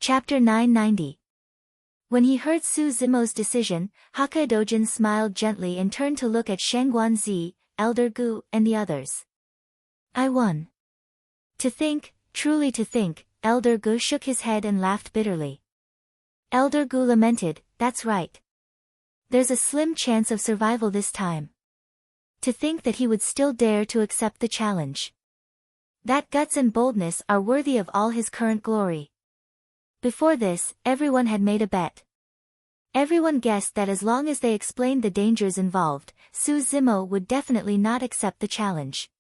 Chapter 990. When he heard Su Zimo's decision, Haka-dojin smiled gently and turned to look at Shengguan-zi, Elder Gu, and the others. I won. To think, truly to think, Elder Gu shook his head and laughed bitterly. Elder Gu lamented, that's right. There's a slim chance of survival this time. To think that he would still dare to accept the challenge. That guts and boldness are worthy of all his current glory. Before this, everyone had made a bet. Everyone guessed that as long as they explained the dangers involved, Su Zimo would definitely not accept the challenge.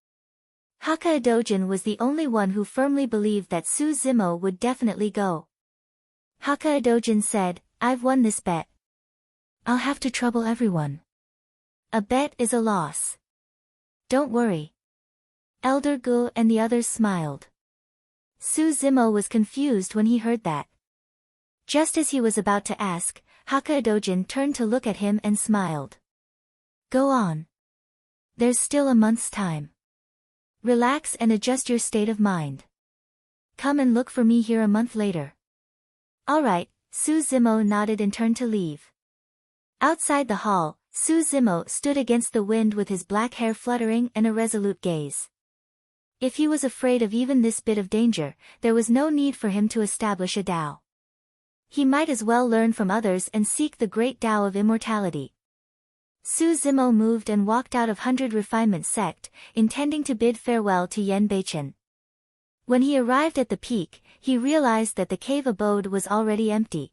Haka-dojin was the only one who firmly believed that Su Zimo would definitely go. Haka-dojin said, I've won this bet. I'll have to trouble everyone. A bet is a loss. Don't worry. Elder Gu and the others smiled. Su Zimo was confused when he heard that. Just as he was about to ask, Haka-dojin turned to look at him and smiled. Go on. There's still a month's time. Relax and adjust your state of mind. Come and look for me here a month later. All right, Su Zimo nodded and turned to leave. Outside the hall, Su Zimo stood against the wind with his black hair fluttering and a resolute gaze. If he was afraid of even this bit of danger, there was no need for him to establish a Tao. He might as well learn from others and seek the great Tao of immortality. Su Zimo moved and walked out of 100 Refinement Sect, intending to bid farewell to Yen Beichen. When he arrived at the peak, he realized that the cave abode was already empty.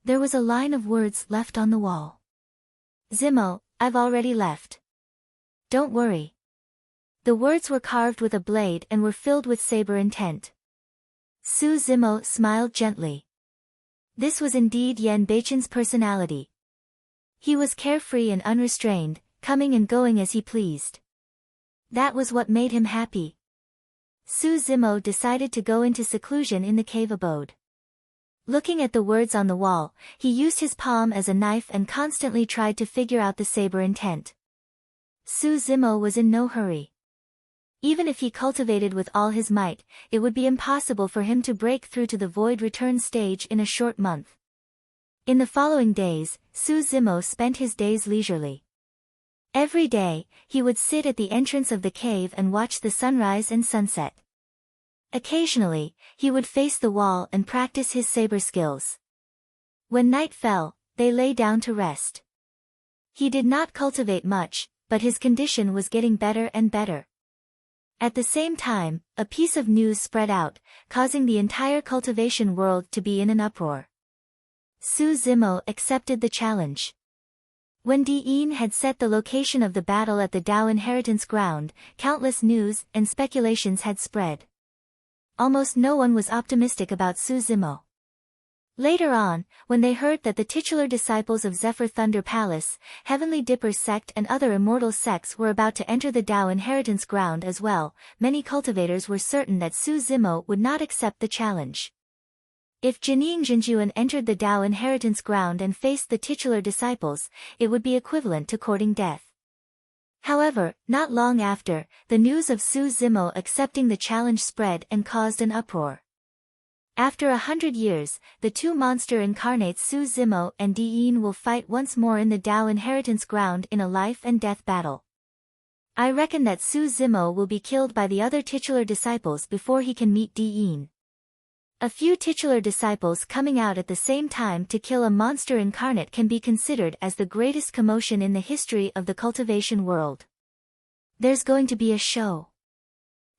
There was a line of words left on the wall. Zimo, I've already left. Don't worry. The words were carved with a blade and were filled with saber intent. Su Zimo smiled gently. This was indeed Yen Beichen's personality. He was carefree and unrestrained, coming and going as he pleased. That was what made him happy. Su Zimo decided to go into seclusion in the cave abode. Looking at the words on the wall, he used his palm as a knife and constantly tried to figure out the saber intent. Su Zimo was in no hurry. Even if he cultivated with all his might, it would be impossible for him to break through to the void return stage in a short month. In the following days, Su Zimo spent his days leisurely. Every day, he would sit at the entrance of the cave and watch the sunrise and sunset. Occasionally, he would face the wall and practice his saber skills. When night fell, they lay down to rest. He did not cultivate much, but his condition was getting better and better. At the same time, a piece of news spread out, causing the entire cultivation world to be in an uproar. Su Zimo accepted the challenge. When Diin had set the location of the battle at the Tao Inheritance Ground, countless news and speculations had spread. Almost no one was optimistic about Su Zimo. Later on, when they heard that the titular disciples of Zephyr Thunder Palace, Heavenly Dipper sect and other immortal sects were about to enter the Tao Inheritance Ground as well, many cultivators were certain that Su Zimo would not accept the challenge. If Jining Jinjuan entered the Tao Inheritance Ground and faced the titular disciples, it would be equivalent to courting death. However, not long after, the news of Su Zimo accepting the challenge spread and caused an uproar. After 100 years, the two monster incarnates Su Zimo and Diin will fight once more in the Tao Inheritance Ground in a life and death battle. I reckon that Su Zimo will be killed by the other titular disciples before he can meet Diin. A few titular disciples coming out at the same time to kill a monster incarnate can be considered as the greatest commotion in the history of the cultivation world. There's going to be a show.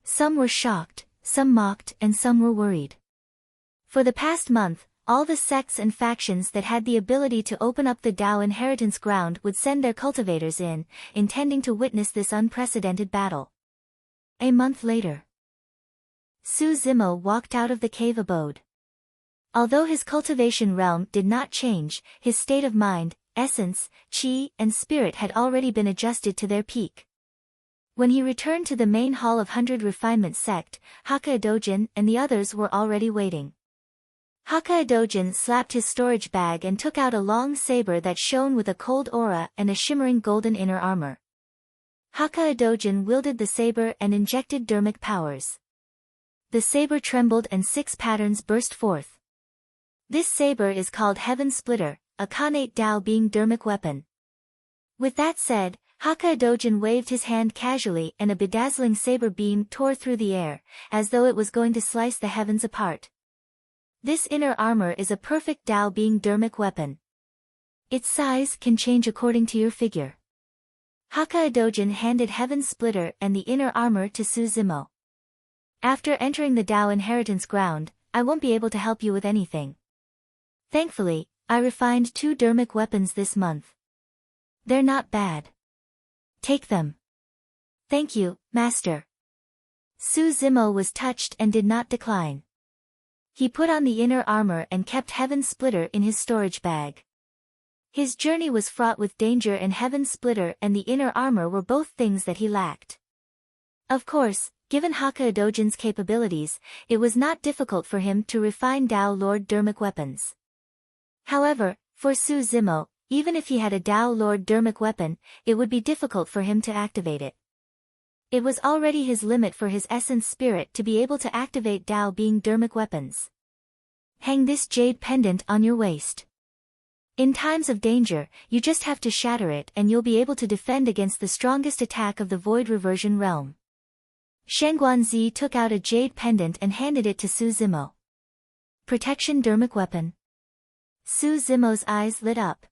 Some were shocked, some mocked, and some were worried. For the past month, all the sects and factions that had the ability to open up the Tao Inheritance Ground would send their cultivators in, intending to witness this unprecedented battle. A month later, Su Zimo walked out of the cave abode. Although his cultivation realm did not change, his state of mind, essence, chi, and spirit had already been adjusted to their peak. When he returned to the main hall of 100 Refinement Sect, Haka-dojin and the others were already waiting. Haka-dojin slapped his storage bag and took out a long saber that shone with a cold aura and a shimmering golden inner armor. Haka-dojin wielded the saber and injected dermic powers. The saber trembled and 6 patterns burst forth. This saber is called Heaven Splitter, a Khanate Dao being Dharmic weapon. With that said, Hakka Dojin waved his hand casually and a bedazzling saber beam tore through the air, as though it was going to slice the heavens apart. This inner armor is a perfect Dao being Dharmic weapon. Its size can change according to your figure. Hakka Dojin handed Heaven Splitter and the inner armor to Su Zimo. After entering the Dao inheritance ground, I won't be able to help you with anything. Thankfully, I refined 2 Dharmic weapons this month. They're not bad. Take them. Thank you, Master. Su Zimo was touched and did not decline. He put on the inner armor and kept Heaven Splitter in his storage bag. His journey was fraught with danger and Heaven Splitter and the inner armor were both things that he lacked. Of course, given Hakka Dojin's capabilities, it was not difficult for him to refine Dao Lord Dharmic weapons. However, for Su Zimo, even if he had a Dao Lord Dharmic weapon, it would be difficult for him to activate it. It was already his limit for his essence spirit to be able to activate Dao being Dharmic weapons. Hang this jade pendant on your waist. In times of danger, you just have to shatter it and you'll be able to defend against the strongest attack of the Void Reversion realm. Shengguanzi took out a jade pendant and handed it to Su Zimo. Protection Dharmic weapon. Su Zimo's eyes lit up.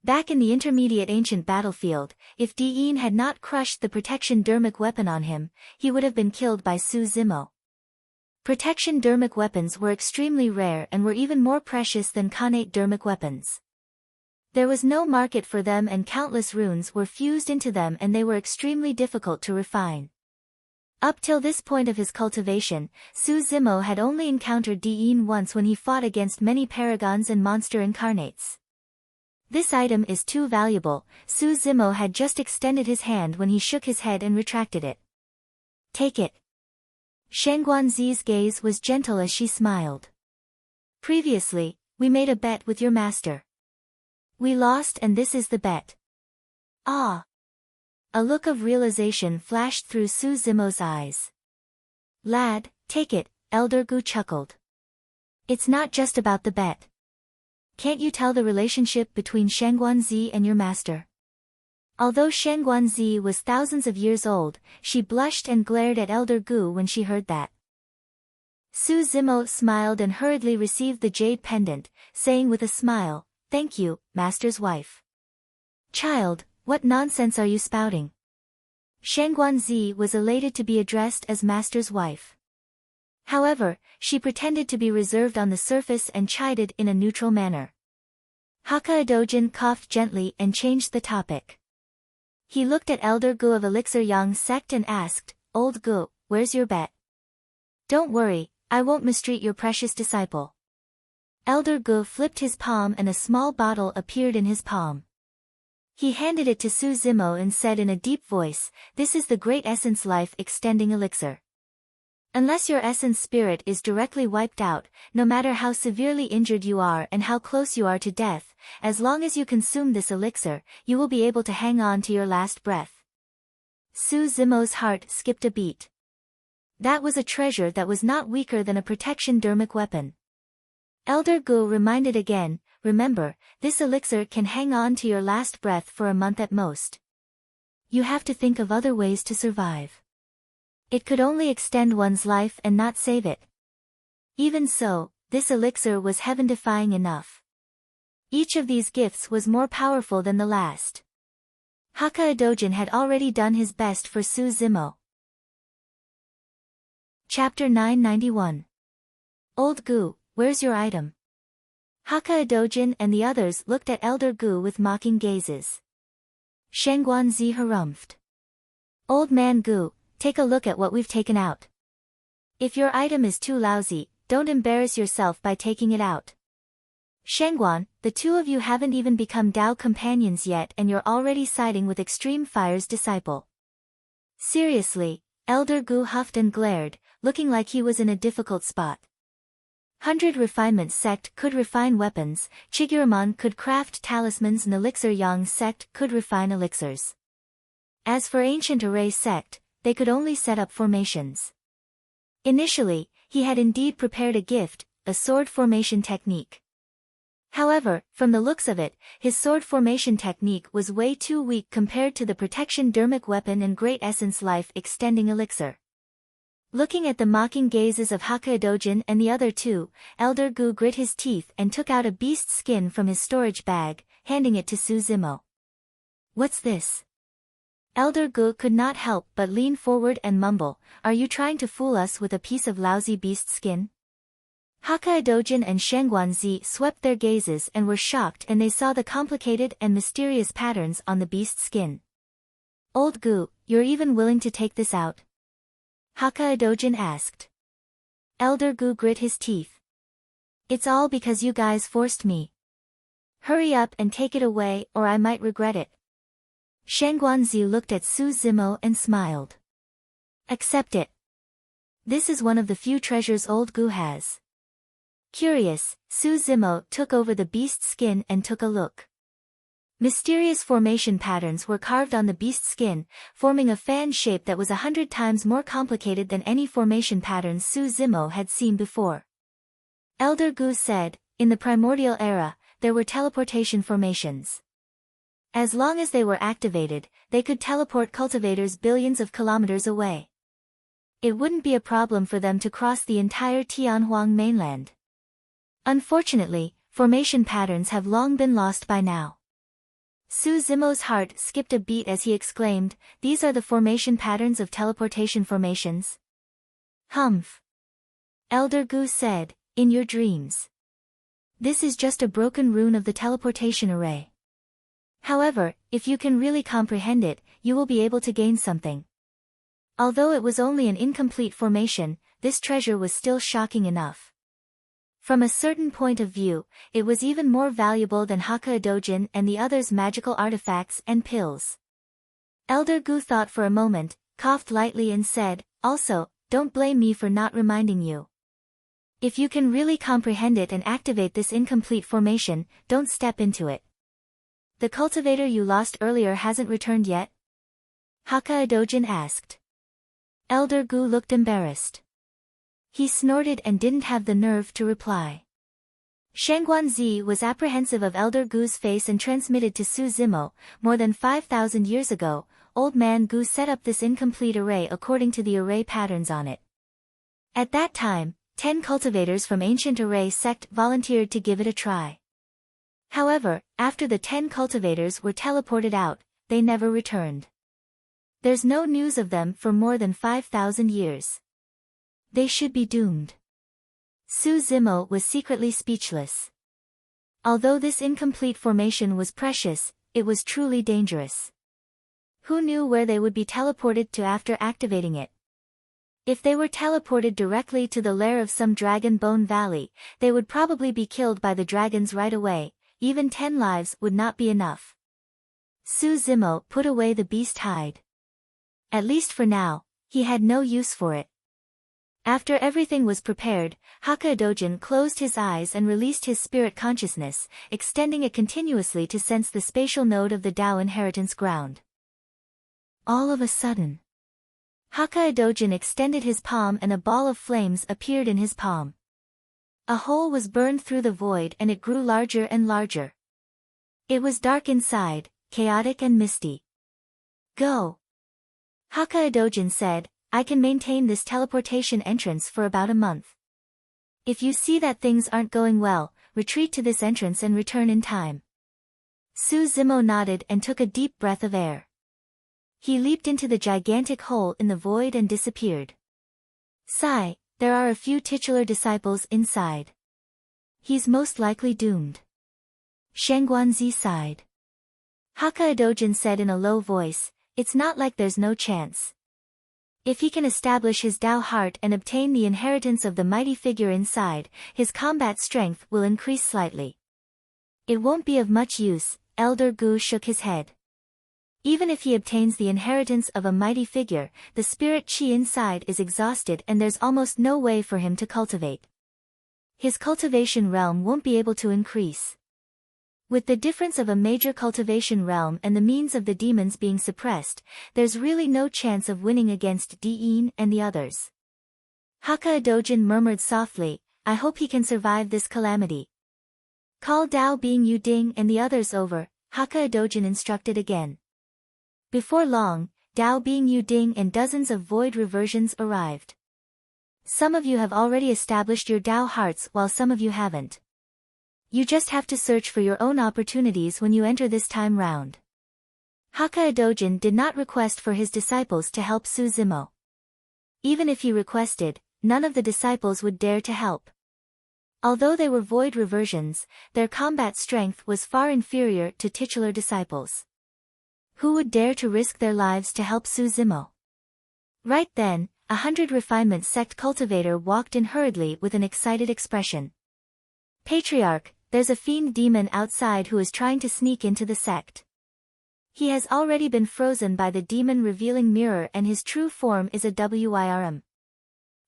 Back in the intermediate ancient battlefield, if Diin had not crushed the protection Dharmic weapon on him, he would have been killed by Su Zimo. Protection Dharmic weapons were extremely rare and were even more precious than Khanate Dharmic weapons. There was no market for them and countless runes were fused into them and they were extremely difficult to refine. Up till this point of his cultivation, Su Zimo had only encountered Diin once when he fought against many paragons and monster incarnates. This item is too valuable. Su Zimo had just extended his hand when he shook his head and retracted it. Take it. Shengguanzi's gaze was gentle as she smiled. Previously, we made a bet with your master. We lost and this is the bet. Ah. A look of realization flashed through Su Zimo's eyes. Lad, take it, Elder Gu chuckled. It's not just about the bet. Can't you tell the relationship between Shengguanzi and your master? Although Shengguanzi was thousands of years old, she blushed and glared at Elder Gu when she heard that. Su Zimo smiled and hurriedly received the jade pendant, saying with a smile, "Thank you, master's wife." Child, what nonsense are you spouting? Shengguanzi was elated to be addressed as master's wife. However, she pretended to be reserved on the surface and chided in a neutral manner. Hakka Dojin coughed gently and changed the topic. He looked at Elder Gu of Elixir Yang sect and asked, "Old Gu, where's your bet?" "Don't worry, I won't mistreat your precious disciple." Elder Gu flipped his palm and a small bottle appeared in his palm. He handed it to Su Zimo and said in a deep voice, "This is the great essence life extending elixir. Unless your essence spirit is directly wiped out, no matter how severely injured you are and how close you are to death, as long as you consume this elixir, you will be able to hang on to your last breath." Su Zimo's heart skipped a beat. That was a treasure that was not weaker than a protection Dharmic weapon. Elder Gu reminded again, "Remember, this elixir can hang on to your last breath for a month at most. You have to think of other ways to survive. It could only extend one's life and not save it." Even so, this elixir was heaven-defying enough. Each of these gifts was more powerful than the last. Hakka Dojin had already done his best for Su Zimo. Chapter 991. Old Gu, where's your item? Hakka Dojin and the others looked at Elder Gu with mocking gazes. Shengguanzi harumphed. "Old man Gu, take a look at what we've taken out. If your item is too lousy, don't embarrass yourself by taking it out. Shengguan, the two of you haven't even become Dao companions yet and you're already siding with Extreme Fire's disciple." Seriously, Elder Gu huffed and glared, looking like he was in a difficult spot. 100 Refinement sect could refine weapons, Chiguramon could craft talismans and Elixir Yang sect could refine elixirs. As for Ancient Array sect, they could only set up formations. Initially, he had indeed prepared a gift, a sword formation technique. However, from the looks of it, his sword formation technique was way too weak compared to the protection dermic weapon and great essence life-extending elixir. Looking at the mocking gazes of Haka-Dojin and the other two, Elder Gu grit his teeth and took out a beast skin from his storage bag, handing it to Suzimo. "What's this?" Elder Gu could not help but lean forward and mumble, "Are you trying to fool us with a piece of lousy beast skin?" Haka-Dojin and Shangguanzi swept their gazes and were shocked, and they saw the complicated and mysterious patterns on the beast skin. "Old Gu, you're even willing to take this out?" Haka-Dojin asked. Elder Gu grit his teeth. "It's all because you guys forced me. Hurry up and take it away or I might regret it." Shangguanzi looked at Suzimo and smiled. "Accept it. This is one of the few treasures old Gu has." Curious, Suzimo took over the beast skin and took a look. Mysterious formation patterns were carved on the beast skin, forming a fan shape that was 100 times more complicated than any formation patterns Suzimo had seen before. Elder Gu said, "In the primordial era, there were teleportation formations. As long as they were activated, they could teleport cultivators billions of kilometers away. It wouldn't be a problem for them to cross the entire Tianhuang mainland. Unfortunately, formation patterns have long been lost by now." Suzimo's heart skipped a beat as he exclaimed, "These are the formation patterns of teleportation formations?" "Humph," Elder Gu said, "in your dreams. This is just a broken rune of the teleportation array. However, if you can really comprehend it, you will be able to gain something." Although it was only an incomplete formation, this treasure was still shocking enough. From a certain point of view, it was even more valuable than Haka-Dojin and the others' magical artifacts and pills. Elder Gu thought for a moment, coughed lightly and said, "Also, don't blame me for not reminding you. If you can really comprehend it and activate this incomplete formation, don't step into it. The cultivator you lost earlier hasn't returned yet?" Haka-Dojin asked. Elder Gu looked embarrassed. He snorted and didn't have the nerve to reply. Shangguanzi was apprehensive of Elder Gu's face and transmitted to Suzimo, "More than 5,000 years ago, Old Man Gu set up this incomplete array according to the array patterns on it. At that time, 10 cultivators from ancient array sect volunteered to give it a try. However, after the 10 cultivators were teleported out, they never returned. There's no news of them for more than 5,000 years. They should be doomed." Suzimo was secretly speechless. Although this incomplete formation was precious, it was truly dangerous. Who knew where they would be teleported to after activating it? If they were teleported directly to the lair of some dragon Bone Valley, they would probably be killed by the dragons right away. Even 10 lives would not be enough. Suzimo put away the beast hide. At least for now, he had no use for it. After everything was prepared, Haka-Dojin closed his eyes and released his spirit consciousness, extending it continuously to sense the spatial node of the Tao inheritance ground. All of a sudden, Haka-Dojin extended his palm and a ball of flames appeared in his palm. A hole was burned through the void and it grew larger and larger. It was dark inside, chaotic and misty. "Go," Haka-Dojin said, "I can maintain this teleportation entrance for about a month. If you see that things aren't going well, retreat to this entrance and return in time." Suzimo nodded and took a deep breath of air. He leaped into the gigantic hole in the void and disappeared. "Sigh, there are a few titular disciples inside. He's most likely doomed." Shangguanzi sighed. Haka-Dojin said in a low voice, "It's not like there's no chance. If he can establish his Tao heart and obtain the inheritance of the mighty figure inside, his combat strength will increase slightly. It won't be of much use." Elder Gu shook his head. "Even if he obtains the inheritance of a mighty figure, the spirit chi inside is exhausted and there's almost no way for him to cultivate. His cultivation realm won't be able to increase. With the difference of a major cultivation realm and the means of the demons being suppressed, there's really no chance of winning against Diin and the others." Haka-Dojin murmured softly, I hope he can survive this calamity. Call Dao Bing Yuding and the others over, Hakka Dojin instructed again. Before long, Dao Bing Yuding and dozens of void reversions arrived. Some of you have already established your Dao hearts while some of you haven't. You just have to search for your own opportunities when you enter this time round. Hakka Dojin did not request for his disciples to help Su Zimo. Even if he requested, none of the disciples would dare to help. Although they were void reversions, their combat strength was far inferior to titular disciples. Who would dare to risk their lives to help Su Zimo? Right then, 100 refinement sect cultivator walked in hurriedly with an excited expression. Patriarch, there's a fiend demon outside who is trying to sneak into the sect. He has already been frozen by the demon revealing mirror and his true form is a WIRM.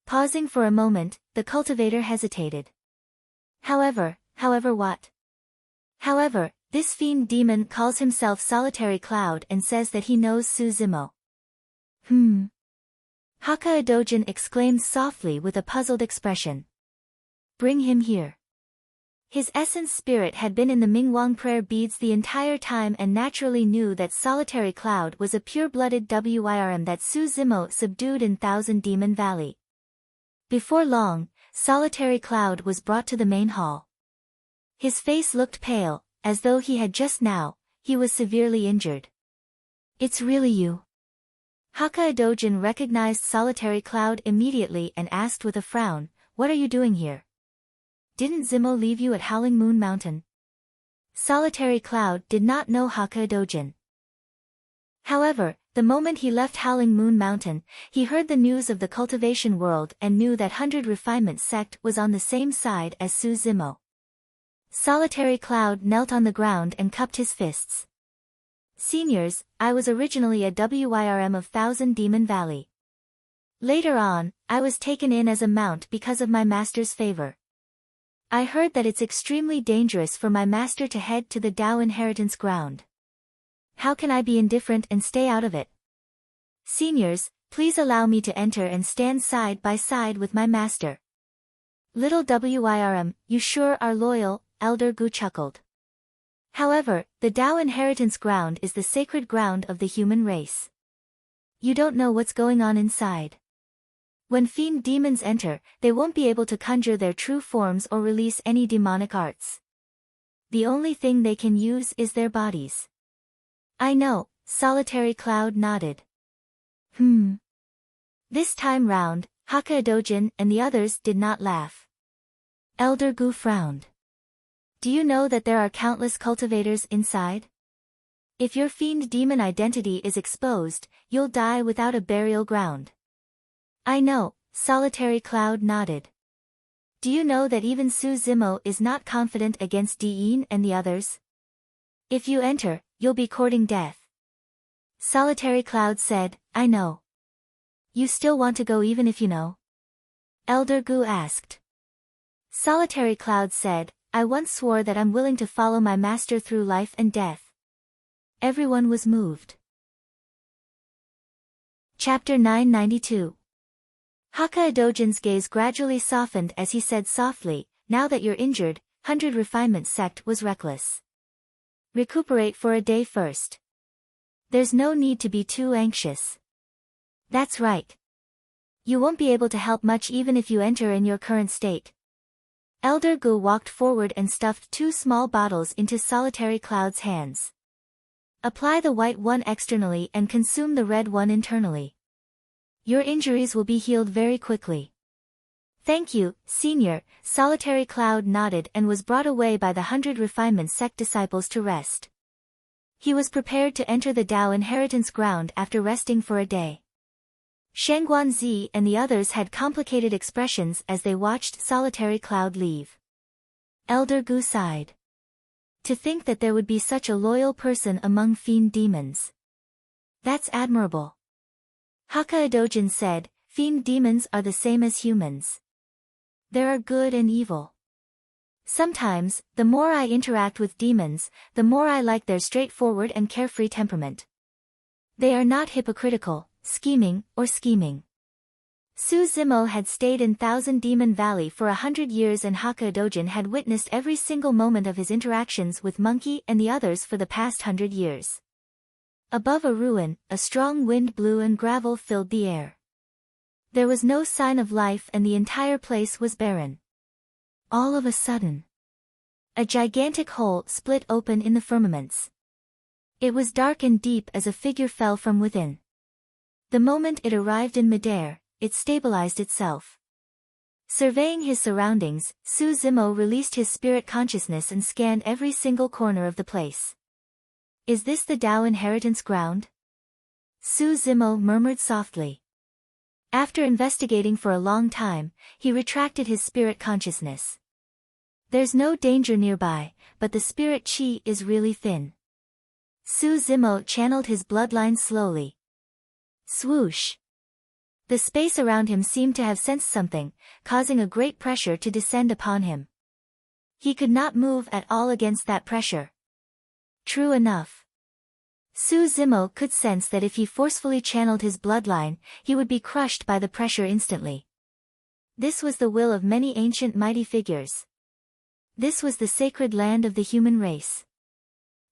Pausing for a moment, the cultivator hesitated. However, what? However, this fiend demon calls himself Solitary Cloud and says that he knows Su Zimo. Hakka Dojin exclaimed softly with a puzzled expression. Bring him here. His essence spirit had been in the Mingwang prayer beads the entire time and naturally knew that Solitary Cloud was a pure-blooded WIRM that Su Zimo subdued in Thousand Demon Valley. Before long, Solitary Cloud was brought to the main hall. His face looked pale, as though he was severely injured. It's really you. Hakka Dojin recognized Solitary Cloud immediately and asked with a frown, what are you doing here? Didn't Zimo leave you at Howling Moon Mountain? Solitary Cloud did not know Hakka Dojin. However, the moment he left Howling Moon Mountain, he heard the news of the cultivation world and knew that 100 Refinement Sect was on the same side as Su Zimo. Solitary Cloud knelt on the ground and cupped his fists. Seniors, I was originally a WIRM of Thousand Demon Valley. Later on, I was taken in as a mount because of my master's favor. I heard that it's extremely dangerous for my master to head to the Dao inheritance ground. How can I be indifferent and stay out of it? Seniors, please allow me to enter and stand side by side with my master. Little WIRM, you sure are loyal, Elder Gu chuckled. However, the Dao inheritance ground is the sacred ground of the human race. You don't know what's going on inside. When fiend demons enter, they won't be able to conjure their true forms or release any demonic arts. The only thing they can use is their bodies. I know, Solitary Cloud nodded. This time round, Hakka Dojin and the others did not laugh. Elder Gu frowned. Do you know that there are countless cultivators inside? If your fiend demon identity is exposed, you'll die without a burial ground. I know, Solitary Cloud nodded. Do you know that even Su Zimo is not confident against Diin and the others? If you enter, you'll be courting death. Solitary Cloud said, I know. You still want to go even if you know? Elder Gu asked. Solitary Cloud said, I once swore that I'm willing to follow my master through life and death. Everyone was moved. Chapter 992. Hakka Dojin's gaze gradually softened as he said softly, now that you're injured, 100 Refinement Sect was reckless. Recuperate for a day first. There's no need to be too anxious. That's right. You won't be able to help much even if you enter in your current state. Elder Gu walked forward and stuffed 2 small bottles into Solitary Cloud's hands. Apply the white one externally and consume the red one internally. Your injuries will be healed very quickly. Thank you, Senior. Solitary Cloud nodded and was brought away by the 100 Refinement Sect disciples to rest. He was prepared to enter the Dao inheritance ground after resting for a day. Shangguanzi and the others had complicated expressions as they watched Solitary Cloud leave. Elder Gu sighed. To think that there would be such a loyal person among fiend demons. That's admirable. Hakka Dojin said, fiend demons are the same as humans. There are good and evil. Sometimes, the more I interact with demons, the more I like their straightforward and carefree temperament. They are not hypocritical, scheming. Suzimo had stayed in Thousand Demon Valley for 100 years, and Haka Dojin had witnessed every single moment of his interactions with Monkey and the others for the past 100 years. Above a ruin, a strong wind blew and gravel filled the air. There was no sign of life and the entire place was barren. All of a sudden, a gigantic hole split open in the firmaments. It was dark and deep as a figure fell from within. The moment it arrived in midair, it stabilized itself. Surveying his surroundings, Suzimo released his spirit consciousness and scanned every single corner of the place. Is this the Tao inheritance ground? Suzimo murmured softly. After investigating for a long time, he retracted his spirit consciousness. There's no danger nearby, but the spirit chi is really thin. Suzimo channeled his bloodline slowly. Swoosh! The space around him seemed to have sensed something, causing a great pressure to descend upon him. He could not move at all against that pressure. True enough. Suzimo could sense that if he forcefully channeled his bloodline, he would be crushed by the pressure instantly. This was the will of many ancient mighty figures. This was the sacred land of the human race.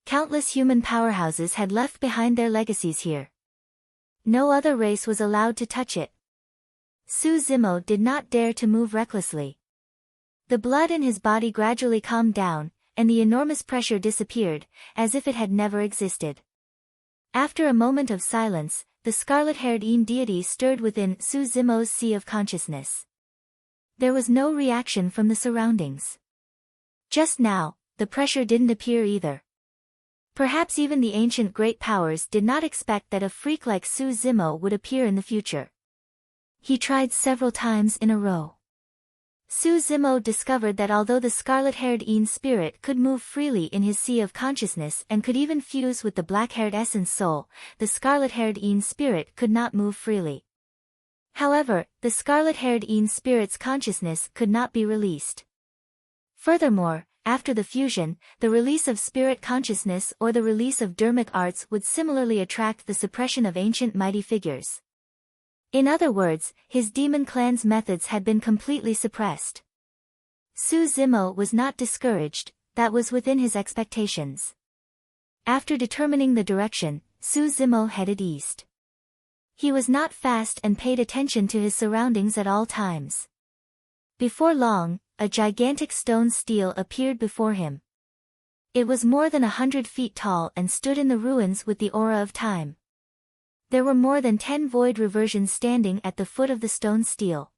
Countless human powerhouses had left behind their legacies here. No other race was allowed to touch it. Suzimo did not dare to move recklessly. The blood in his body gradually calmed down, and the enormous pressure disappeared, as if it had never existed. After a moment of silence, the scarlet-haired Een deity stirred within Suzimo's sea of consciousness. There was no reaction from the surroundings. Just now, the pressure didn't appear either. Perhaps even the ancient great powers did not expect that a freak like Suzimo would appear in the future. He tried several times in a row. Suzimo discovered that although the scarlet-haired Een spirit could move freely in his sea of consciousness and could even fuse with the black-haired essence soul, the scarlet-haired Een spirit could not move freely. However, the scarlet-haired Een spirit's consciousness could not be released. Furthermore, after the fusion, the release of spirit consciousness or the release of dermic arts would similarly attract the suppression of ancient mighty figures. In other words, his demon clan's methods had been completely suppressed. Suzimo was not discouraged, that was within his expectations. After determining the direction, Suzimo headed east. He was not fast and paid attention to his surroundings at all times. Before long, a gigantic stone stele appeared before him. It was more than 100 feet tall and stood in the ruins with the aura of time. There were more than 10 void reversions standing at the foot of the stone stele.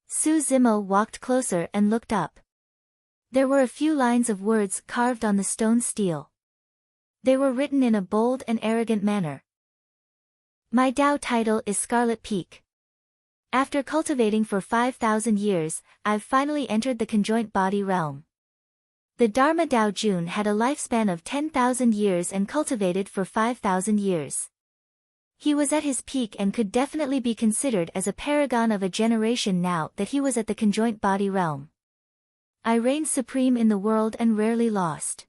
Suzimo walked closer and looked up. There were a few lines of words carved on the stone stele. They were written in a bold and arrogant manner. My Tao title is Scarlet Peak. After cultivating for 5,000 years, I've finally entered the conjoint body realm. The Dharma Tao Jun had a lifespan of 10,000 years and cultivated for 5,000 years. He was at his peak and could definitely be considered as a paragon of a generation now that he was at the conjoint body realm. I reigned supreme in the world and rarely lost.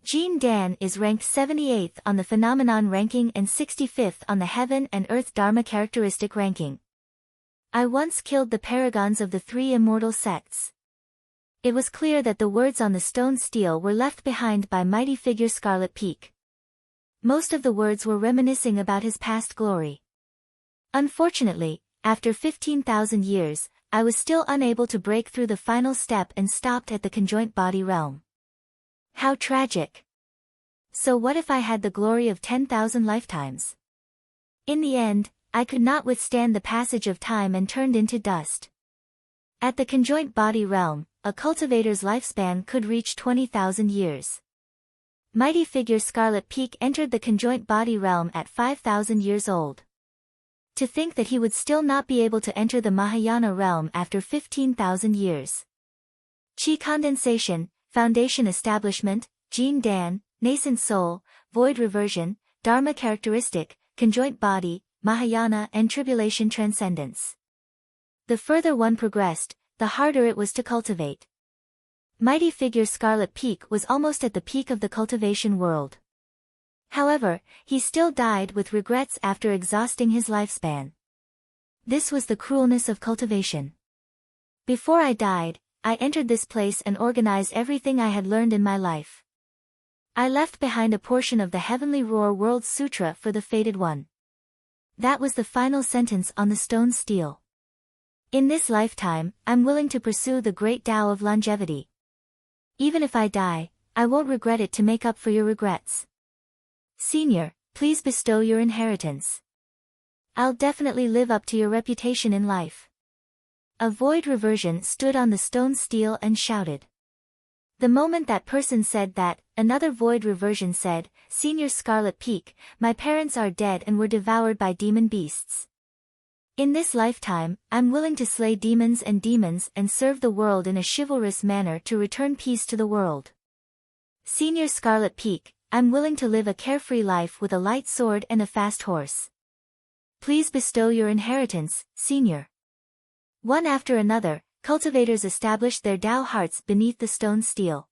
Jean Dan is ranked 78th on the phenomenon ranking and 65th on the heaven and earth dharma characteristic ranking. I once killed the paragons of the 3 immortal sects. It was clear that the words on the stone stele were left behind by mighty figure Scarlet Peak. Most of the words were reminiscing about his past glory. Unfortunately, after 15,000 years, I was still unable to break through the final step and stopped at the conjoint body realm. How tragic. So what if I had the glory of 10,000 lifetimes? In the end, I could not withstand the passage of time and turned into dust. At the conjoint body realm, a cultivator's lifespan could reach 20,000 years. Mighty figure Scarlet Peak entered the conjoint body realm at 5,000 years old. To think that he would still not be able to enter the Mahayana realm after 15,000 years. Chi condensation, foundation establishment, Jean Dan, nascent soul, void reversion, dharma characteristic, conjoint body, Mahayana and tribulation transcendence. The further one progressed, the harder it was to cultivate. Mighty figure Scarlet Peak was almost at the peak of the cultivation world. However, he still died with regrets after exhausting his lifespan. This was the cruelness of cultivation. Before I died, I entered this place and organized everything I had learned in my life. I left behind a portion of the Heavenly Roar World Sutra for the Fated One. That was the final sentence on the stone stele. In this lifetime, I'm willing to pursue the great Tao of longevity. Even if I die, I won't regret it to make up for your regrets. Senior, please bestow your inheritance. I'll definitely live up to your reputation in life. A void reversion stood on the stone stele and shouted. The moment that person said that, another void reversion said, Senior Scarlet Peak, my parents are dead and were devoured by demon beasts. In this lifetime, I'm willing to slay demons and serve the world in a chivalrous manner to return peace to the world. Senior Scarlet Peak, I'm willing to live a carefree life with a light sword and a fast horse. Please bestow your inheritance, Senior. One after another, cultivators established their Tao hearts beneath the stone stele.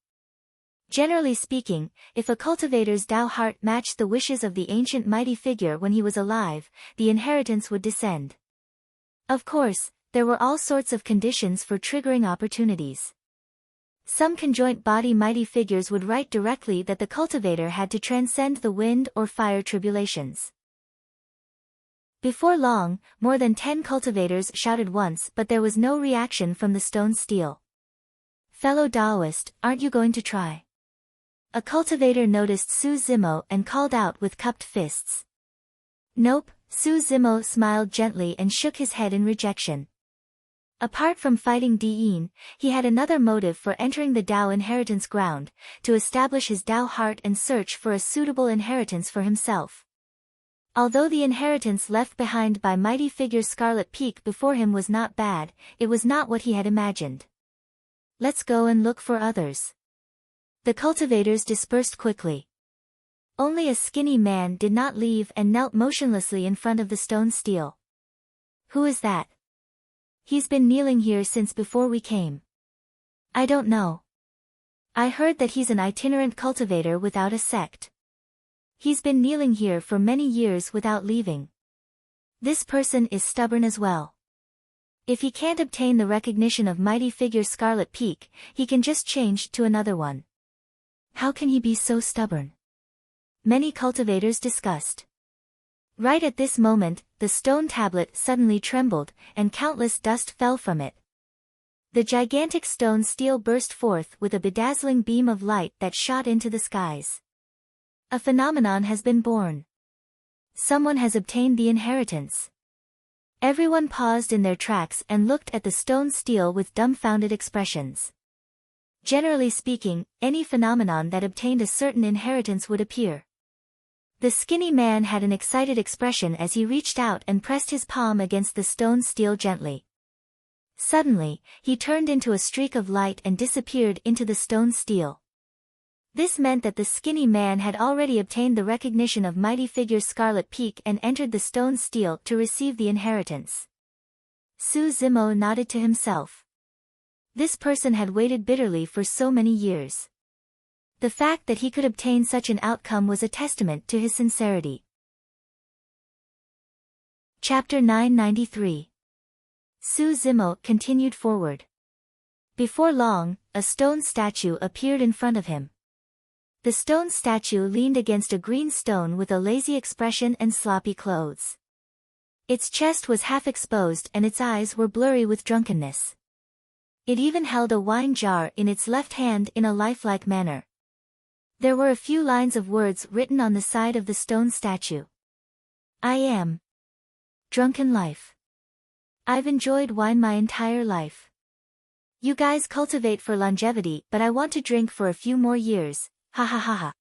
Generally speaking, if a cultivator's Tao heart matched the wishes of the ancient mighty figure when he was alive, the inheritance would descend. Of course, there were all sorts of conditions for triggering opportunities. Some conjoint body mighty figures would write directly that the cultivator had to transcend the wind or fire tribulations. Before long, more than 10 cultivators shouted once, but there was no reaction from the stone stele. Fellow Taoist, aren't you going to try? A cultivator noticed Su Zimo and called out with cupped fists. Nope, Su Zimo smiled gently and shook his head in rejection. Apart from fighting Diyin, he had another motive for entering the Tao inheritance ground, to establish his Tao heart and search for a suitable inheritance for himself. Although the inheritance left behind by mighty figure Scarlet Peak before him was not bad, it was not what he had imagined. Let's go and look for others. The cultivators dispersed quickly. Only a skinny man did not leave and knelt motionlessly in front of the stone stele. Who is that? He's been kneeling here since before we came. I don't know. I heard that he's an itinerant cultivator without a sect. He's been kneeling here for many years without leaving. This person is stubborn as well. If he can't obtain the recognition of mighty figure Scarlet Peak, he can just change to another one. How can he be so stubborn? Many cultivators discussed. Right at this moment, the stone tablet suddenly trembled, and countless dust fell from it. The gigantic stone stele burst forth with a bedazzling beam of light that shot into the skies. A phenomenon has been born. Someone has obtained the inheritance. Everyone paused in their tracks and looked at the stone stele with dumbfounded expressions. Generally speaking, any phenomenon that obtained a certain inheritance would appear. The skinny man had an excited expression as he reached out and pressed his palm against the stone stele gently. Suddenly, he turned into a streak of light and disappeared into the stone stele. This meant that the skinny man had already obtained the recognition of mighty figure Scarlet Peak and entered the stone stele to receive the inheritance. Su Zimo nodded to himself. This person had waited bitterly for so many years. The fact that he could obtain such an outcome was a testament to his sincerity. Chapter 993. Su Zimo continued forward. Before long, a stone statue appeared in front of him. The stone statue leaned against a green stone with a lazy expression and sloppy clothes. Its chest was half exposed and its eyes were blurry with drunkenness. It even held a wine jar in its left hand in a lifelike manner. There were a few lines of words written on the side of the stone statue. I am drunken life. I've enjoyed wine my entire life. You guys cultivate for longevity, but I want to drink for a few more years. Ha ha ha ha.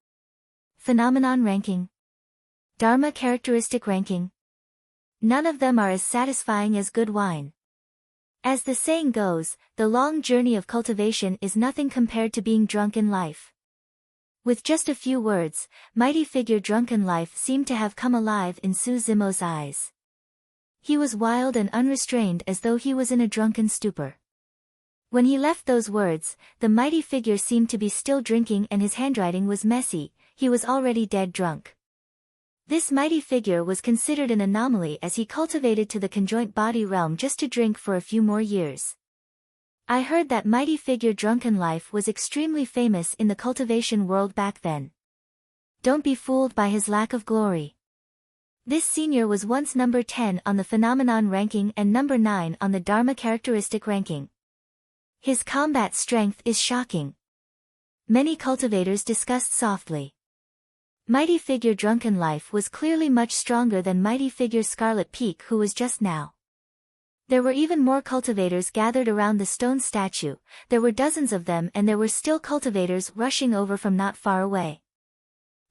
Phenomenon ranking. Dharma characteristic ranking. None of them are as satisfying as good wine. As the saying goes, the long journey of cultivation is nothing compared to being drunk in life. With just a few words, mighty figure drunken life seemed to have come alive in Su Zimo's eyes. He was wild and unrestrained as though he was in a drunken stupor. When he left those words, the mighty figure seemed to be still drinking and his handwriting was messy, he was already dead drunk. This mighty figure was considered an anomaly as he cultivated to the conjoint body realm just to drink for a few more years. I heard that mighty figure drunken life was extremely famous in the cultivation world back then. Don't be fooled by his lack of glory. This senior was once number 10 on the phenomenon ranking and number 9 on the Dharma characteristic ranking. His combat strength is shocking. Many cultivators discussed softly. Mighty figure drunken life was clearly much stronger than mighty figure Scarlet Peak, who was just now. There were even more cultivators gathered around the stone statue. There were dozens of them, and there were still cultivators rushing over from not far away.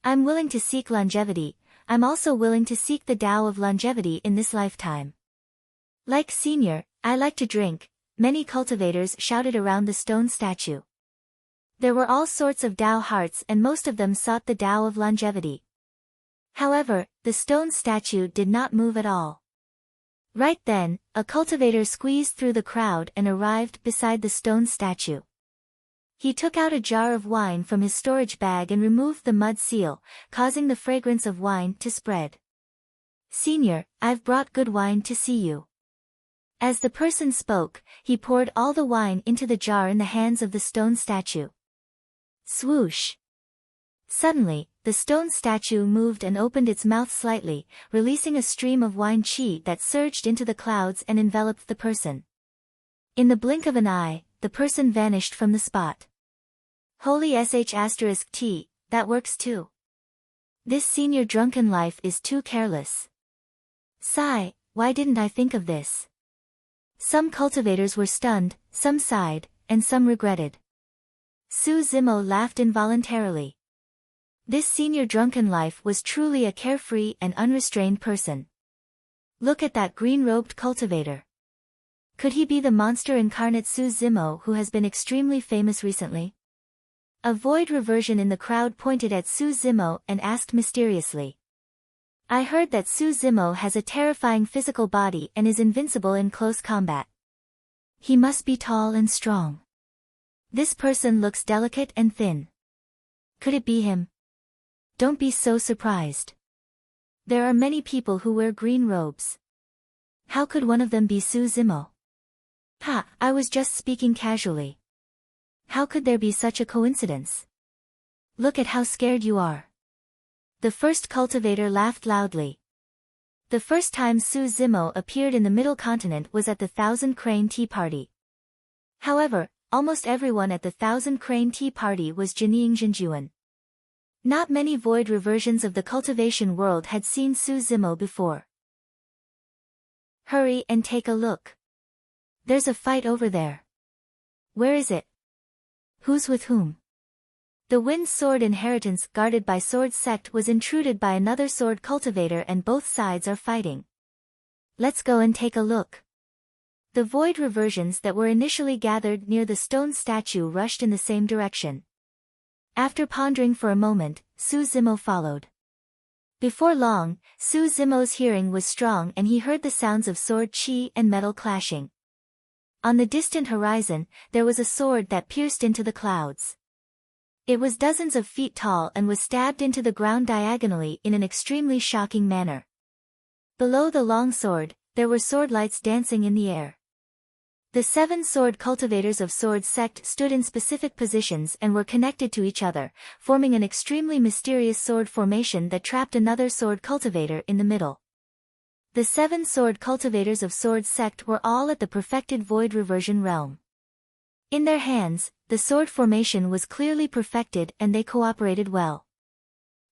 I'm willing to seek longevity. I'm also willing to seek the Tao of longevity in this lifetime. Like senior, I like to drink, many cultivators shouted around the stone statue. There were all sorts of Tao hearts, and most of them sought the Tao of longevity. However, the stone statue did not move at all. Right then, a cultivator squeezed through the crowd and arrived beside the stone statue. He took out a jar of wine from his storage bag and removed the mud seal, causing the fragrance of wine to spread. Senior, I've brought good wine to see you. As the person spoke, he poured all the wine into the jar in the hands of the stone statue. Swoosh! Suddenly, the stone statue moved and opened its mouth slightly, releasing a stream of wine chi that surged into the clouds and enveloped the person. In the blink of an eye, the person vanished from the spot. Holy sh*t, that works too. This senior drunken life is too careless. Sigh, why didn't I think of this? Some cultivators were stunned, some sighed, and some regretted. Su Zimo laughed involuntarily. This senior drunken life was truly a carefree and unrestrained person. Look at that green-robed cultivator. Could he be the monster incarnate Su Zimo who has been extremely famous recently? A void reversion in the crowd pointed at Su Zimo and asked mysteriously. I heard that Su Zimo has a terrifying physical body and is invincible in close combat. He must be tall and strong. This person looks delicate and thin. Could it be him? Don't be so surprised. There are many people who wear green robes. How could one of them be Su Zimo? Ha, I was just speaking casually. How could there be such a coincidence? Look at how scared you are. The first cultivator laughed loudly. The first time Su Zimo appeared in the Middle Continent was at the Thousand Crane Tea Party. However, almost everyone at the Thousand Crane Tea Party was Jinying Jinjuan. Not many void reversions of the cultivation world had seen Su Zimo before. Hurry and take a look. There's a fight over there. Where is it? Who's with whom? The Wind Sword inheritance guarded by Sword Sect was intruded by another sword cultivator and both sides are fighting. Let's go and take a look. The void reversions that were initially gathered near the stone statue rushed in the same direction. After pondering for a moment, Su Zimo followed. Before long, Su Zimo's hearing was strong and he heard the sounds of sword chi and metal clashing. On the distant horizon, there was a sword that pierced into the clouds. It was dozens of feet tall and was stabbed into the ground diagonally in an extremely shocking manner. Below the long sword, there were sword lights dancing in the air. The 7 sword cultivators of Sword Sect stood in specific positions and were connected to each other, forming an extremely mysterious sword formation that trapped another sword cultivator in the middle. The 7 sword cultivators of Sword Sect were all at the perfected void reversion realm. In their hands, the sword formation was clearly perfected and they cooperated well.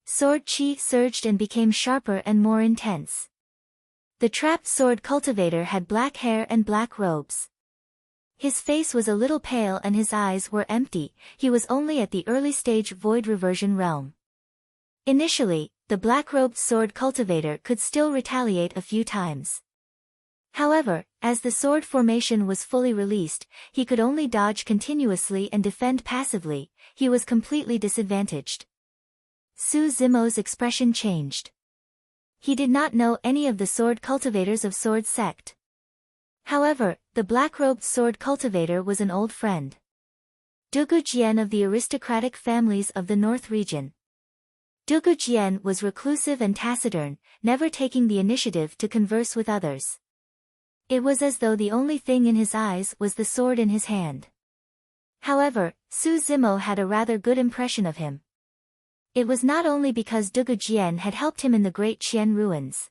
Sword chi surged and became sharper and more intense. The trapped sword cultivator had black hair and black robes. His face was a little pale and his eyes were empty, he was only at the early stage void reversion realm. Initially, the black-robed sword cultivator could still retaliate a few times. However, as the sword formation was fully released, he could only dodge continuously and defend passively, he was completely disadvantaged. Su Zimo's expression changed. He did not know any of the sword cultivators of Sword Sect. However, the black-robed sword cultivator was an old friend. Dugu Jian of the aristocratic families of the North region. Dugu Jian was reclusive and taciturn, never taking the initiative to converse with others. It was as though the only thing in his eyes was the sword in his hand. However, Su Zimo had a rather good impression of him. It was not only because Dugu Jian had helped him in the great Qian ruins.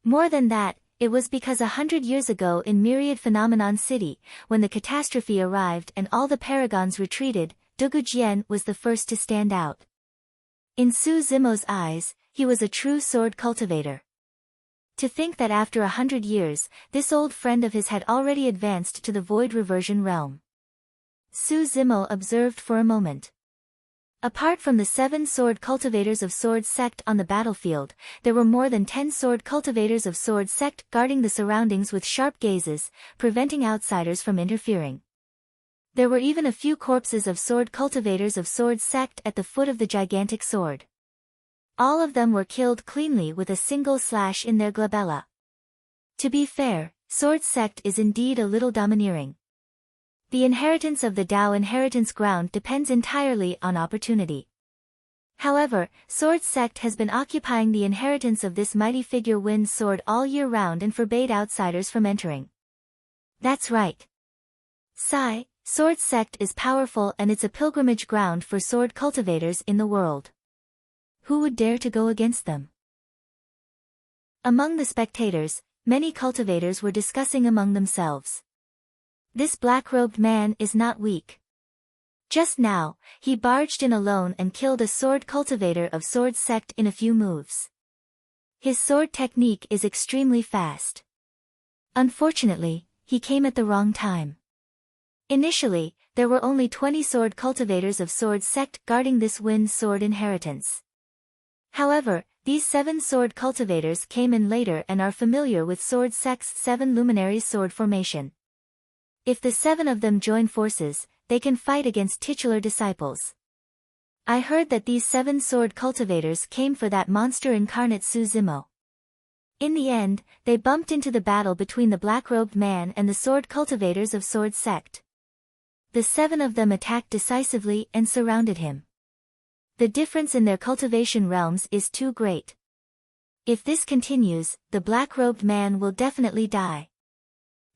More than that, it was because 100 years ago in Myriad Phenomenon City, when the catastrophe arrived and all the paragons retreated, Dugu Jian was the first to stand out. In Su Zimo's eyes, he was a true sword cultivator. To think that after 100 years, this old friend of his had already advanced to the void reversion realm. Su Zimo observed for a moment. Apart from the 7 sword cultivators of Sword Sect on the battlefield, there were more than 10 sword cultivators of Sword Sect guarding the surroundings with sharp gazes, preventing outsiders from interfering. There were even a few corpses of sword cultivators of Sword Sect at the foot of the gigantic sword. All of them were killed cleanly with a single slash in their glabella. To be fair, Sword Sect is indeed a little domineering. The inheritance of the Dao inheritance ground depends entirely on opportunity. However, Sword Sect has been occupying the inheritance of this mighty figure Wind Sword all year round and forbade outsiders from entering. That's right. Sigh, Sword Sect is powerful and it's a pilgrimage ground for sword cultivators in the world. Who would dare to go against them? Among the spectators, many cultivators were discussing among themselves. This black-robed man is not weak. Just now, he barged in alone and killed a sword cultivator of Sword Sect in a few moves. His sword technique is extremely fast. Unfortunately, he came at the wrong time. Initially, there were only 20 sword cultivators of Sword Sect guarding this Wind Sword inheritance. However, these 7 sword cultivators came in later and are familiar with Sword Sect's 7 luminaries sword formation. If the 7 of them join forces, they can fight against titular disciples. I heard that these 7 sword cultivators came for that monster incarnate Su Zimo. In the end, they bumped into the battle between the black-robed man and the sword cultivators of Sword Sect. The 7 of them attacked decisively and surrounded him. The difference in their cultivation realms is too great. If this continues, the black-robed man will definitely die.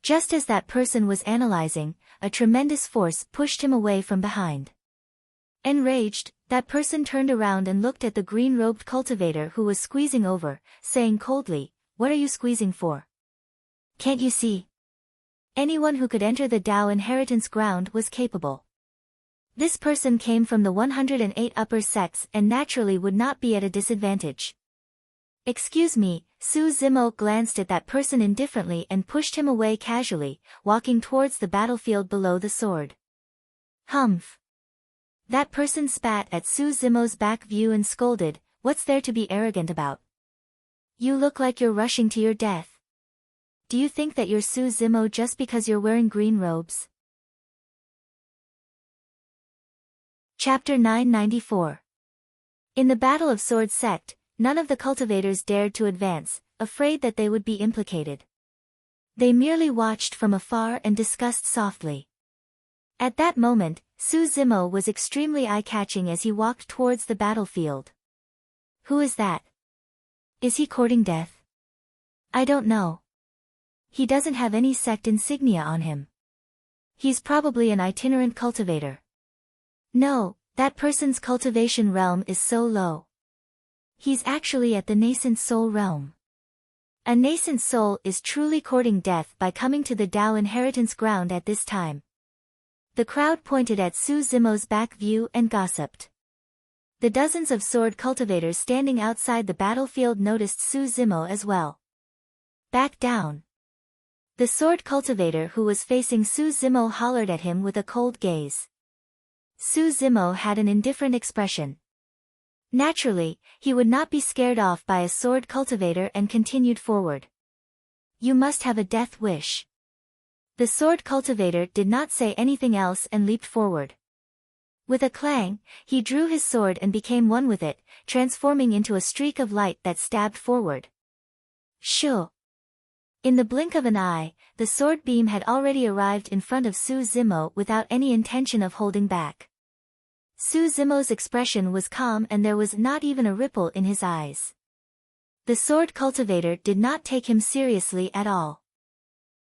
Just as that person was analyzing, a tremendous force pushed him away from behind. Enraged, that person turned around and looked at the green-robed cultivator who was squeezing over, saying coldly, "What are you squeezing for? Can't you see? Anyone who could enter the Dao inheritance ground was capable." This person came from the 108 upper sects and naturally would not be at a disadvantage. "Excuse me," Su Zimo glanced at that person indifferently and pushed him away casually, walking towards the battlefield below the sword. "Humph." That person spat at Su Zimo's back view and scolded, "What's there to be arrogant about? You look like you're rushing to your death. Do you think that you're Su Zimo just because you're wearing green robes?" Chapter 994. In the Battle of Sword Sect, none of the cultivators dared to advance, afraid that they would be implicated. They merely watched from afar and discussed softly. At that moment, Su Zimo was extremely eye-catching as he walked towards the battlefield. "Who is that? Is he courting death? I don't know. He doesn't have any sect insignia on him. He's probably an itinerant cultivator. No, that person's cultivation realm is so low. He's actually at the nascent soul realm. A nascent soul is truly courting death by coming to the Dao inheritance ground at this time." The crowd pointed at Su Zimo's back view and gossiped. The dozens of sword cultivators standing outside the battlefield noticed Su Zimo as well. "Back down." The sword cultivator who was facing Su Zimo hollered at him with a cold gaze. Su Zimo had an indifferent expression. Naturally, he would not be scared off by a sword cultivator and continued forward. "You must have a death wish." The sword cultivator did not say anything else and leaped forward. With a clang, he drew his sword and became one with it, transforming into a streak of light that stabbed forward. Shoo! In the blink of an eye, the sword beam had already arrived in front of Su Zimo without any intention of holding back. Su Zimo's expression was calm and there was not even a ripple in his eyes. The sword cultivator did not take him seriously at all.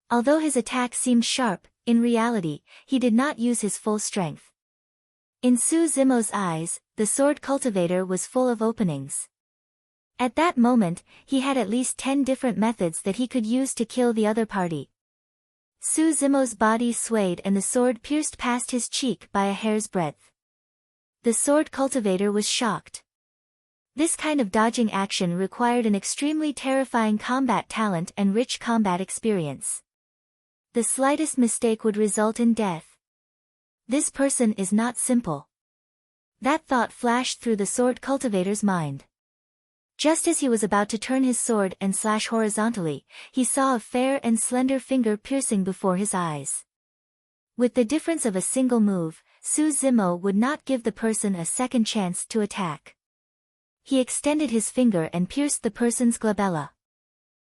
Although his attack seemed sharp, in reality, he did not use his full strength. In Su Zimo's eyes, the sword cultivator was full of openings. At that moment, he had at least 10 different methods that he could use to kill the other party. Su Zimo's body swayed and the sword pierced past his cheek by a hair's breadth. The sword cultivator was shocked. This kind of dodging action required an extremely terrifying combat talent and rich combat experience. The slightest mistake would result in death. This person is not simple. That thought flashed through the sword cultivator's mind. Just as he was about to turn his sword and slash horizontally, he saw a fair and slender finger piercing before his eyes. With the difference of a single move, Su Zimo would not give the person a second chance to attack. He extended his finger and pierced the person's glabella.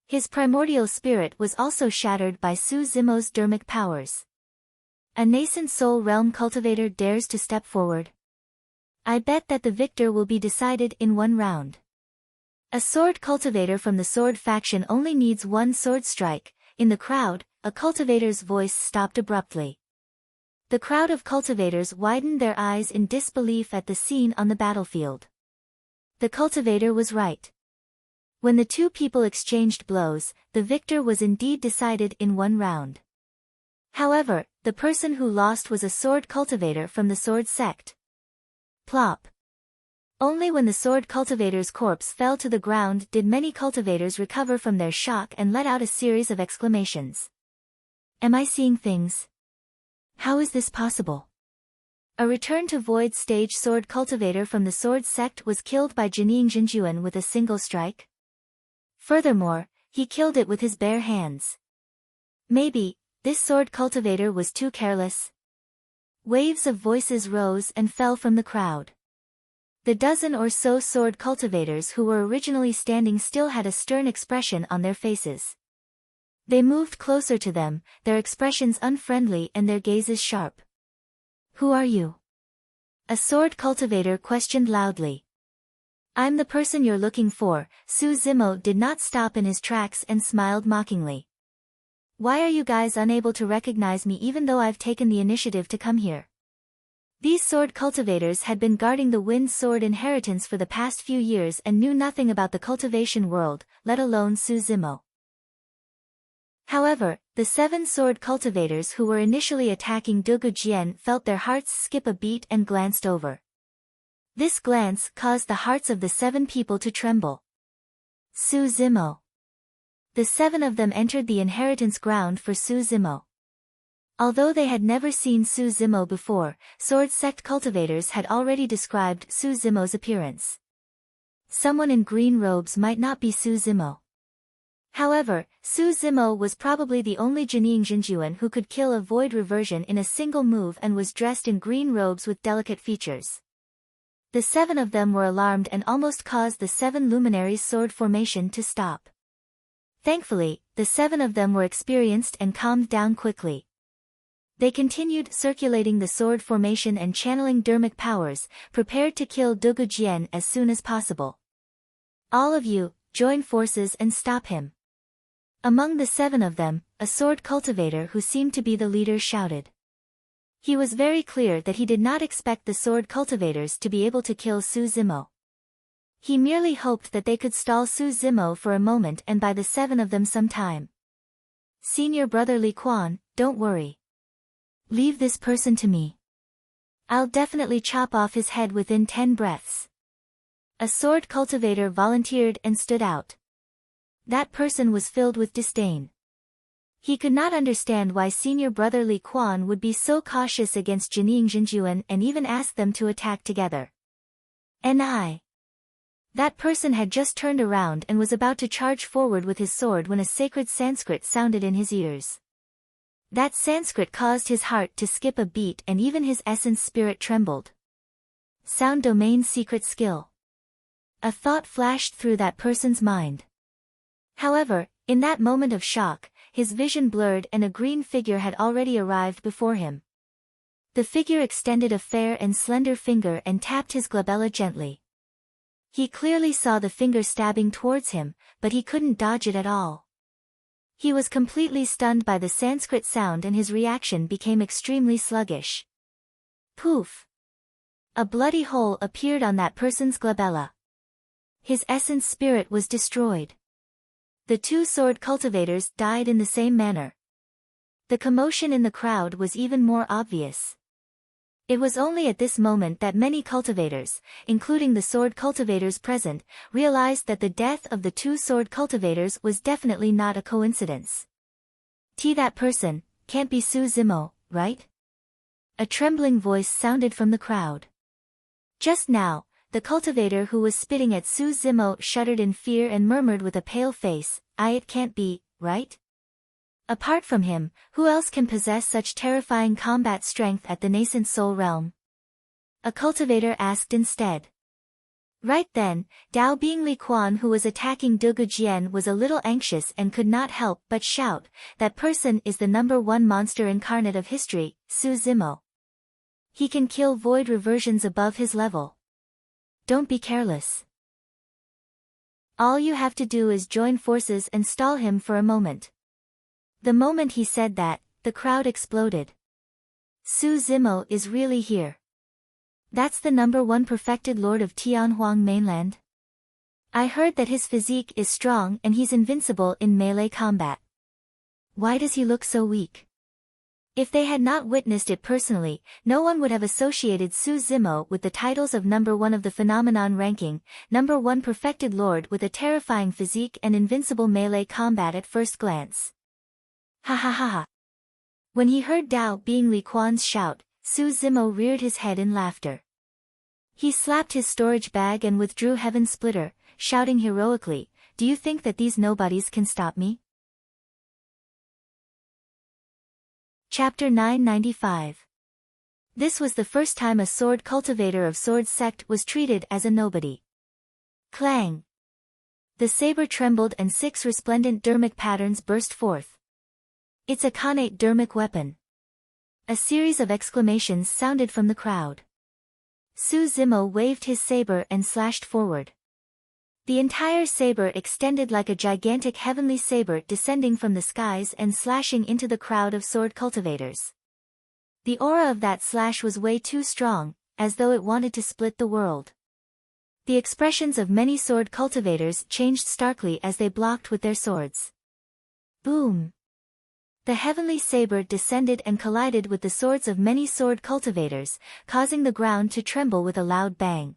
His primordial spirit was also shattered by Su Zimo's dermic powers. A nascent soul realm cultivator dares to step forward. I bet that the victor will be decided in one round. A sword cultivator from the sword faction only needs one sword strike. In the crowd, a cultivator's voice stopped abruptly. The crowd of cultivators widened their eyes in disbelief at the scene on the battlefield. The cultivator was right. When the two people exchanged blows, the victor was indeed decided in one round. However, the person who lost was a sword cultivator from the sword sect. Plop. Only when the sword cultivator's corpse fell to the ground did many cultivators recover from their shock and let out a series of exclamations. Am I seeing things? How is this possible? A return to void stage sword cultivator from the sword sect was killed by Jining Jinjuan with a single strike. Furthermore, he killed it with his bare hands. Maybe, this sword cultivator was too careless. Waves of voices rose and fell from the crowd. The dozen or so sword cultivators who were originally standing still had a stern expression on their faces. They moved closer to them, their expressions unfriendly and their gazes sharp. Who are you? A sword cultivator questioned loudly. I'm the person you're looking for. Su Zimo did not stop in his tracks and smiled mockingly. Why are you guys unable to recognize me even though I've taken the initiative to come here? These sword cultivators had been guarding the wind sword inheritance for the past few years and knew nothing about the cultivation world, let alone Su Zimo. However, the 7 sword cultivators who were initially attacking Dugu Jian felt their hearts skip a beat and glanced over. This glance caused the hearts of the 7 people to tremble. Su Zimo. The 7 of them entered the inheritance ground for Su Zimo. Although they had never seen Su Zimo before, sword sect cultivators had already described Su Zimo's appearance. Someone in green robes might not be Su Zimo. However, Su Zimo was probably the only Jining Jinjuan who could kill a void reversion in a single move and was dressed in green robes with delicate features. The 7 of them were alarmed and almost caused the 7 luminaries' sword formation to stop. Thankfully, the 7 of them were experienced and calmed down quickly. They continued circulating the sword formation and channeling dermic powers, prepared to kill Dugu Jian as soon as possible. All of you, join forces and stop him. Among the 7 of them, a sword cultivator who seemed to be the leader shouted. He was very clear that he did not expect the sword cultivators to be able to kill Su Zimo. He merely hoped that they could stall Su Zimo for a moment and buy the 7 of them some time. Senior brother Li Quan, don't worry. Leave this person to me. I'll definitely chop off his head within 10 breaths. A sword cultivator volunteered and stood out. That person was filled with disdain. He could not understand why senior brother Li Quan would be so cautious against Jining Jinjuan and even ask them to attack together. That person had just turned around and was about to charge forward with his sword when a sacred Sanskrit sounded in his ears. That Sanskrit caused his heart to skip a beat and even his essence spirit trembled. Sound domain secret skill. A thought flashed through that person's mind. However, in that moment of shock, his vision blurred and a green figure had already arrived before him. The figure extended a fair and slender finger and tapped his glabella gently. He clearly saw the finger stabbing towards him, but he couldn't dodge it at all. He was completely stunned by the Sanskrit sound and his reaction became extremely sluggish. Poof! A bloody hole appeared on that person's glabella. His essence spirit was destroyed. The two sword cultivators died in the same manner. The commotion in the crowd was even more obvious. It was only at this moment that many cultivators, including the sword cultivators present, realized that the death of the two sword cultivators was definitely not a coincidence. That person can't be Su Zimo, right? A trembling voice sounded from the crowd. Just now, the cultivator who was spitting at Su Zimo shuddered in fear and murmured with a pale face, It can't be, right? Apart from him, who else can possess such terrifying combat strength at the nascent soul realm? A cultivator asked instead. Right then, Dao Bingli Quan who was attacking Dugu Jian was a little anxious and could not help but shout, that person is the #1 monster incarnate of history, Su Zimo. He can kill void reversions above his level. Don't be careless. All you have to do is join forces and stall him for a moment. The moment he said that, the crowd exploded. Su Zimo is really here. That's the #1 perfected lord of Tianhuang mainland? I heard that his physique is strong and he's invincible in melee combat. Why does he look so weak? If they had not witnessed it personally, no one would have associated Su Zimo with the titles of #1 of the phenomenon ranking, #1 perfected lord with a terrifying physique and invincible melee combat at first glance. Ha ha ha ha. When he heard Dao Bingli Quan's shout, Su Zimo reared his head in laughter. He slapped his storage bag and withdrew Heaven Splitter, shouting heroically, Do you think that these nobodies can stop me? Chapter 995. This was the first time a sword cultivator of Sword Sect was treated as a nobody. Clang! The saber trembled and 6 resplendent dermic patterns burst forth. It's a Khanate dermic weapon. A series of exclamations sounded from the crowd. Su Zimo waved his saber and slashed forward. The entire saber extended like a gigantic heavenly saber descending from the skies and slashing into the crowd of sword cultivators. The aura of that slash was way too strong, as though it wanted to split the world. The expressions of many sword cultivators changed starkly as they blocked with their swords. Boom! The heavenly saber descended and collided with the swords of many sword cultivators, causing the ground to tremble with a loud bang.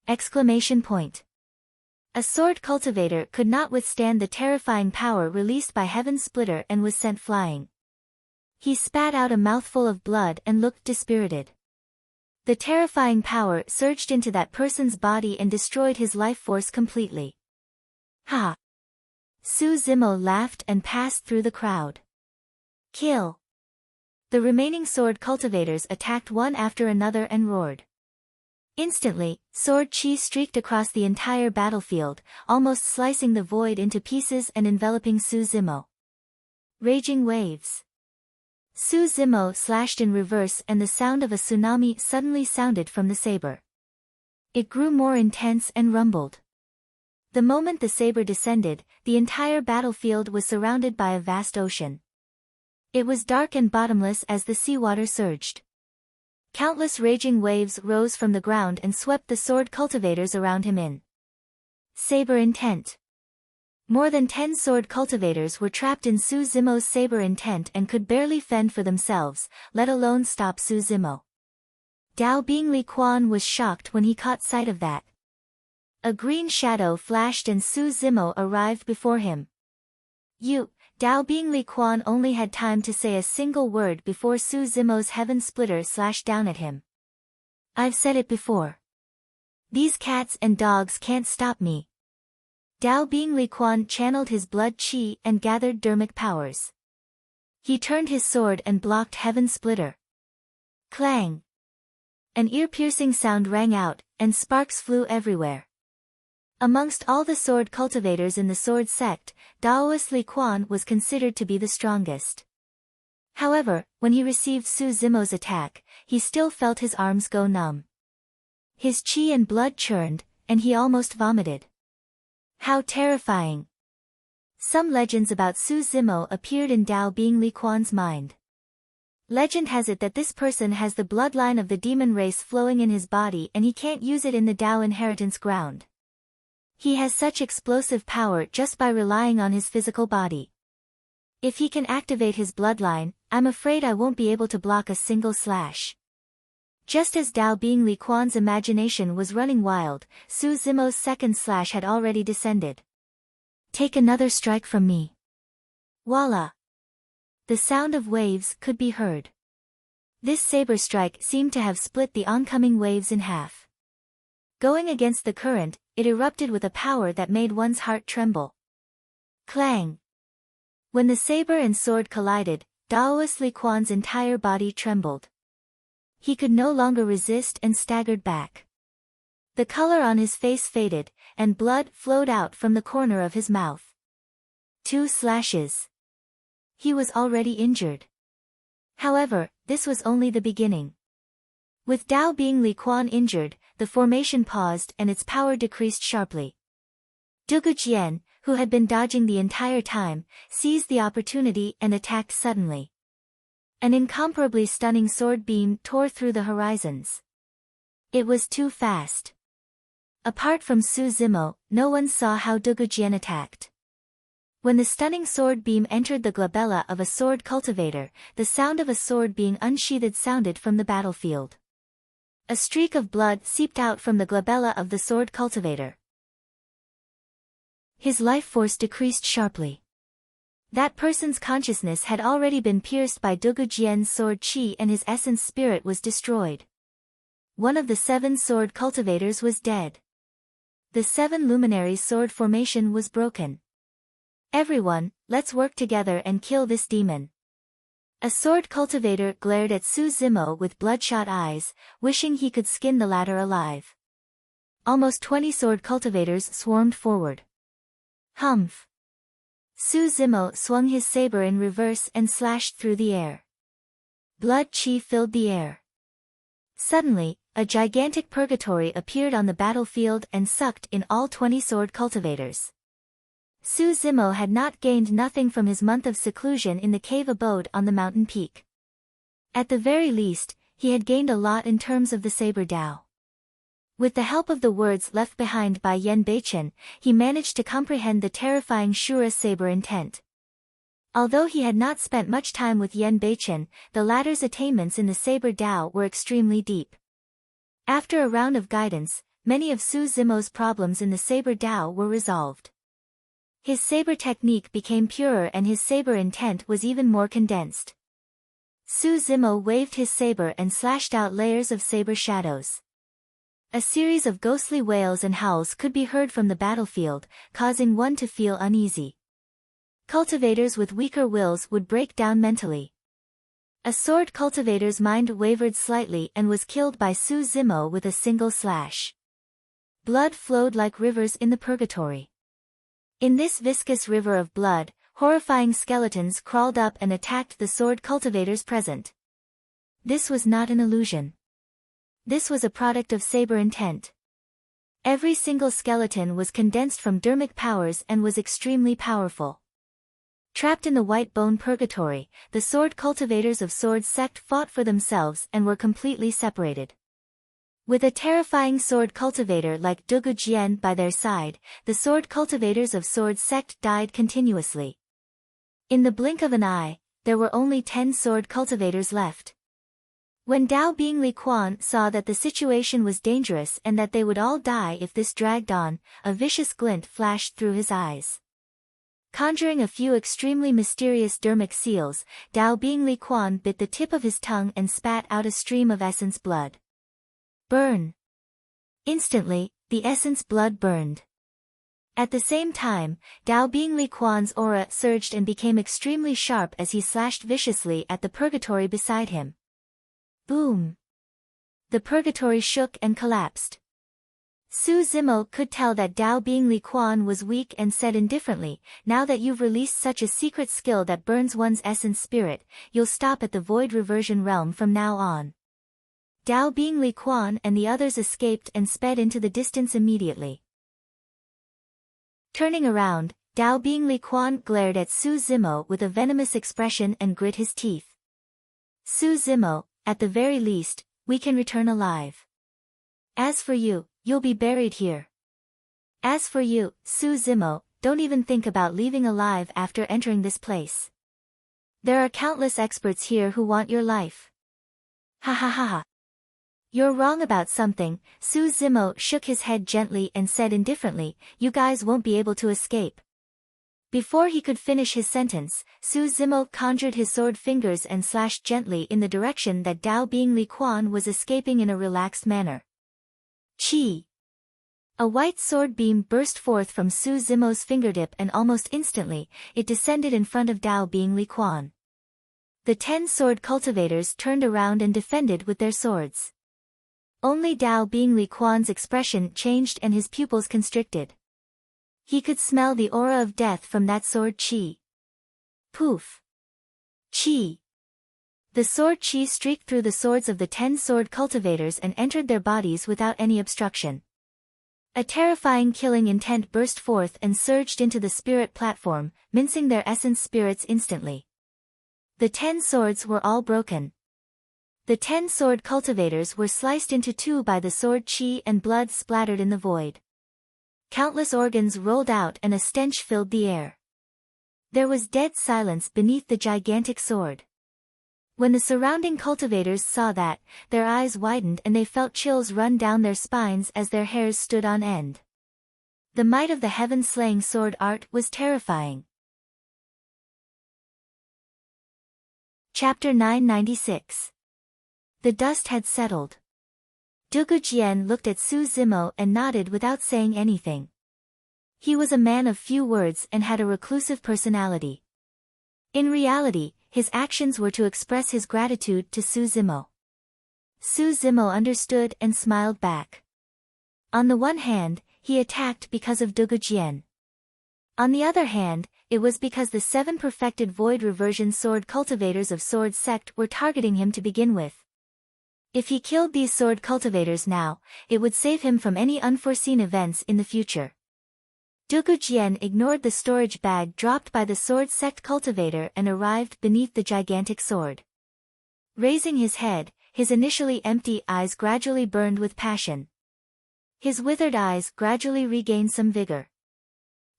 Exclamation point. A sword cultivator could not withstand the terrifying power released by Heaven Splitter and was sent flying. He spat out a mouthful of blood and looked dispirited. The terrifying power surged into that person's body and destroyed his life force completely. Ha! Su Zimo laughed and passed through the crowd. Kill! The remaining sword cultivators attacked one after another and roared. Instantly, sword chi streaked across the entire battlefield, almost slicing the void into pieces and enveloping Su Zimo. Raging waves. Su Zimo slashed in reverse and the sound of a tsunami suddenly sounded from the saber. It grew more intense and rumbled. The moment the saber descended, the entire battlefield was surrounded by a vast ocean. It was dark and bottomless as the seawater surged. Countless raging waves rose from the ground and swept the sword cultivators around him in. Saber intent. More than 10 sword cultivators were trapped in Su Zimo's saber intent and could barely fend for themselves, let alone stop Su Zimo. Dao Bingli Quan was shocked when he caught sight of that. A green shadow flashed and Su Zimo arrived before him. Dao Bingli Quan only had time to say a single word before Su Zimo's Heaven Splitter slashed down at him. I've said it before. These cats and dogs can't stop me. Dao Bingli Quan channeled his blood chi and gathered dermic powers. He turned his sword and blocked Heaven Splitter. Clang! An ear-piercing sound rang out, and sparks flew everywhere. Amongst all the sword cultivators in the sword sect, Daoist Li Quan was considered to be the strongest. However, when he received Su Zimo's attack, he still felt his arms go numb. His qi and blood churned, and he almost vomited. How terrifying! Some legends about Su Zimo appeared in Dao Bing Li Quan's mind. Legend has it that this person has the bloodline of the demon race flowing in his body and he can't use it in the Dao inheritance ground. He has such explosive power just by relying on his physical body. If he can activate his bloodline, I'm afraid I won't be able to block a single slash. Just as Dao Bing Li Quan's imagination was running wild, Su Zimo's second slash had already descended. Take another strike from me. Voila! The sound of waves could be heard. This saber strike seemed to have split the oncoming waves in half. Going against the current, it erupted with a power that made one's heart tremble. Clang! When the saber and sword collided, Daoist Li Quan's entire body trembled. He could no longer resist and staggered back. The color on his face faded, and blood flowed out from the corner of his mouth. 2 slashes. He was already injured. However, this was only the beginning. With Dao Bing Li Quan injured, the formation paused and its power decreased sharply. Dugu Jian, who had been dodging the entire time, seized the opportunity and attacked suddenly. An incomparably stunning sword beam tore through the horizons. It was too fast. Apart from Su Zimo, no one saw how Dugu Jian attacked. When the stunning sword beam entered the glabella of a sword cultivator, the sound of a sword being unsheathed sounded from the battlefield. A streak of blood seeped out from the glabella of the sword cultivator. His life force decreased sharply. That person's consciousness had already been pierced by Dugu Jian's sword qi and his essence spirit was destroyed. One of the 7 sword cultivators was dead. The 7 luminaries' sword formation was broken. Everyone, let's work together and kill this demon. A sword cultivator glared at Su Zimo with bloodshot eyes, wishing he could skin the latter alive. Almost 20 sword cultivators swarmed forward. Humph! Su Zimo swung his saber in reverse and slashed through the air. Blood qi filled the air. Suddenly, a gigantic purgatory appeared on the battlefield and sucked in all 20 sword cultivators. Su Zimo had not gained nothing from his month of seclusion in the cave abode on the mountain peak. At the very least, he had gained a lot in terms of the saber Dao. With the help of the words left behind by Yan Beichen, he managed to comprehend the terrifying Shura saber intent. Although he had not spent much time with Yan Beichen, the latter's attainments in the saber Dao were extremely deep. After a round of guidance, many of Su Zimo's problems in the saber Dao were resolved. His saber technique became purer and his saber intent was even more condensed. Su Zimo waved his saber and slashed out layers of saber shadows. A series of ghostly wails and howls could be heard from the battlefield, causing one to feel uneasy. Cultivators with weaker wills would break down mentally. A sword cultivator's mind wavered slightly and was killed by Su Zimo with a single slash. Blood flowed like rivers in the purgatory. In this viscous river of blood, horrifying skeletons crawled up and attacked the sword cultivators present. This was not an illusion. This was a product of saber intent. Every single skeleton was condensed from dermic powers and was extremely powerful. Trapped in the white bone purgatory, the sword cultivators of Sword Sect fought for themselves and were completely separated. With a terrifying sword cultivator like Dugu Jian by their side, the sword cultivators of Sword Sect died continuously. In the blink of an eye, there were only 10 sword cultivators left. When Dao Bing Li Quan saw that the situation was dangerous and that they would all die if this dragged on, a vicious glint flashed through his eyes. Conjuring a few extremely mysterious dermic seals, Dao Bing Li Quan bit the tip of his tongue and spat out a stream of essence blood. Burn! Instantly, the essence blood burned. At the same time, Dao Bing Li Quan's aura surged and became extremely sharp as he slashed viciously at the purgatory beside him. Boom! The purgatory shook and collapsed. Su Zimo could tell that Dao Bing Li Quan was weak and said indifferently, "Now that you've released such a secret skill that burns one's essence spirit, you'll stop at the void reversion realm from now on." Dao Bing Li Quan and the others escaped and sped into the distance immediately. Turning around, Dao Bing Li Quan glared at Su Zimo with a venomous expression and grit his teeth. Su Zimo, at the very least, we can return alive. As for you, you'll be buried here. As for you, Su Zimo, don't even think about leaving alive after entering this place. There are countless experts here who want your life. Ha ha ha ha. You're wrong about something. Su Zimo shook his head gently and said indifferently, you guys won't be able to escape. Before he could finish his sentence, Su Zimo conjured his sword fingers and slashed gently in the direction that Dao Bing Li Quan was escaping in a relaxed manner. Chi! A white sword beam burst forth from Su Zimo's fingertip and almost instantly, it descended in front of Dao Bing Li Quan. The 10 sword cultivators turned around and defended with their swords. Only Dao Bing Li Quan's expression changed and his pupils constricted. He could smell the aura of death from that sword chi. Poof! Chi! The sword chi streaked through the swords of the 10 sword cultivators and entered their bodies without any obstruction. A terrifying killing intent burst forth and surged into the spirit platform, mincing their essence spirits instantly. The 10 swords were all broken. The 10 sword cultivators were sliced into 2 by the sword chi and blood splattered in the void. Countless organs rolled out and a stench filled the air. There was dead silence beneath the gigantic sword. When the surrounding cultivators saw that, their eyes widened and they felt chills run down their spines as their hairs stood on end. The might of the heaven-slaying sword art was terrifying. Chapter 996. The dust had settled. Dugu Jian looked at Su Zimo and nodded without saying anything. He was a man of few words and had a reclusive personality. In reality, his actions were to express his gratitude to Su Zimo. Su Zimo understood and smiled back. On the one hand, he attacked because of Dugu Jian. On the other hand, it was because the 7 perfected void reversion sword cultivators of Sword Sect were targeting him to begin with. If he killed these sword cultivators now, it would save him from any unforeseen events in the future. Dugu Jian ignored the storage bag dropped by the Sword Sect cultivator and arrived beneath the gigantic sword. Raising his head, his initially empty eyes gradually burned with passion. His withered eyes gradually regained some vigor.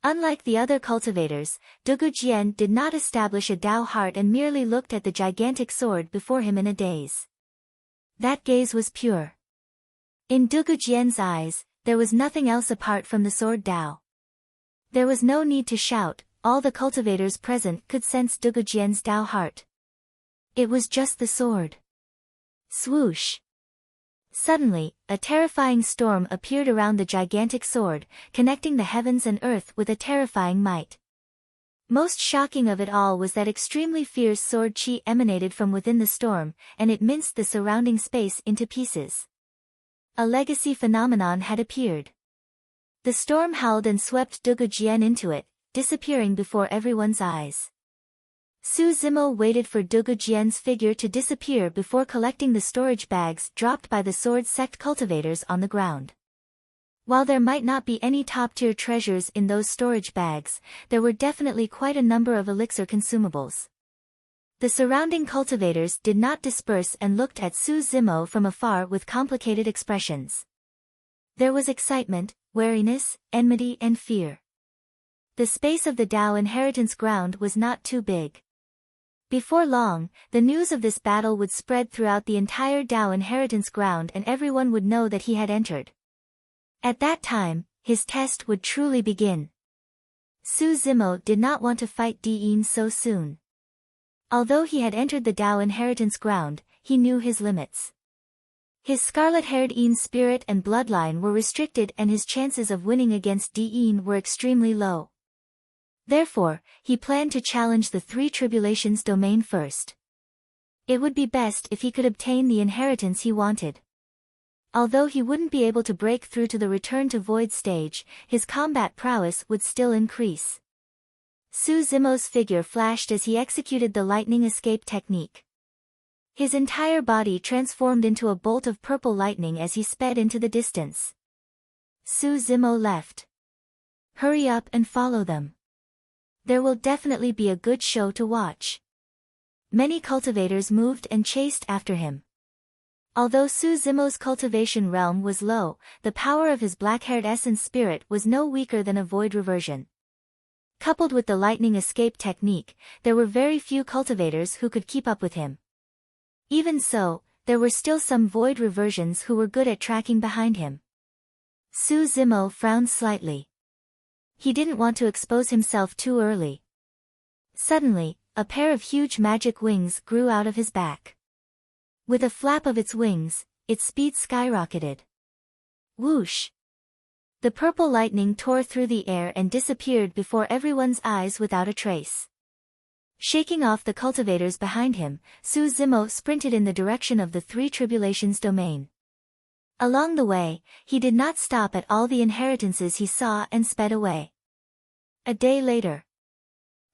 Unlike the other cultivators, Dugu Jian did not establish a Dao heart and merely looked at the gigantic sword before him in a daze. That gaze was pure. In Dugu Jian's eyes, there was nothing else apart from the sword Dao. There was no need to shout, all the cultivators present could sense Dugu Jian's Dao heart. It was just the sword. Swoosh! Suddenly, a terrifying storm appeared around the gigantic sword, connecting the heavens and earth with a terrifying might. Most shocking of it all was that extremely fierce sword chi emanated from within the storm, and it minced the surrounding space into pieces. A legacy phenomenon had appeared. The storm howled and swept Dugu Jian into it, disappearing before everyone's eyes. Su Zimo waited for Dugu Jian's figure to disappear before collecting the storage bags dropped by the Sword Sect cultivators on the ground. While there might not be any top-tier treasures in those storage bags, there were definitely quite a number of elixir consumables. The surrounding cultivators did not disperse and looked at Su Zimo from afar with complicated expressions. There was excitement, wariness, enmity and fear. The space of the Dao inheritance ground was not too big. Before long, the news of this battle would spread throughout the entire Dao inheritance ground and everyone would know that he had entered. At that time, his test would truly begin. Su Zimo did not want to fight Diyin so soon. Although he had entered the Dao inheritance ground, he knew his limits. His scarlet-haired Yin spirit and bloodline were restricted and his chances of winning against Diyin were extremely low. Therefore, he planned to challenge the 3 Tribulations domain first. It would be best if he could obtain the inheritance he wanted. Although he wouldn't be able to break through to the Return to Void stage, his combat prowess would still increase. Su Zimo's figure flashed as he executed the lightning escape technique. His entire body transformed into a bolt of purple lightning as he sped into the distance. Su Zimo left. Hurry up and follow them. There will definitely be a good show to watch. Many cultivators moved and chased after him. Although Su Zimo's cultivation realm was low, the power of his black-haired essence spirit was no weaker than a void reversion. Coupled with the lightning escape technique, there were very few cultivators who could keep up with him. Even so, there were still some void reversions who were good at tracking behind him. Su Zimo frowned slightly. He didn't want to expose himself too early. Suddenly, a pair of huge magic wings grew out of his back. With a flap of its wings, its speed skyrocketed. Whoosh! The purple lightning tore through the air and disappeared before everyone's eyes without a trace. Shaking off the cultivators behind him, Su Zimo sprinted in the direction of the Three Tribulations domain. Along the way, he did not stop at all the inheritances he saw and sped away. A day later,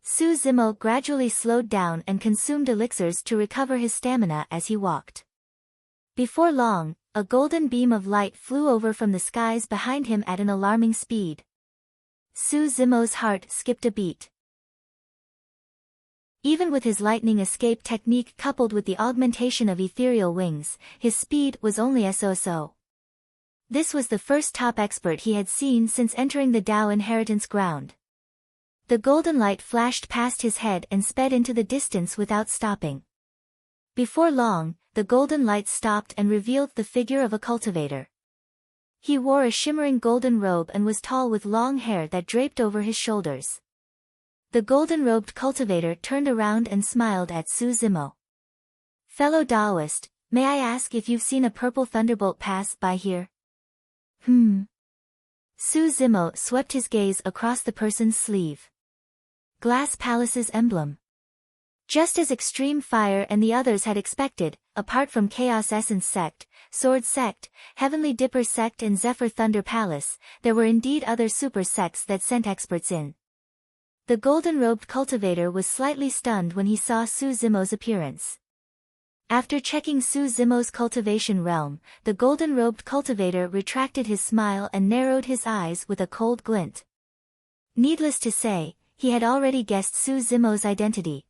Su Zimo gradually slowed down and consumed elixirs to recover his stamina as he walked. Before long, a golden beam of light flew over from the skies behind him at an alarming speed. Su Zimo's heart skipped a beat. Even with his lightning escape technique coupled with the augmentation of ethereal wings, his speed was only so-so. This was the first top expert he had seen since entering the Dao inheritance ground. The golden light flashed past his head and sped into the distance without stopping. Before long, the golden light stopped and revealed the figure of a cultivator. He wore a shimmering golden robe and was tall with long hair that draped over his shoulders. The golden-robed cultivator turned around and smiled at Su Zimo. Fellow Daoist, may I ask if you've seen a purple thunderbolt pass by here? Su Zimo swept his gaze across the person's sleeve. Glass Palace's emblem. Just as Extreme Fire and the others had expected, apart from Chaos Essence Sect, Sword Sect, Heavenly Dipper Sect and Zephyr Thunder Palace, there were indeed other super sects that sent experts in. The golden-robed cultivator was slightly stunned when he saw Su Zimo's appearance. After checking Su Zimo's cultivation realm, the golden-robed cultivator retracted his smile and narrowed his eyes with a cold glint. Needless to say, he had already guessed Su Zimo's identity.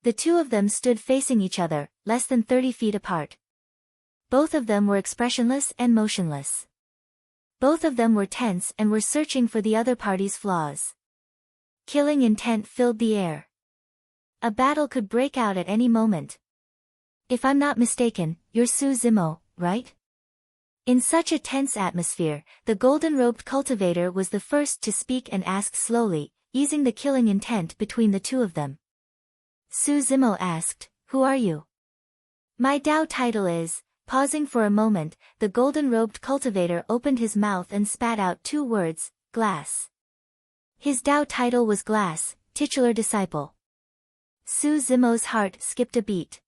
The two of them stood facing each other, less than 30 feet apart. Both of them were expressionless and motionless. Both of them were tense and were searching for the other party's flaws. Killing intent filled the air. A battle could break out at any moment. If I'm not mistaken, you're Su Zimo, right? In such a tense atmosphere, the golden-robed cultivator was the first to speak and asked slowly, easing the killing intent between the two of them. Su Zimo asked, "Who are you?" "My Dao title is..." Pausing for a moment, the golden-robed cultivator opened his mouth and spat out two words, "Glass." His Dao title was Glass, titular disciple. Su Zimo's heart skipped a beat.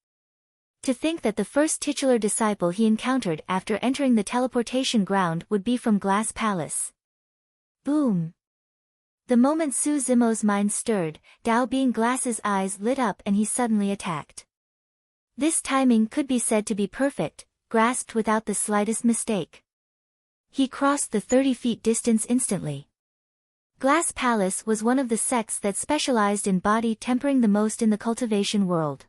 To think that the first titular disciple he encountered after entering the teleportation ground would be from Glass Palace. Boom! The moment Su Zimo's mind stirred, Dao Being Glass's eyes lit up and he suddenly attacked. This timing could be said to be perfect, grasped without the slightest mistake. He crossed the 30 feet distance instantly. Glass Palace was one of the sects that specialized in body tempering the most in the cultivation world.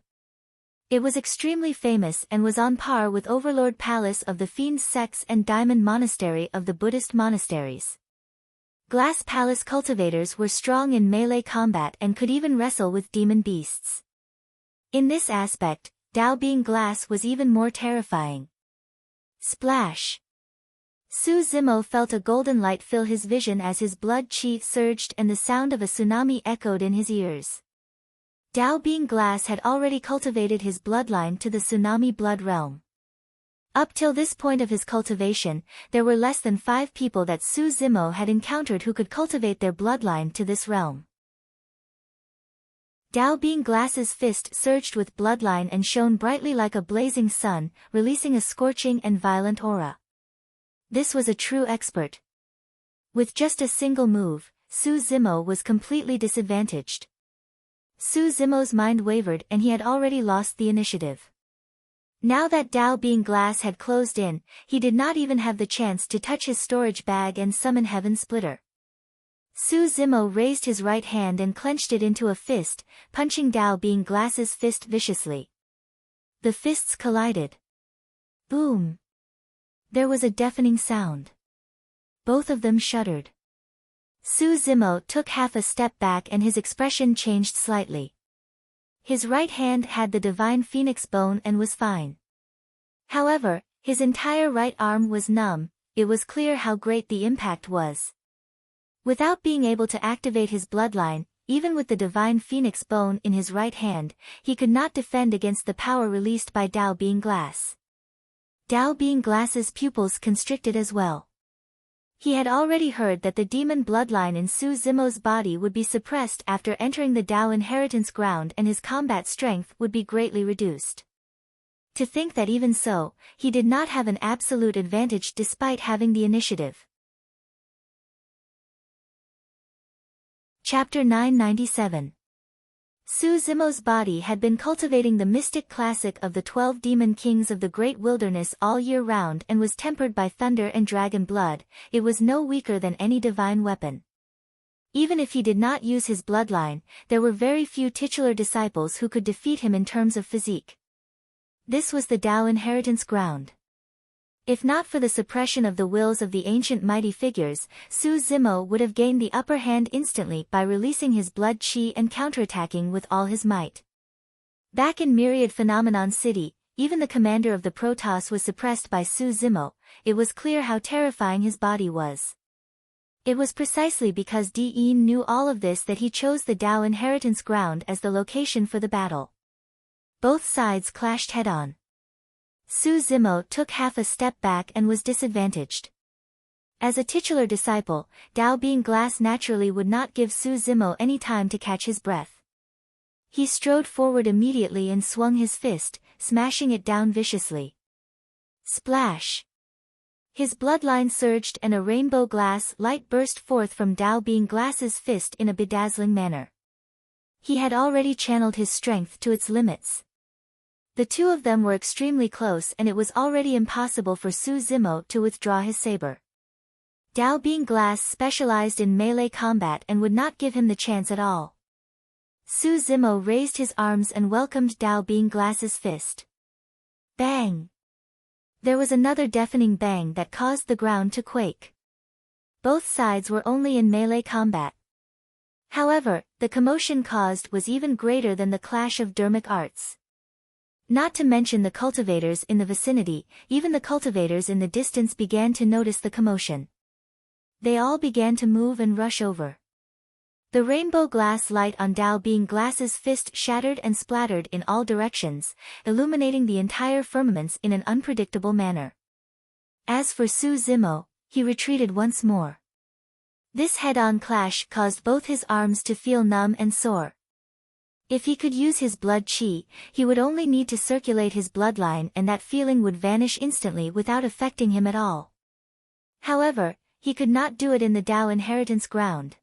It was extremely famous and was on par with Overlord Palace of the Fiend sects and Diamond Monastery of the Buddhist monasteries. Glass Palace cultivators were strong in melee combat and could even wrestle with demon beasts. In this aspect, Dao Being Glass was even more terrifying. Splash! Su Zimo felt a golden light fill his vision as his blood chi surged and the sound of a tsunami echoed in his ears. Dao Being Glass had already cultivated his bloodline to the tsunami blood realm. Up till this point of his cultivation, there were less than 5 people that Su Zimo had encountered who could cultivate their bloodline to this realm. Dao Being Glass's fist surged with bloodline and shone brightly like a blazing sun, releasing a scorching and violent aura. This was a true expert. With just a single move, Su Zimo was completely disadvantaged. Su Zimo's mind wavered and he had already lost the initiative. Now that Dao Being Glass had closed in, he did not even have the chance to touch his storage bag and summon Heaven Splitter. Su Zimo raised his right hand and clenched it into a fist, punching Dao Being Glass's fist viciously. The fists collided. Boom! There was a deafening sound. Both of them shuddered. Su Zimo took half a step back and his expression changed slightly. His right hand had the divine phoenix bone and was fine. However, his entire right arm was numb. It was clear how great the impact was. Without being able to activate his bloodline, even with the divine phoenix bone in his right hand, he could not defend against the power released by Dao Being Glass. Dao Being Glass's pupils constricted as well. He had already heard that the demon bloodline in Su Zimo's body would be suppressed after entering the Dao inheritance ground and his combat strength would be greatly reduced. To think that even so, he did not have an absolute advantage despite having the initiative. Chapter 997. Su Zimo's body had been cultivating the mystic classic of the 12 demon kings of the great wilderness all year round and was tempered by thunder and dragon blood. It was no weaker than any divine weapon. Even if he did not use his bloodline, there were very few titular disciples who could defeat him in terms of physique. This was the Dao inheritance ground. If not for the suppression of the wills of the ancient mighty figures, Su Zimo would have gained the upper hand instantly by releasing his blood chi and counterattacking with all his might. Back in Myriad Phenomenon City, even the commander of the Protoss was suppressed by Su Zimo. It was clear how terrifying his body was. It was precisely because Di-Yin knew all of this that he chose the Dao inheritance ground as the location for the battle. Both sides clashed head-on. Su Zimo took half a step back and was disadvantaged. As a titular disciple, Dao Being Glass naturally would not give Su Zimo any time to catch his breath. He strode forward immediately and swung his fist, smashing it down viciously. Splash! His bloodline surged and a rainbow glass light burst forth from Dao Being Glass's fist in a bedazzling manner. He had already channeled his strength to its limits. The two of them were extremely close and it was already impossible for Su Zimo to withdraw his saber. Dao Being Glass specialized in melee combat and would not give him the chance at all. Su Zimo raised his arms and welcomed Dao Being Glass's fist. Bang! There was another deafening bang that caused the ground to quake. Both sides were only in melee combat. However, the commotion caused was even greater than the clash of dermic arts. Not to mention the cultivators in the vicinity, even the cultivators in the distance began to notice the commotion. They all began to move and rush over. The rainbow glass light on Dao Being Glass's fist shattered and splattered in all directions, illuminating the entire firmaments in an unpredictable manner. As for Su Zimo, he retreated once more. This head-on clash caused both his arms to feel numb and sore. If he could use his blood chi, he would only need to circulate his bloodline and that feeling would vanish instantly without affecting him at all. However, he could not do it in the Dao inheritance ground.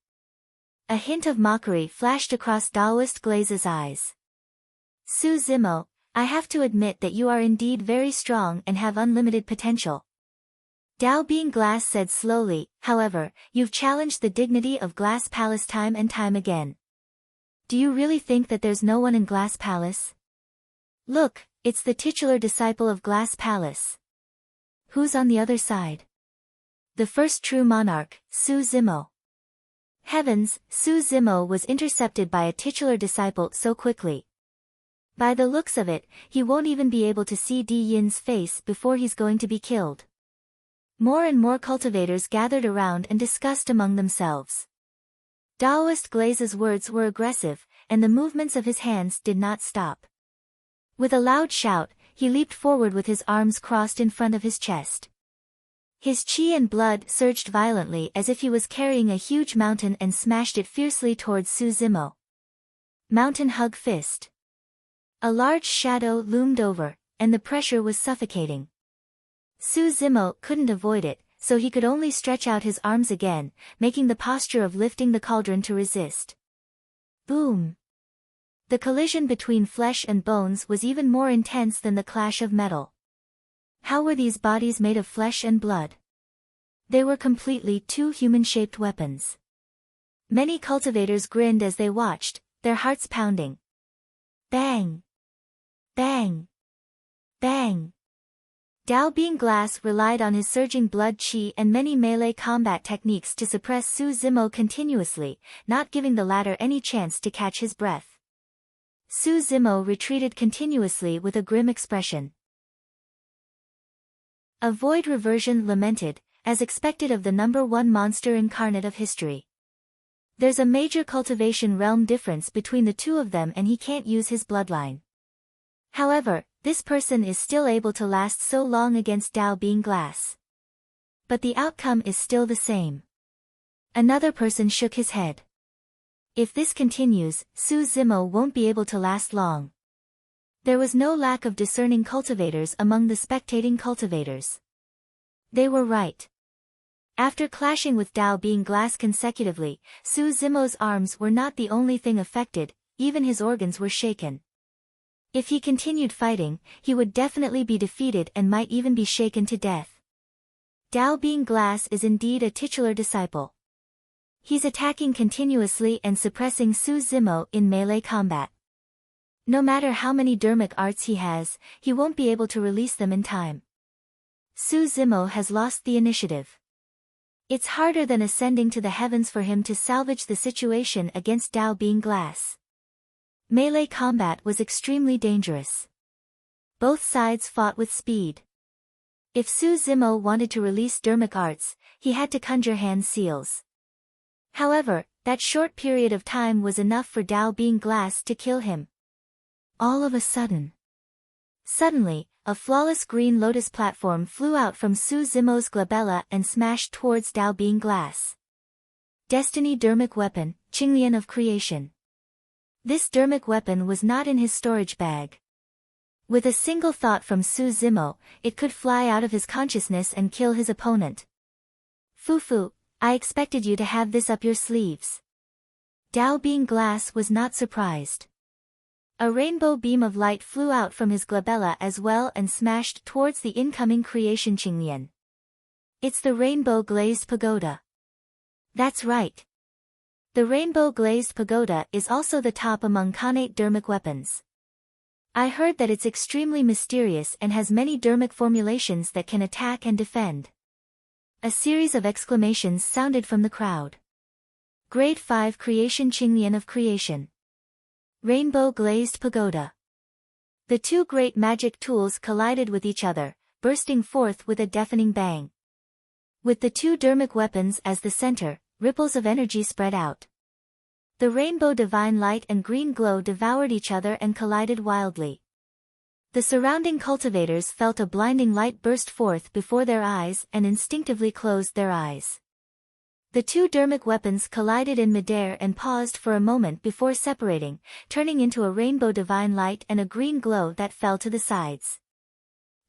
A hint of mockery flashed across Daoist Glaze's eyes. Su Zimo, I have to admit that you are indeed very strong and have unlimited potential. Dao Being Glass said slowly, however, you've challenged the dignity of Glass Palace time and time again. Do you really think that there's no one in Glass Palace? Look, it's the titular disciple of Glass Palace. Who's on the other side? The first true monarch, Su Zimo. Heavens, Su Zimo was intercepted by a titular disciple so quickly. By the looks of it, he won't even be able to see Di Yin's face before he's going to be killed. More and more cultivators gathered around and discussed among themselves. Daoist Glaze's words were aggressive, and the movements of his hands did not stop. With a loud shout, he leaped forward with his arms crossed in front of his chest. His chi and blood surged violently as if he was carrying a huge mountain and smashed it fiercely towards Su Zimo. Mountain Hug Fist. A large shadow loomed over, and the pressure was suffocating. Su Zimo couldn't avoid it, so he could only stretch out his arms again, making the posture of lifting the cauldron to resist. Boom! The collision between flesh and bones was even more intense than the clash of metal. How were these bodies made of flesh and blood? They were completely two human-shaped weapons. Many cultivators grinned as they watched, their hearts pounding. Bang! Bang! Bang! Dao Bing Glass relied on his surging blood qi and many melee combat techniques to suppress Su Zimo continuously, not giving the latter any chance to catch his breath. Su Zimo retreated continuously with a grim expression. A void reversion lamented, as expected of the #1 monster incarnate of history. There's a major cultivation realm difference between the two of them and he can't use his bloodline. However, this person is still able to last so long against Dao Bing Glass. But the outcome is still the same. Another person shook his head. If this continues, Su Zimo won't be able to last long. There was no lack of discerning cultivators among the spectating cultivators. They were right. After clashing with Dao Bing Glass consecutively, Su Zimo's arms were not the only thing affected, even his organs were shaken. If he continued fighting, he would definitely be defeated and might even be shaken to death. Dao Bing Glass is indeed a titular disciple. He's attacking continuously and suppressing Su Zimo in melee combat. No matter how many dermic arts he has, he won't be able to release them in time. Su Zimo has lost the initiative. It's harder than ascending to the heavens for him to salvage the situation against Dao Bing Glass. Melee combat was extremely dangerous. Both sides fought with speed. If Su Zimo wanted to release dermic arts, he had to conjure hand seals. However, that short period of time was enough for Dao Bing Glass to kill him. All of a sudden. Suddenly, a flawless green lotus platform flew out from Su Zimo's glabella and smashed towards Dao Bing Glass. Destiny dermic weapon, Qinglian of creation. This dermic weapon was not in his storage bag. With a single thought from Su Zimo, it could fly out of his consciousness and kill his opponent. Fufu, I expected you to have this up your sleeves. Dao Bing Glass was not surprised. A rainbow beam of light flew out from his glabella as well and smashed towards the incoming creation Qinglian. It's the rainbow glazed pagoda. That's right. The rainbow glazed pagoda is also the top among connate dermic weapons. I heard that it's extremely mysterious and has many dermic formulations that can attack and defend. A series of exclamations sounded from the crowd. Grade 5 Creation Qinglian of Creation. Rainbow Glazed Pagoda. The two great magic tools collided with each other, bursting forth with a deafening bang. With the two dermic weapons as the center, ripples of energy spread out. The rainbow divine light and green glow devoured each other and collided wildly. The surrounding cultivators felt a blinding light burst forth before their eyes and instinctively closed their eyes. The two dermic weapons collided in midair and paused for a moment before separating, turning into a rainbow divine light and a green glow that fell to the sides.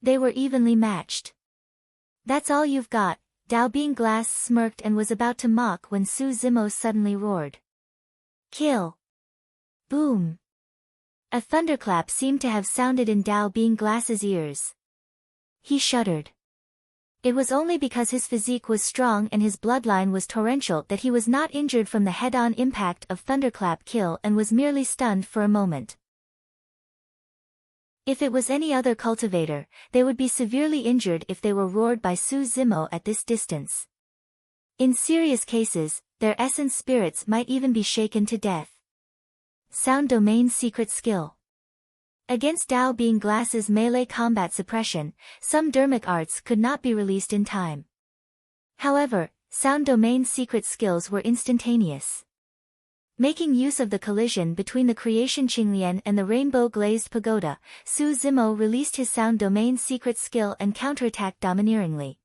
They were evenly matched. That's all you've got, Dao Bing Glass smirked and was about to mock when Su Zimo suddenly roared. Kill! Boom! A thunderclap seemed to have sounded in Dao Bing Glass's ears. He shuddered. It was only because his physique was strong and his bloodline was torrential that he was not injured from the head-on impact of thunderclap kill and was merely stunned for a moment. If it was any other cultivator, they would be severely injured if they were roared by Su Zimo at this distance. In serious cases, their essence spirits might even be shaken to death. Sound Domain Secret Skill. Against Dao Bing Glass's melee combat suppression, some dermic arts could not be released in time. However, Sound Domain secret skills were instantaneous. Making use of the collision between the Creation Qinglian and the Rainbow Glazed Pagoda, Su Zimo released his Sound Domain secret skill and counterattacked domineeringly.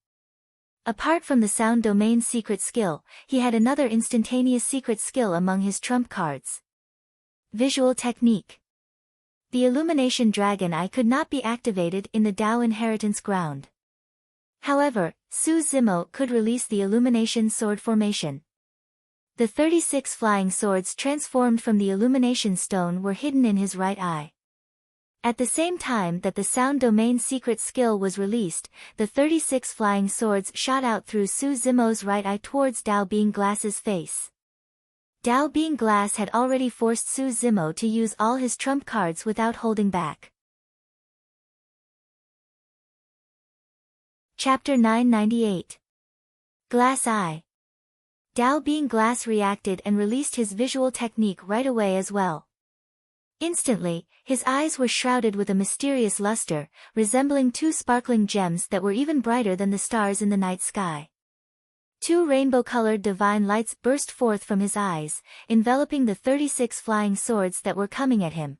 Apart from the Sound Domain secret skill, he had another instantaneous secret skill among his trump cards. Visual Technique. The Illumination Dragon Eye could not be activated in the Dao Inheritance Ground. However, Su Zimo could release the Illumination Sword Formation. The 36 flying swords transformed from the illumination stone were hidden in his right eye. At the same time that the sound domain secret skill was released, the 36 flying swords shot out through Su Zimo's right eye towards Dao Being Glass's face. Dao Being Glass had already forced Su Zimo to use all his trump cards without holding back. Chapter 998. Glass Eye. Dao Being Glass reacted and released his visual technique right away as well. Instantly, his eyes were shrouded with a mysterious luster, resembling two sparkling gems that were even brighter than the stars in the night sky. Two rainbow-colored divine lights burst forth from his eyes, enveloping the 36 flying swords that were coming at him.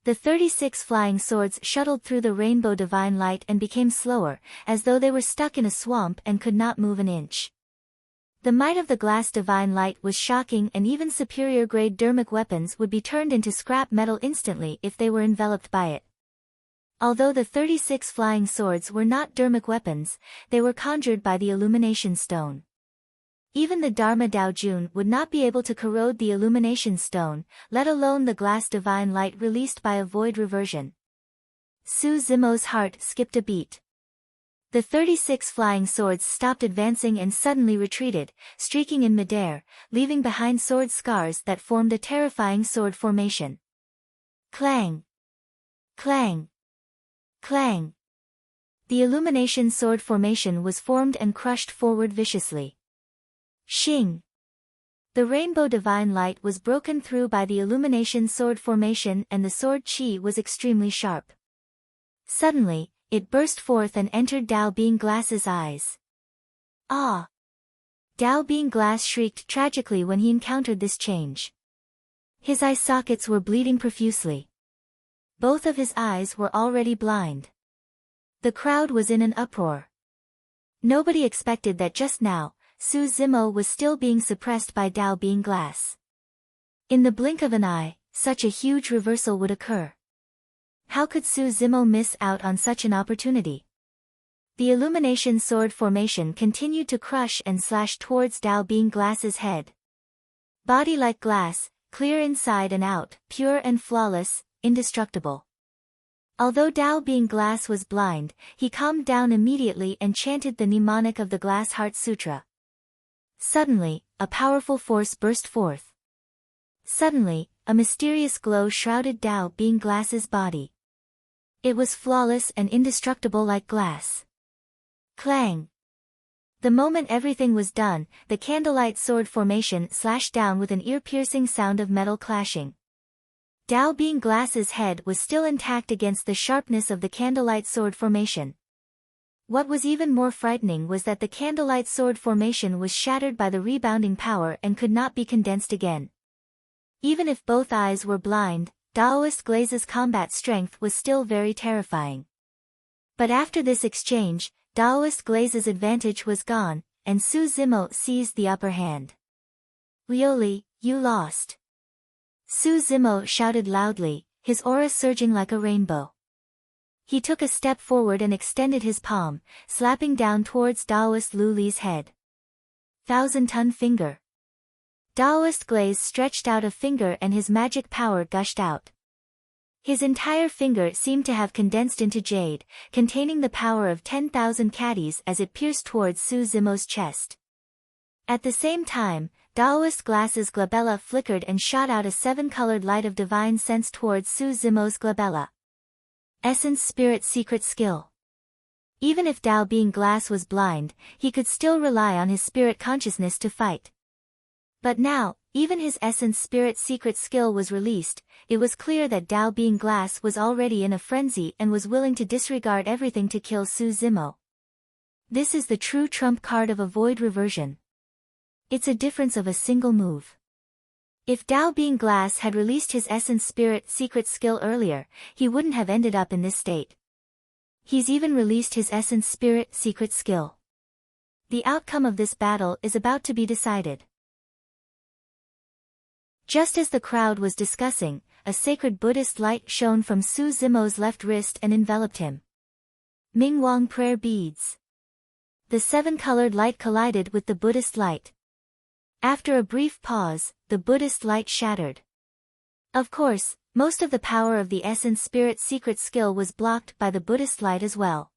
The 36 flying swords shuttled through the rainbow divine light and became slower, as though they were stuck in a swamp and could not move an inch. The might of the glass divine light was shocking, and even superior-grade dermic weapons would be turned into scrap metal instantly if they were enveloped by it. Although the 36 flying swords were not dermic weapons, they were conjured by the illumination stone. Even the Dharma Dao Jun would not be able to corrode the illumination stone, let alone the glass divine light released by a void reversion. Su Zimo's heart skipped a beat. The 36 flying swords stopped advancing and suddenly retreated, streaking in midair, leaving behind sword scars that formed a terrifying sword formation. Clang! Clang! Clang! The illumination sword formation was formed and crushed forward viciously. Shing! The rainbow divine light was broken through by the illumination sword formation, and the sword chi was extremely sharp. Suddenly, it burst forth and entered Dao Being Glass's eyes. Ah! Dao Being Glass shrieked tragically when he encountered this change. His eye sockets were bleeding profusely. Both of his eyes were already blind. The crowd was in an uproar. Nobody expected that just now, Su Zimo was still being suppressed by Dao Being Glass. In the blink of an eye, such a huge reversal would occur. How could Su Zimo miss out on such an opportunity? The illumination sword formation continued to crush and slash towards Dao Being Glass's head. Body like glass, clear inside and out, pure and flawless, indestructible. Although Dao Being Glass was blind, he calmed down immediately and chanted the mnemonic of the Glass Heart Sutra. Suddenly, a powerful force burst forth. Suddenly, a mysterious glow shrouded Dao Being Glass's body. It was flawless and indestructible like glass. Clang! The moment everything was done, the candlelight sword formation slashed down with an ear-piercing sound of metal clashing. Dao Being Glass's head was still intact against the sharpness of the candlelight sword formation. What was even more frightening was that the candlelight sword formation was shattered by the rebounding power and could not be condensed again. Even if both eyes were blind, Daoist Glaze's combat strength was still very terrifying. But after this exchange, Daoist Glaze's advantage was gone, and Su Zimo seized the upper hand. Lioli, you lost. Su Zimo shouted loudly, his aura surging like a rainbow. He took a step forward and extended his palm, slapping down towards Daoist Lu Li's head. 1,000-ton finger. Daoist Glaze stretched out a finger and his magic power gushed out. His entire finger seemed to have condensed into jade, containing the power of 10,000 caddies as it pierced towards Su Zimo's chest. At the same time, Daoist Glass's glabella flickered and shot out a 7-colored light of divine sense towards Su Zimo's glabella. Essence Spirit Secret Skill. Even if Dao Being Glass was blind, he could still rely on his spirit consciousness to fight. But now, even his Essence Spirit Secret Skill was released, it was clear that Dao Being Glass was already in a frenzy and was willing to disregard everything to kill Su Zimo. This is the true trump card of a void reversion. It's a difference of a single move. If Dao Being Glass had released his Essence Spirit Secret Skill earlier, he wouldn't have ended up in this state. He's even released his Essence Spirit Secret Skill. The outcome of this battle is about to be decided. Just as the crowd was discussing, a sacred Buddhist light shone from Su Zimo's left wrist and enveloped him. Ming Wang prayer beads. The 7-colored light collided with the Buddhist light. After a brief pause, the Buddhist light shattered. Of course, most of the power of the essence spirit secret skill was blocked by the Buddhist light as well.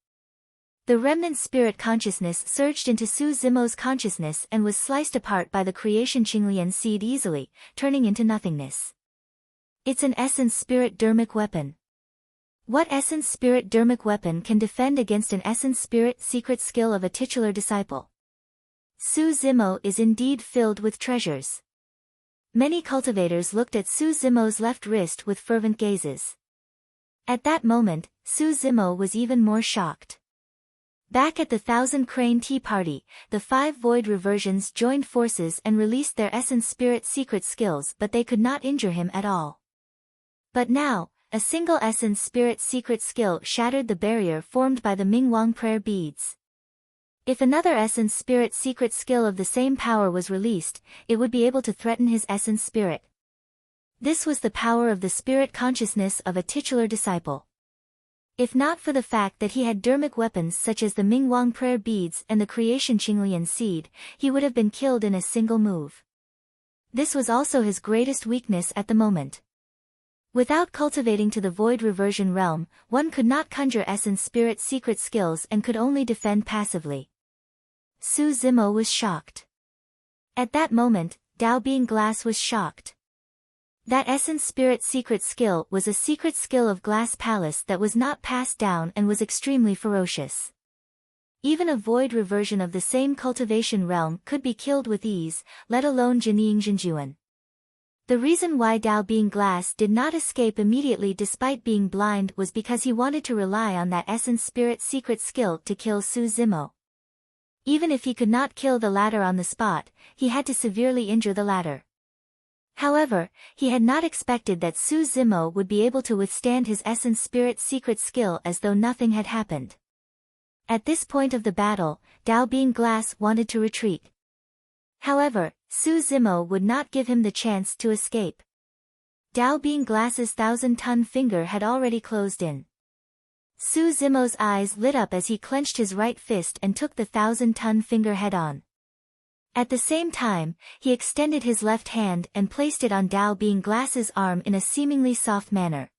The remnant spirit consciousness surged into Su Zimo's consciousness and was sliced apart by the creation Qinglian seed easily, turning into nothingness. It's an essence spirit dermic weapon. What essence spirit dermic weapon can defend against an essence spirit secret skill of a titular disciple? Su Zimo is indeed filled with treasures. Many cultivators looked at Su Zimo's left wrist with fervent gazes. At that moment, Su Zimo was even more shocked. Back at the Thousand Crane Tea Party, the 5 void reversions joined forces and released their essence spirit secret skills, but they could not injure him at all. But now, a single essence spirit secret skill shattered the barrier formed by the Mingwang prayer beads. If another essence spirit secret skill of the same power was released, it would be able to threaten his essence spirit. This was the power of the spirit consciousness of a titular disciple. If not for the fact that he had dermic weapons such as the Mingwang prayer beads and the creation Qinglian seed, he would have been killed in a single move. This was also his greatest weakness at the moment. Without cultivating to the void reversion realm, one could not conjure essence spirit secret skills and could only defend passively. Su Zimo was shocked. At that moment, Dao Being Glass was shocked. That essence spirit secret skill was a secret skill of Glass Palace that was not passed down and was extremely ferocious. Even a void reversion of the same cultivation realm could be killed with ease, let alone Jinying Jinjuan. The reason why Dao Being Glass did not escape immediately despite being blind was because he wanted to rely on that essence spirit secret skill to kill Su Zimo. Even if he could not kill the latter on the spot, he had to severely injure the latter. However, he had not expected that Su Zimo would be able to withstand his essence spirit secret skill as though nothing had happened. At this point of the battle, Dao Being Glass wanted to retreat. However, Su Zimo would not give him the chance to escape. Dao Being Glass's 1,000-ton finger had already closed in. Su Zimo's eyes lit up as he clenched his right fist and took the 1,000-ton finger head-on. At the same time, he extended his left hand and placed it on Dao Being Glass's arm in a seemingly soft manner.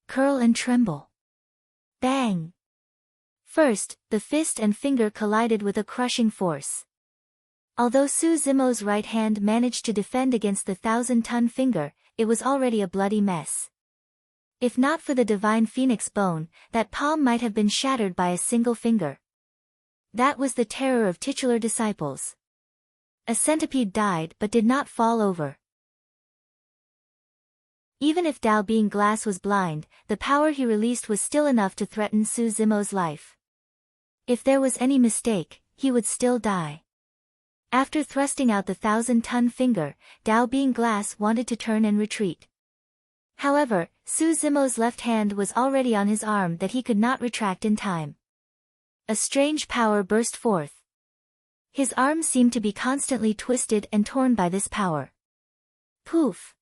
Curl and tremble. Bang! First, the fist and finger collided with a crushing force. Although Su Zimo's right hand managed to defend against the 1,000-ton finger, it was already a bloody mess. If not for the divine phoenix bone, that palm might have been shattered by a single finger. That was the terror of titular disciples. A centipede died but did not fall over. Even if Dao Being Glass was blind, the power he released was still enough to threaten Su Zimo's life. If there was any mistake, he would still die. After thrusting out the 1,000-ton finger, Dao Being Glass wanted to turn and retreat. However, Su Zimo's left hand was already on his arm that he could not retract in time. A strange power burst forth. His arm seemed to be constantly twisted and torn by this power. Poof!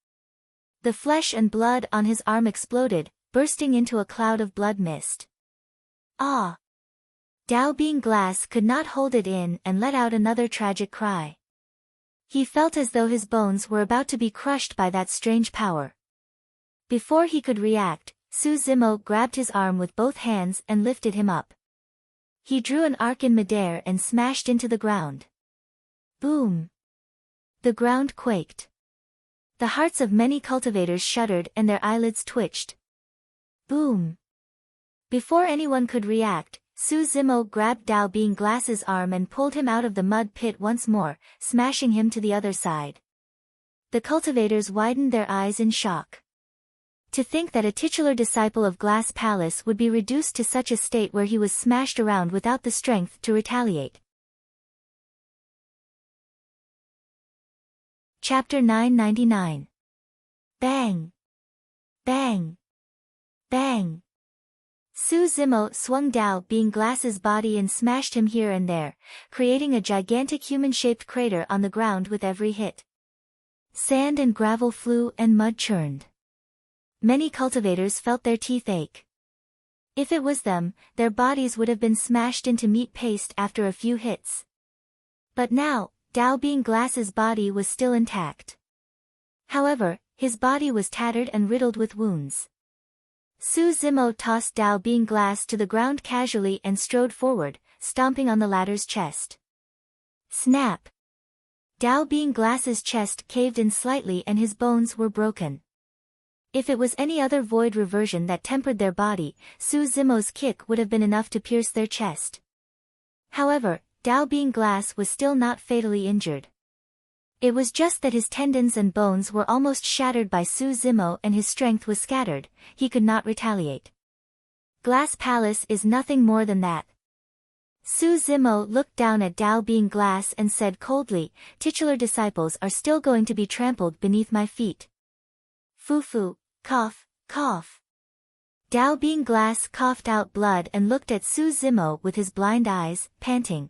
The flesh and blood on his arm exploded, bursting into a cloud of blood mist. Ah! Dao Being Glass could not hold it in and let out another tragic cry. He felt as though his bones were about to be crushed by that strange power. Before he could react, Su Zimo grabbed his arm with both hands and lifted him up. He drew an arc in midair and smashed into the ground. Boom! The ground quaked. The hearts of many cultivators shuddered and their eyelids twitched. Boom! Before anyone could react, Su Zimo grabbed Dao Being Glass's arm and pulled him out of the mud pit once more, smashing him to the other side. The cultivators widened their eyes in shock. To think that a titular disciple of Glass Palace would be reduced to such a state where he was smashed around without the strength to retaliate. Chapter 999. Bang! Bang! Bang! Su Zimo swung Dao Being Glass's body and smashed him here and there, creating a gigantic human-shaped crater on the ground with every hit. Sand and gravel flew and mud churned. Many cultivators felt their teeth ache. If it was them, their bodies would have been smashed into meat paste after a few hits. But now, Dao Being Glass's body was still intact. However, his body was tattered and riddled with wounds. Su Zimo tossed Dao Being Glass to the ground casually and strode forward, stomping on the latter's chest. Snap! Dao Being Glass's chest caved in slightly and his bones were broken. If it was any other void reversion that tempered their body, Su Zimo's kick would have been enough to pierce their chest. However, Dao Being Glass was still not fatally injured. It was just that his tendons and bones were almost shattered by Su Zimo and his strength was scattered, he could not retaliate. Glass Palace is nothing more than that. Su Zimo looked down at Dao Being Glass and said coldly, titular disciples are still going to be trampled beneath my feet. Foo-foo, cough, cough. Dao Being Glass coughed out blood and looked at Su Zimo with his blind eyes, panting.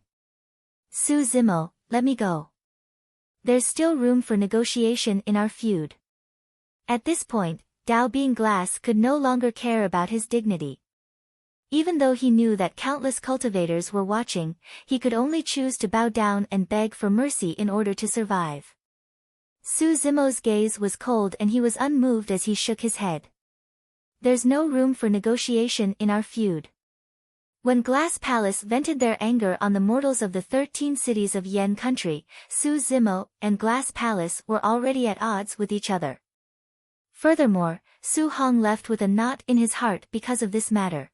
Su Zimo, let me go. There's still room for negotiation in our feud. At this point, Dao Being Glass could no longer care about his dignity. Even though he knew that countless cultivators were watching, he could only choose to bow down and beg for mercy in order to survive. Su Zimo's gaze was cold and he was unmoved as he shook his head. There's no room for negotiation in our feud. When Glass Palace vented their anger on the mortals of the 13 cities of Yen country, Su Zimo and Glass Palace were already at odds with each other. Furthermore, Su Hong left with a knot in his heart because of this matter.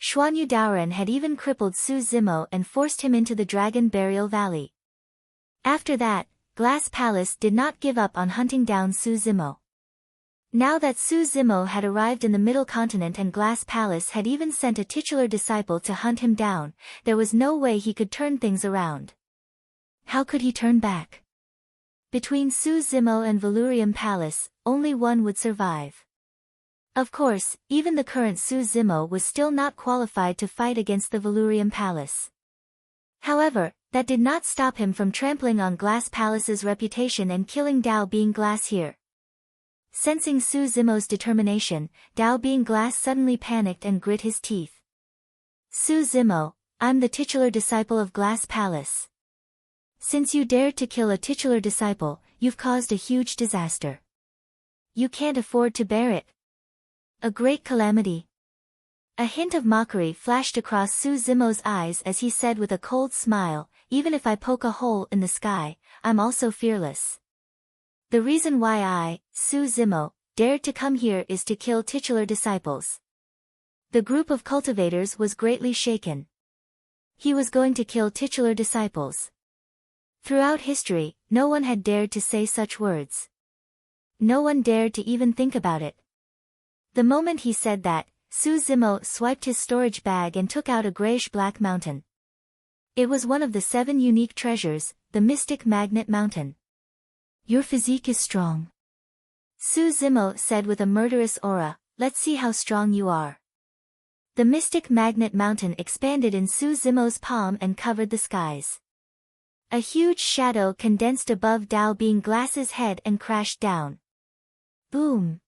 Xuanyu Daoren had even crippled Su Zimo and forced him into the Dragon Burial Valley. After that, Glass Palace did not give up on hunting down Su Zimo. Now that Su Zimo had arrived in the Middle Continent and Glass Palace had even sent a titular disciple to hunt him down, there was no way he could turn things around. How could he turn back? Between Su Zimo and Valurium Palace, only one would survive. Of course, even the current Su Zimo was still not qualified to fight against the Valurium Palace. However, that did not stop him from trampling on Glass Palace's reputation and killing Dao Being Glass here. Sensing Su Zimo's determination, Dao Being Glass suddenly panicked and grit his teeth. Su Zimo, I'm the titular disciple of Glass Palace. Since you dared to kill a titular disciple, you've caused a huge disaster. You can't afford to bear it. A great calamity. A hint of mockery flashed across Su Zimo's eyes as he said with a cold smile, even if I poke a hole in the sky, I'm also fearless. The reason why I, Su Zimo, dared to come here is to kill titular disciples. The group of cultivators was greatly shaken. He was going to kill titular disciples. Throughout history, no one had dared to say such words. No one dared to even think about it. The moment he said that, Su Zimo swiped his storage bag and took out a grayish-black mountain. It was one of the 7 unique treasures, the Mystic Magnet Mountain. Your physique is strong. Su Zimo said with a murderous aura, let's see how strong you are. The Mystic Magnet Mountain expanded in Su Zimo's palm and covered the skies. A huge shadow condensed above Dao Being Glass's head and crashed down. Boom!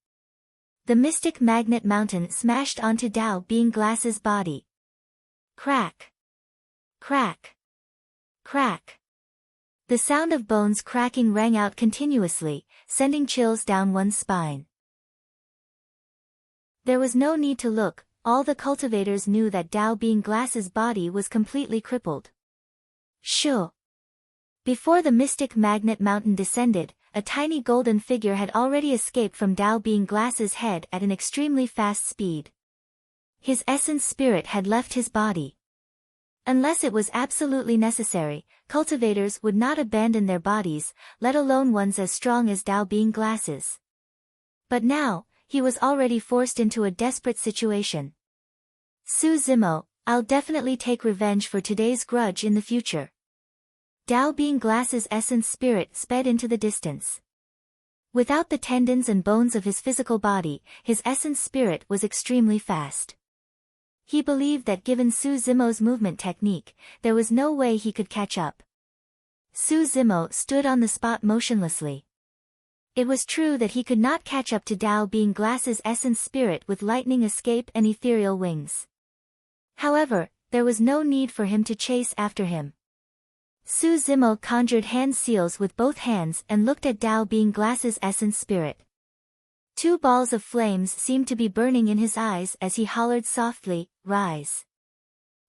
The Mystic Magnet Mountain smashed onto Dao Being Glass's body. Crack! Crack! Crack! The sound of bones cracking rang out continuously, sending chills down one's spine. There was no need to look, all the cultivators knew that Dao Being Glass's body was completely crippled. Shoo! Before the Mystic Magnet Mountain descended, a tiny golden figure had already escaped from Dao Being Glass's head at an extremely fast speed. His essence spirit had left his body. Unless it was absolutely necessary, cultivators would not abandon their bodies, let alone ones as strong as Dao Being Glass's. But now, he was already forced into a desperate situation. Su Zimo, I'll definitely take revenge for today's grudge in the future. Dao Being Glass's essence spirit sped into the distance. Without the tendons and bones of his physical body, his essence spirit was extremely fast. He believed that given Su Zimo's movement technique, there was no way he could catch up. Su Zimo stood on the spot motionlessly. It was true that he could not catch up to Dao Being Glass's essence spirit with lightning escape and ethereal wings. However, there was no need for him to chase after him. Su Zimo conjured hand seals with both hands and looked at Dao Being Glass's essence spirit. Two balls of flames seemed to be burning in his eyes as he hollered softly, "Rise."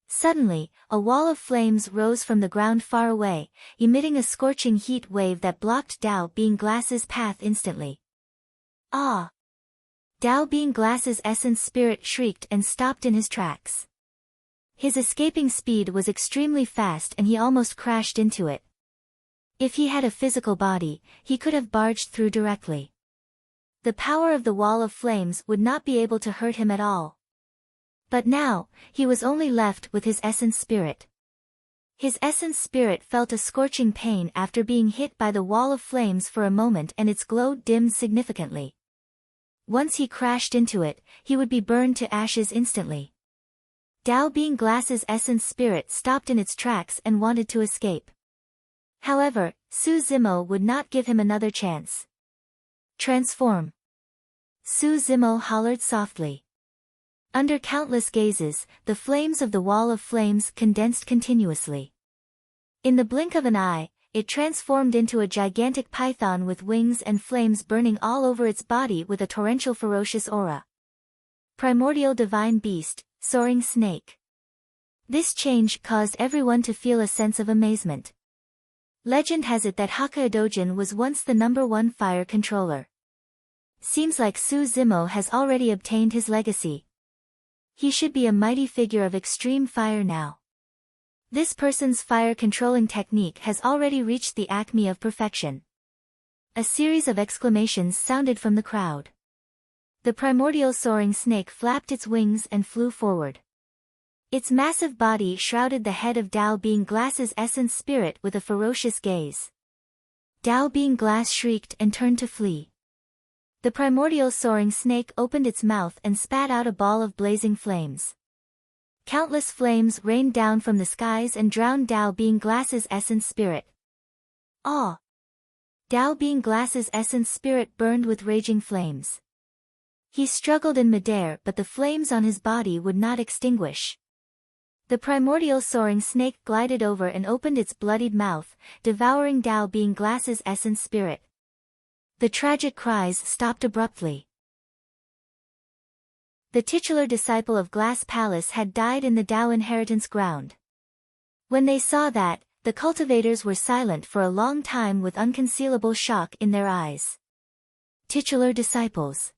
Suddenly, a wall of flames rose from the ground far away, emitting a scorching heat wave that blocked Dao Being Glass's path instantly. Ah! Dao Being Glass's essence spirit shrieked and stopped in his tracks. His escaping speed was extremely fast and he almost crashed into it. If he had a physical body, he could have barged through directly. The power of the wall of flames would not be able to hurt him at all. But now, he was only left with his essence spirit. His essence spirit felt a scorching pain after being hit by the wall of flames for a moment and its glow dimmed significantly. Once he crashed into it, he would be burned to ashes instantly. Dao Being Glass's essence spirit stopped in its tracks and wanted to escape. However, Su Zimo would not give him another chance. Transform. Su Zimo hollered softly. Under countless gazes, the flames of the wall of flames condensed continuously. In the blink of an eye, it transformed into a gigantic python with wings and flames burning all over its body with a torrential ferocious aura. Primordial divine beast, soaring snake. This change caused everyone to feel a sense of amazement. Legend has it that Haka Dojin was once the #1 fire controller. Seems like Su Zimo has already obtained his legacy. He should be a mighty figure of extreme fire now. This person's fire controlling technique has already reached the acme of perfection. A series of exclamations sounded from the crowd. The primordial soaring snake flapped its wings and flew forward. Its massive body shrouded the head of Dao Being Glass's essence spirit with a ferocious gaze. Dao Being Glass shrieked and turned to flee. The primordial soaring snake opened its mouth and spat out a ball of blazing flames. Countless flames rained down from the skies and drowned Dao Being Glass's essence spirit. Ah! Dao Being Glass's essence spirit burned with raging flames. He struggled in midair but the flames on his body would not extinguish. The primordial soaring snake glided over and opened its bloodied mouth, devouring Dao Being Glass's essence spirit. The tragic cries stopped abruptly. The titular disciple of Glass Palace had died in the Dao inheritance ground. When they saw that, the cultivators were silent for a long time with unconcealable shock in their eyes. Titular disciples.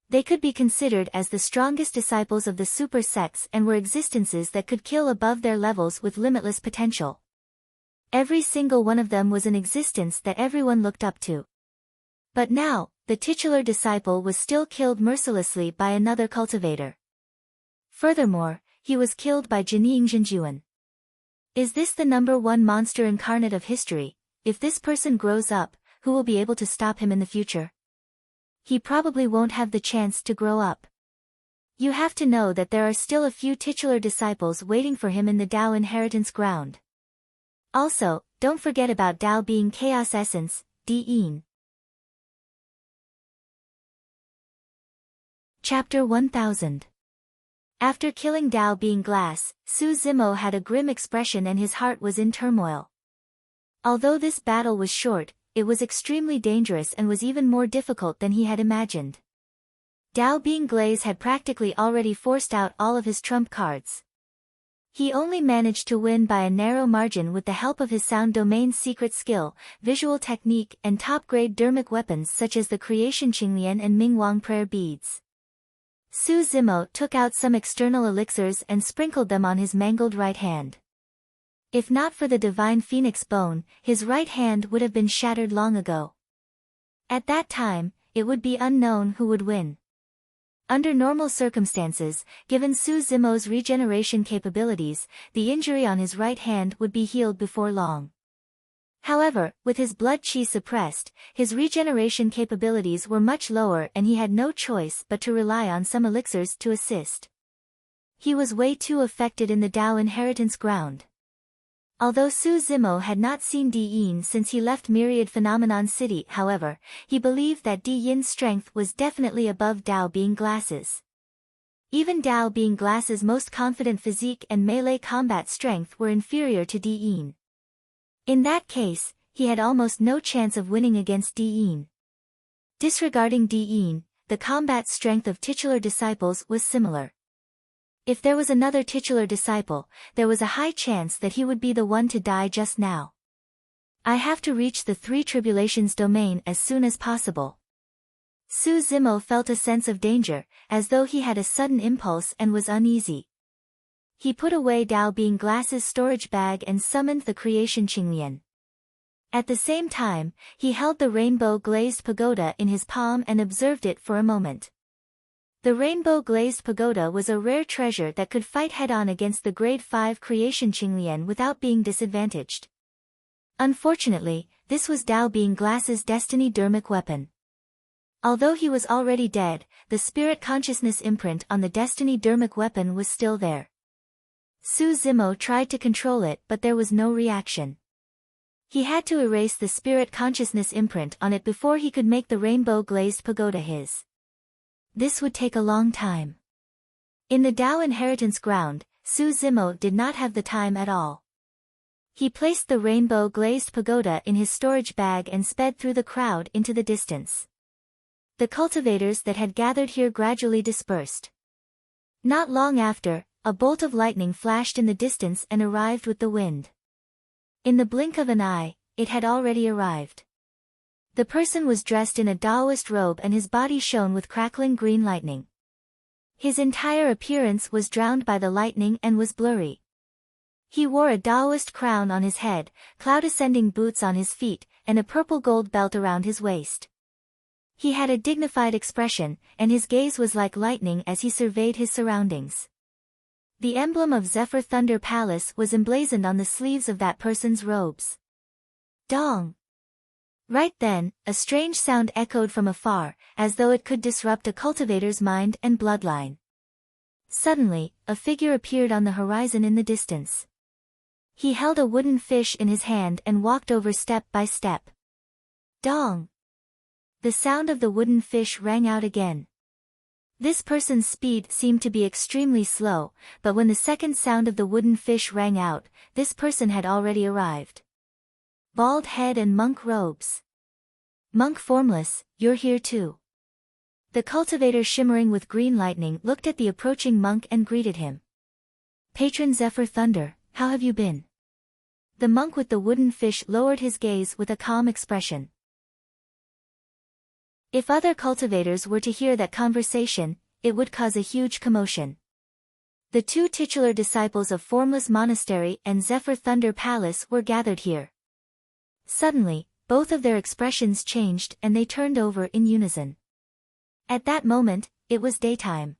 They could be considered as the strongest disciples of the super sects and were existences that could kill above their levels with limitless potential. Every single one of them was an existence that everyone looked up to. But now, the titular disciple was still killed mercilessly by another cultivator. Furthermore, he was killed by Jining Jinjuan. Is this the #1 monster incarnate of history? If this person grows up, who will be able to stop him in the future? He probably won't have the chance to grow up. You have to know that there are still a few titular disciples waiting for him in the Dao inheritance ground. Also, don't forget about Dao Being Chaos Essence, Diyin. Chapter 1000. After killing Dao Being Glass, Su Zimo had a grim expression and his heart was in turmoil. Although this battle was short, it was extremely dangerous and was even more difficult than he had imagined. Dao Being Glaze had practically already forced out all of his trump cards. He only managed to win by a narrow margin with the help of his sound domain's secret skill, visual technique and top-grade dermic weapons such as the Creation Qinglian and Mingwang prayer beads. Su Zimo took out some external elixirs and sprinkled them on his mangled right hand. If not for the divine phoenix bone, his right hand would have been shattered long ago. At that time, it would be unknown who would win. Under normal circumstances, given Su Zimo's regeneration capabilities, the injury on his right hand would be healed before long. However, with his blood chi suppressed, his regeneration capabilities were much lower and he had no choice but to rely on some elixirs to assist. He was way too affected in the Dao inheritance ground. Although Su Zimo had not seen Diyin since he left Myriad Phenomenon City, however, he believed that Diyin's strength was definitely above Dao Being Glass's. Even Dao Being Glass's most confident physique and melee combat strength were inferior to Diyin. In that case, he had almost no chance of winning against Diin. Disregarding Diin, the combat strength of titular disciples was similar. If there was another titular disciple, there was a high chance that he would be the one to die just now. I have to reach the Three Tribulations domain as soon as possible. Su Zimo felt a sense of danger, as though he had a sudden impulse and was uneasy. He put away Dao Being Glass's storage bag and summoned the creation Qinglian. At the same time, he held the rainbow-glazed pagoda in his palm and observed it for a moment. The rainbow-glazed pagoda was a rare treasure that could fight head-on against the Grade 5 creation Qinglian without being disadvantaged. Unfortunately, this was Dao Being Glass's destiny dermic weapon. Although he was already dead, the spirit consciousness imprint on the destiny dermic weapon was still there. Su Zimo tried to control it, but there was no reaction. He had to erase the spirit consciousness imprint on it before he could make the rainbow-glazed pagoda his. This would take a long time. In the Dao inheritance ground, Su Zimo did not have the time at all. He placed the rainbow-glazed pagoda in his storage bag and sped through the crowd into the distance. The cultivators that had gathered here gradually dispersed. Not long after, a bolt of lightning flashed in the distance and arrived with the wind. In the blink of an eye, it had already arrived. The person was dressed in a Taoist robe and his body shone with crackling green lightning. His entire appearance was drowned by the lightning and was blurry. He wore a Taoist crown on his head, cloud-ascending boots on his feet, and a purple gold belt around his waist. He had a dignified expression, and his gaze was like lightning as he surveyed his surroundings. The emblem of Zephyr Thunder Palace was emblazoned on the sleeves of that person's robes. Dong! Right then, a strange sound echoed from afar, as though it could disrupt a cultivator's mind and bloodline. Suddenly, a figure appeared on the horizon in the distance. He held a wooden fish in his hand and walked over step by step. Dong! The sound of the wooden fish rang out again. This person's speed seemed to be extremely slow, but when the second sound of the wooden fish rang out, this person had already arrived. Bald head and monk robes. Monk Formless, you're here too. The cultivator shimmering with green lightning looked at the approaching monk and greeted him. Patron Zephyr Thunder, how have you been? The monk with the wooden fish lowered his gaze with a calm expression. If other cultivators were to hear that conversation, it would cause a huge commotion. The two titular disciples of Formless Monastery and Zephyr Thunder Palace were gathered here. Suddenly, both of their expressions changed and they turned over in unison. At that moment, it was daytime.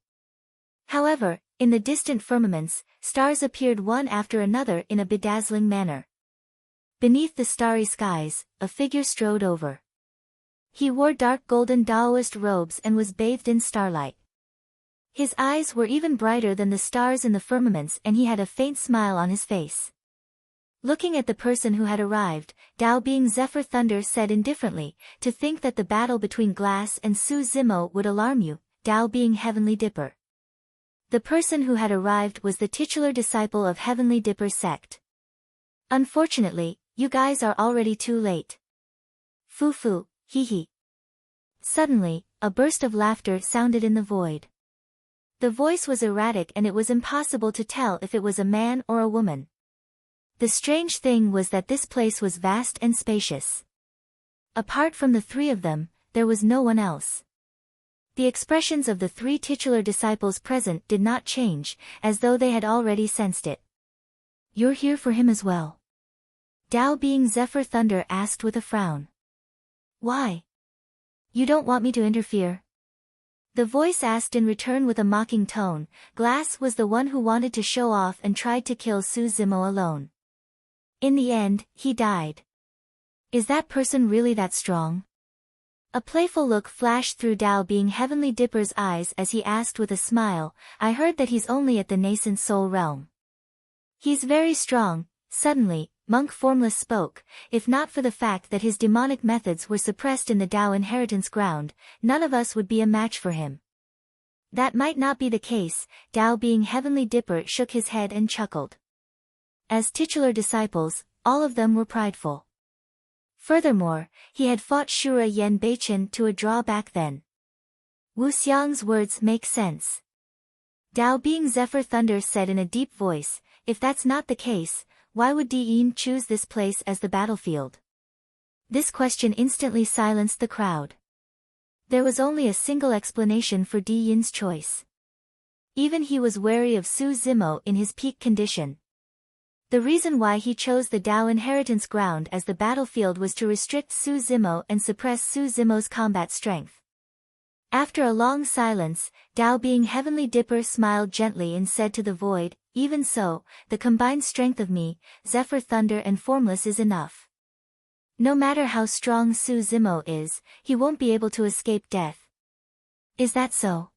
However, in the distant firmaments, stars appeared one after another in a bedazzling manner. Beneath the starry skies, a figure strode over. He wore dark golden Taoist robes and was bathed in starlight. His eyes were even brighter than the stars in the firmaments and he had a faint smile on his face. Looking at the person who had arrived, Dao Being Zephyr Thunder said indifferently, to think that the battle between Glass and Su Zimo would alarm you, Dao Being Heavenly Dipper. The person who had arrived was the titular disciple of Heavenly Dipper's sect. Unfortunately, you guys are already too late. Foo-foo. Hee hee. Suddenly, a burst of laughter sounded in the void. The voice was erratic and it was impossible to tell if it was a man or a woman. The strange thing was that this place was vast and spacious. Apart from the three of them, there was no one else. The expressions of the three titular disciples present did not change, as though they had already sensed it. You're here for him as well? Dao Being Zephyr Thunder asked with a frown. Why? You don't want me to interfere? The voice asked in return with a mocking tone. Glass was the one who wanted to show off and tried to kill Su Zimo alone. In the end, he died. Is that person really that strong? A playful look flashed through Dao Being Heavenly Dipper's eyes as he asked with a smile, I heard that he's only at the nascent soul realm. He's very strong. Suddenly, Monk Formless spoke. If not for the fact that his demonic methods were suppressed in the Dao inheritance ground, none of us would be a match for him. That might not be the case. Dao Being Heavenly Dipper shook his head and chuckled. As titular disciples, all of them were prideful. Furthermore, he had fought Shura Yen Beichen to a draw back then. Wu Xiang's words make sense. Dao being Zephyr Thunder said in a deep voice, if that's not the case, why would Di Yin choose this place as the battlefield? This question instantly silenced the crowd. There was only a single explanation for Di Yin's choice. Even he was wary of Su Zimo in his peak condition. The reason why he chose the Dao inheritance ground as the battlefield was to restrict Su Zimo and suppress Su Zimo's combat strength. After a long silence, Dao being Heavenly Dipper smiled gently and said to the void, even so, the combined strength of me, Zephyr Thunder and Formless is enough. No matter how strong Su Zimo is, he won't be able to escape death. Is that so?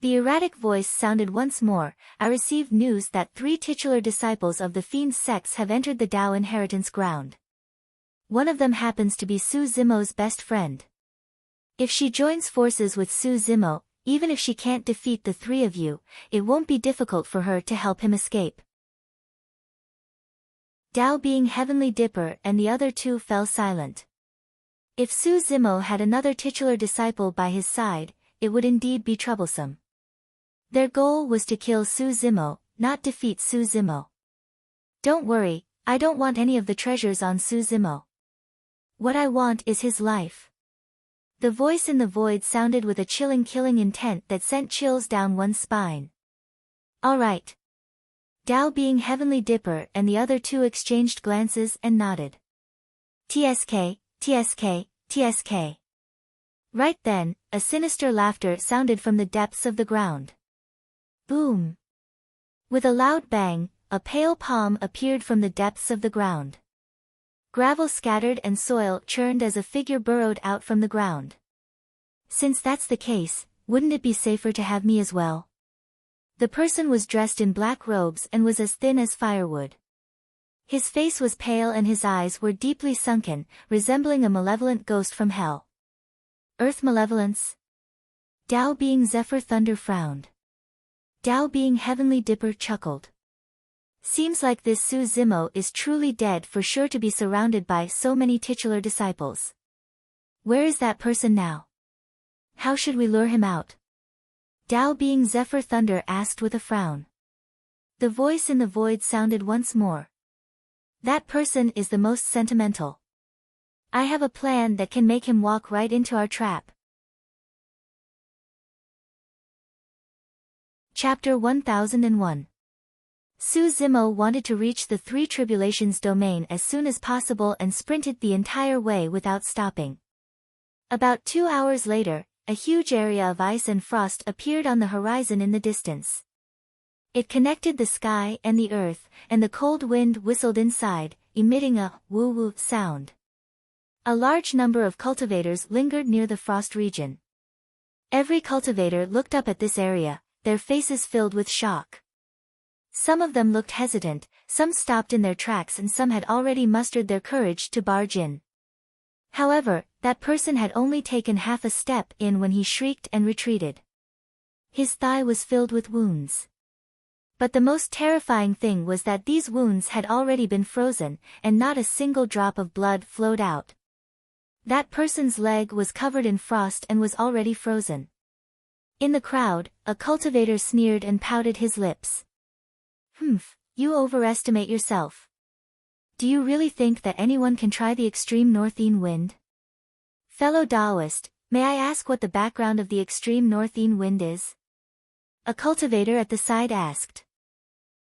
The erratic voice sounded once more. I received news that 3 titular disciples of the Fiend sects have entered the Dao inheritance ground. One of them happens to be Su Zimo's best friend. If she joins forces with Su Zimo, even if she can't defeat the 3 of you, it won't be difficult for her to help him escape. Dao being Heavenly Dipper and the other 2 fell silent. If Su Zimo had another titular disciple by his side, it would indeed be troublesome. Their goal was to kill Su Zimo, not defeat Su Zimo. Don't worry, I don't want any of the treasures on Su Zimo. What I want is his life. The voice in the void sounded with a chilling killing intent that sent chills down one's spine. All right. Dao being Heavenly Dipper and the other 2 exchanged glances and nodded. TSK, TSK, TSK. Right then, a sinister laughter sounded from the depths of the ground. Boom! With a loud bang, a pale palm appeared from the depths of the ground. Gravel scattered and soil churned as a figure burrowed out from the ground. Since that's the case, wouldn't it be safer to have me as well? The person was dressed in black robes and was as thin as firewood. His face was pale and his eyes were deeply sunken, resembling a malevolent ghost from hell. Earth malevolence? Dao being Zephyr Thunder frowned. Dao being Heavenly Dipper chuckled. Seems like this Su Zimo is truly dead for sure to be surrounded by so many titular disciples. Where is that person now? How should we lure him out? Dao being Zephyr Thunder asked with a frown. The voice in the void sounded once more. That person is the most sentimental. I have a plan that can make him walk right into our trap. Chapter 1001. Su Zimo wanted to reach the 3 Tribulations domain as soon as possible and sprinted the entire way without stopping. About 2 hours later, a huge area of ice and frost appeared on the horizon in the distance. It connected the sky and the earth, and the cold wind whistled inside, emitting a woo-woo sound. A large number of cultivators lingered near the frost region. Every cultivator looked up at this area, their faces filled with shock. Some of them looked hesitant, some stopped in their tracks and some had already mustered their courage to barge in. However, that person had only taken half a step in when he shrieked and retreated. His thigh was filled with wounds. But the most terrifying thing was that these wounds had already been frozen, and not a single drop of blood flowed out. That person's leg was covered in frost and was already frozen. In the crowd, a cultivator sneered and pouted his lips. You overestimate yourself. Do you really think that anyone can try the extreme northeast wind? Fellow Taoist, may I ask what the background of the extreme northeast wind is? A cultivator at the side asked.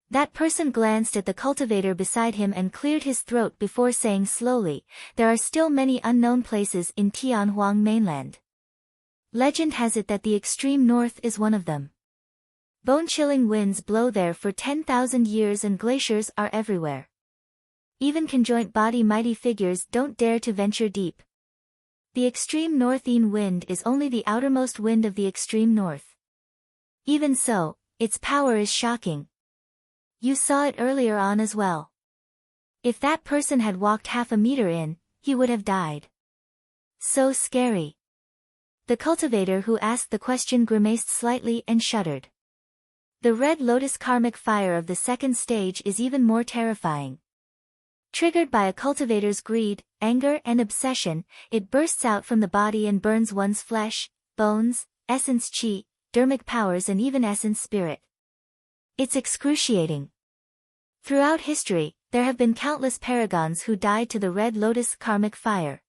That person glanced at the cultivator beside him and cleared his throat before saying slowly, there are still many unknown places in Tianhuang mainland. Legend has it that the extreme north is one of them. Bone-chilling winds blow there for 10,000 years and glaciers are everywhere. Even conjoint body mighty figures don't dare to venture deep. The extreme northeast wind is only the outermost wind of the extreme north. Even so, its power is shocking. You saw it earlier on as well. If that person had walked half a meter in, he would have died. So scary. The cultivator who asked the question grimaced slightly and shuddered. The red lotus karmic fire of the second stage is even more terrifying. Triggered by a cultivator's greed, anger and obsession, it bursts out from the body and burns one's flesh, bones, essence chi, dermic powers and even essence spirit. It's excruciating. Throughout history, there have been countless paragons who died to the Red Lotus karmic fire.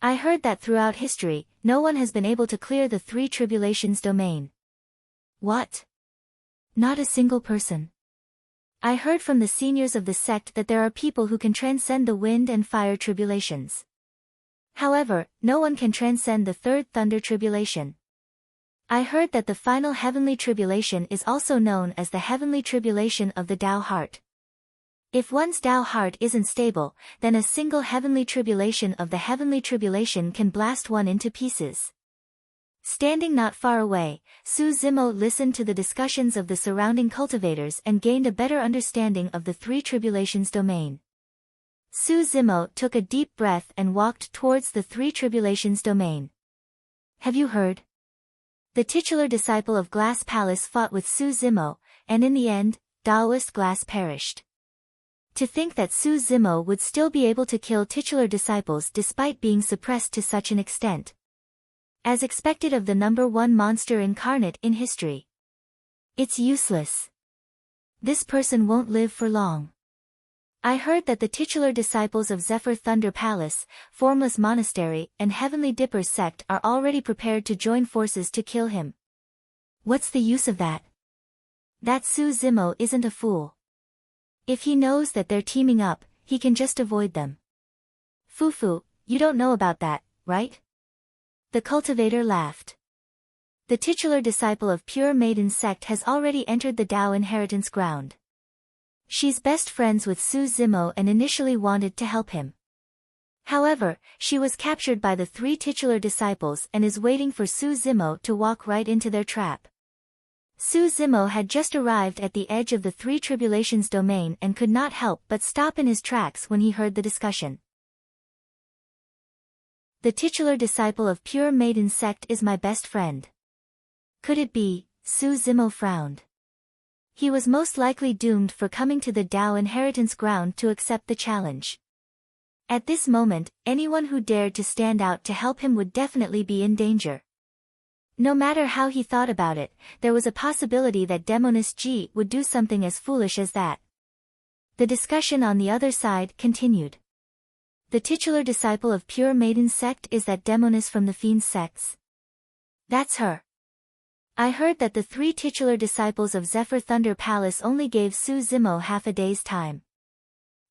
I heard that throughout history, no one has been able to clear the three tribulations domain. What? Not a single person. I heard from the seniors of the sect that there are people who can transcend the wind and fire tribulations. However, no one can transcend the third thunder tribulation. I heard that the final heavenly tribulation is also known as the heavenly tribulation of the Tao heart. If one's Tao heart isn't stable, then a single heavenly tribulation of the heavenly tribulation can blast one into pieces. Standing not far away, Su Zimo listened to the discussions of the surrounding cultivators and gained a better understanding of the three tribulations domain. Su Zimo took a deep breath and walked towards the three tribulations domain. Have you heard? The titular disciple of Glass Palace fought with Su Zimo, and in the end, Taoist Glass perished. To think that Su Zimo would still be able to kill titular disciples despite being suppressed to such an extent. As expected of the number one monster incarnate in history. It's useless. This person won't live for long. I heard that the titular disciples of Zephyr Thunder Palace, Formless Monastery, and Heavenly Dipper sect are already prepared to join forces to kill him. What's the use of that? That Su Zimo isn't a fool. If he knows that they're teaming up, he can just avoid them. Fufu, you don't know about that, right? The cultivator laughed. The titular disciple of Pure Maiden sect has already entered the Tao inheritance ground. She's best friends with Su Zimo and initially wanted to help him. However, she was captured by the three titular disciples and is waiting for Su Zimo to walk right into their trap. Su Zimo had just arrived at the edge of the three tribulations domain and could not help but stop in his tracks when he heard the discussion. The titular disciple of Pure Maiden sect is my best friend. Could it be? Su Zimo frowned. He was most likely doomed for coming to the Tao inheritance ground to accept the challenge. At this moment, anyone who dared to stand out to help him would definitely be in danger. No matter how he thought about it, there was a possibility that Demoness Ji would do something as foolish as that. The discussion on the other side continued. The titular disciple of Pure Maiden sect is that Demoness from the Fiend sects. That's her. I heard that the three titular disciples of Zephyr Thunder Palace only gave Su Zimo half a day's time.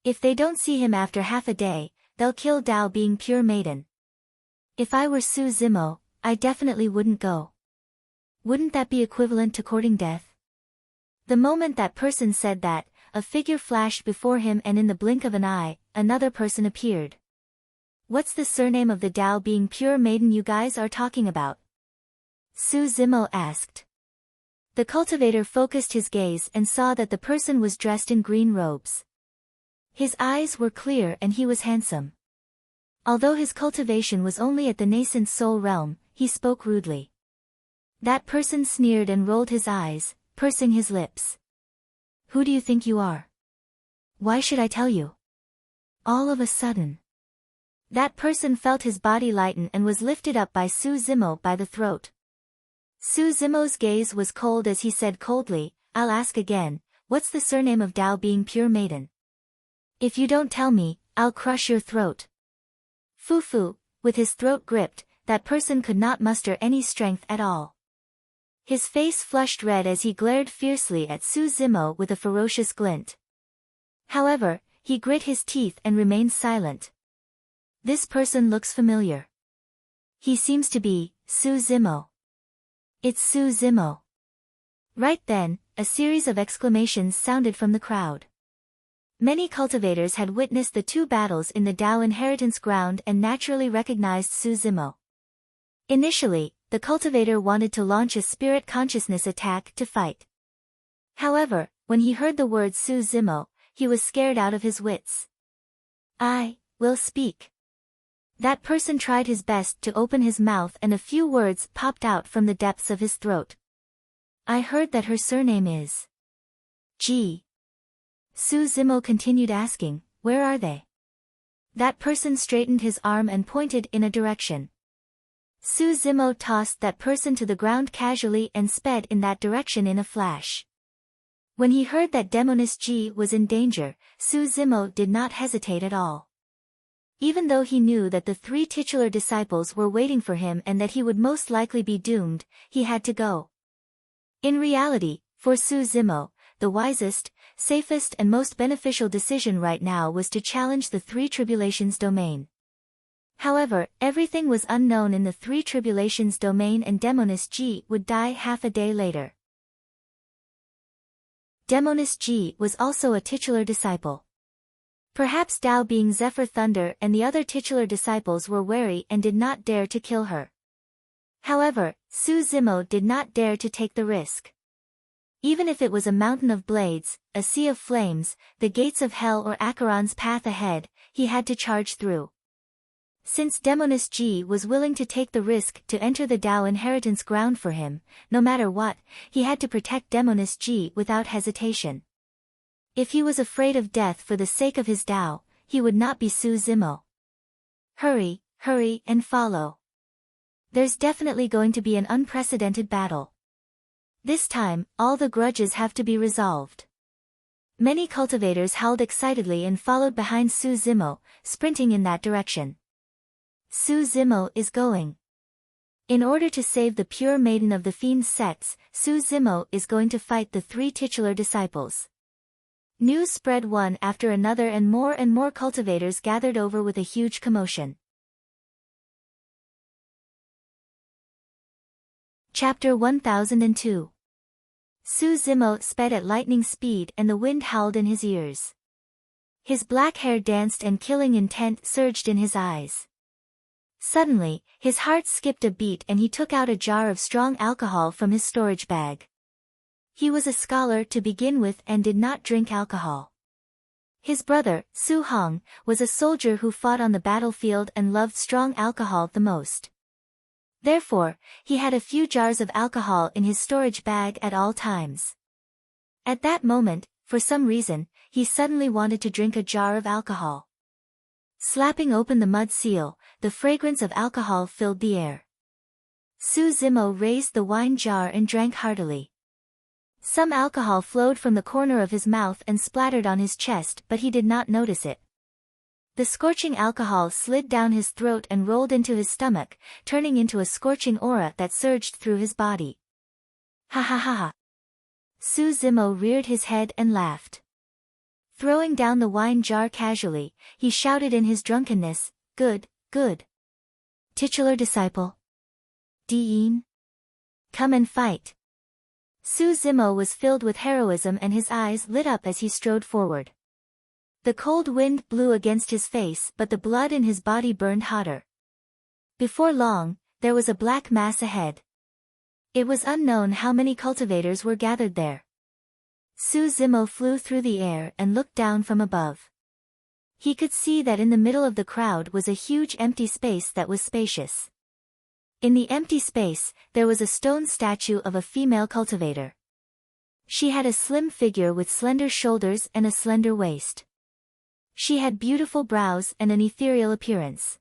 If they don't see him after half a day, they'll kill Tao being Pure Maiden. If I were Su Zimo, I definitely wouldn't go. Wouldn't that be equivalent to courting death? The moment that person said that, a figure flashed before him and in the blink of an eye, another person appeared. What's the surname of the Tao being Pure Maiden you guys are talking about? Su Zimo asked. The cultivator focused his gaze and saw that the person was dressed in green robes. His eyes were clear and he was handsome. Although his cultivation was only at the nascent soul realm, he spoke rudely. That person sneered and rolled his eyes, pursing his lips. Who do you think you are? Why should I tell you? All of a sudden, that person felt his body lighten and was lifted up by Su Zimo by the throat. Su Zimo's gaze was cold as he said coldly, I'll ask again, what's the surname of Tao being Pure Maiden? If you don't tell me, I'll crush your throat. Fufu, with his throat gripped, that person could not muster any strength at all. His face flushed red as he glared fiercely at Su Zimo with a ferocious glint. However, he grit his teeth and remained silent. This person looks familiar. He seems to be Su Zimo. It's Su Zimo. Right then, a series of exclamations sounded from the crowd. Many cultivators had witnessed the two battles in the Tao inheritance ground and naturally recognized Su Zimo. Initially, the cultivator wanted to launch a spirit consciousness attack to fight. However, when he heard the word Su Zimo, he was scared out of his wits. I will speak. That person tried his best to open his mouth and a few words popped out from the depths of his throat. I heard that her surname is Ji. Su Zimo continued asking, Where are they? That person straightened his arm and pointed in a direction. Su Zimo tossed that person to the ground casually and sped in that direction in a flash. When he heard that Demoness Ji was in danger, Su Zimo did not hesitate at all. Even though he knew that the 3 titular disciples were waiting for him and that he would most likely be doomed, he had to go. In reality, for Su Zimo, the wisest, safest and most beneficial decision right now was to challenge the 3 tribulations domain. However, everything was unknown in the 3 tribulations domain and Demoness Ji would die half a day later. Demoness Ji was also a titular disciple. Perhaps Tao being Zephyr Thunder and the other titular disciples were wary and did not dare to kill her. However, Su Zimo did not dare to take the risk. Even if it was a mountain of blades, a sea of flames, the gates of hell or Acheron's path ahead, he had to charge through. Since Demoness Ji was willing to take the risk to enter the Tao inheritance ground for him, no matter what, he had to protect Demoness Ji without hesitation. If he was afraid of death for the sake of his Tao, he would not be Su Zimo. Hurry, hurry and follow. There's definitely going to be an unprecedented battle. This time, all the grudges have to be resolved. Many cultivators howled excitedly and followed behind Su Zimo, sprinting in that direction. Su Zimo is going. In order to save the pure maiden of the fiend's sects, Su Zimo is going to fight the 3 titular disciples. News spread one after another and more cultivators gathered over with a huge commotion. Chapter 1002. Su Zimo sped at lightning speed and the wind howled in his ears. His black hair danced and killing intent surged in his eyes. Suddenly, his heart skipped a beat and he took out a jar of strong alcohol from his storage bag. He was a scholar to begin with and did not drink alcohol. His brother, Su Hong, was a soldier who fought on the battlefield and loved strong alcohol the most. Therefore, he had a few jars of alcohol in his storage bag at all times. At that moment, for some reason, he suddenly wanted to drink a jar of alcohol. Slapping open the mud seal, the fragrance of alcohol filled the air. Su Zimo raised the wine jar and drank heartily. Some alcohol flowed from the corner of his mouth and splattered on his chest, but he did not notice it. The scorching alcohol slid down his throat and rolled into his stomach, turning into a scorching aura that surged through his body. Ha ha ha ha. Su Zimo reared his head and laughed. Throwing down the wine jar casually, he shouted in his drunkenness, "Good, good. Titular disciple. Diin. Come and fight." Su Zimo was filled with heroism and his eyes lit up as he strode forward. The cold wind blew against his face but the blood in his body burned hotter. Before long, there was a black mass ahead. It was unknown how many cultivators were gathered there. Su Zimo flew through the air and looked down from above. He could see that in the middle of the crowd was a huge empty space that was spacious. In the empty space, there was a stone statue of a female cultivator. She had a slim figure with slender shoulders and a slender waist. She had beautiful brows and an ethereal appearance.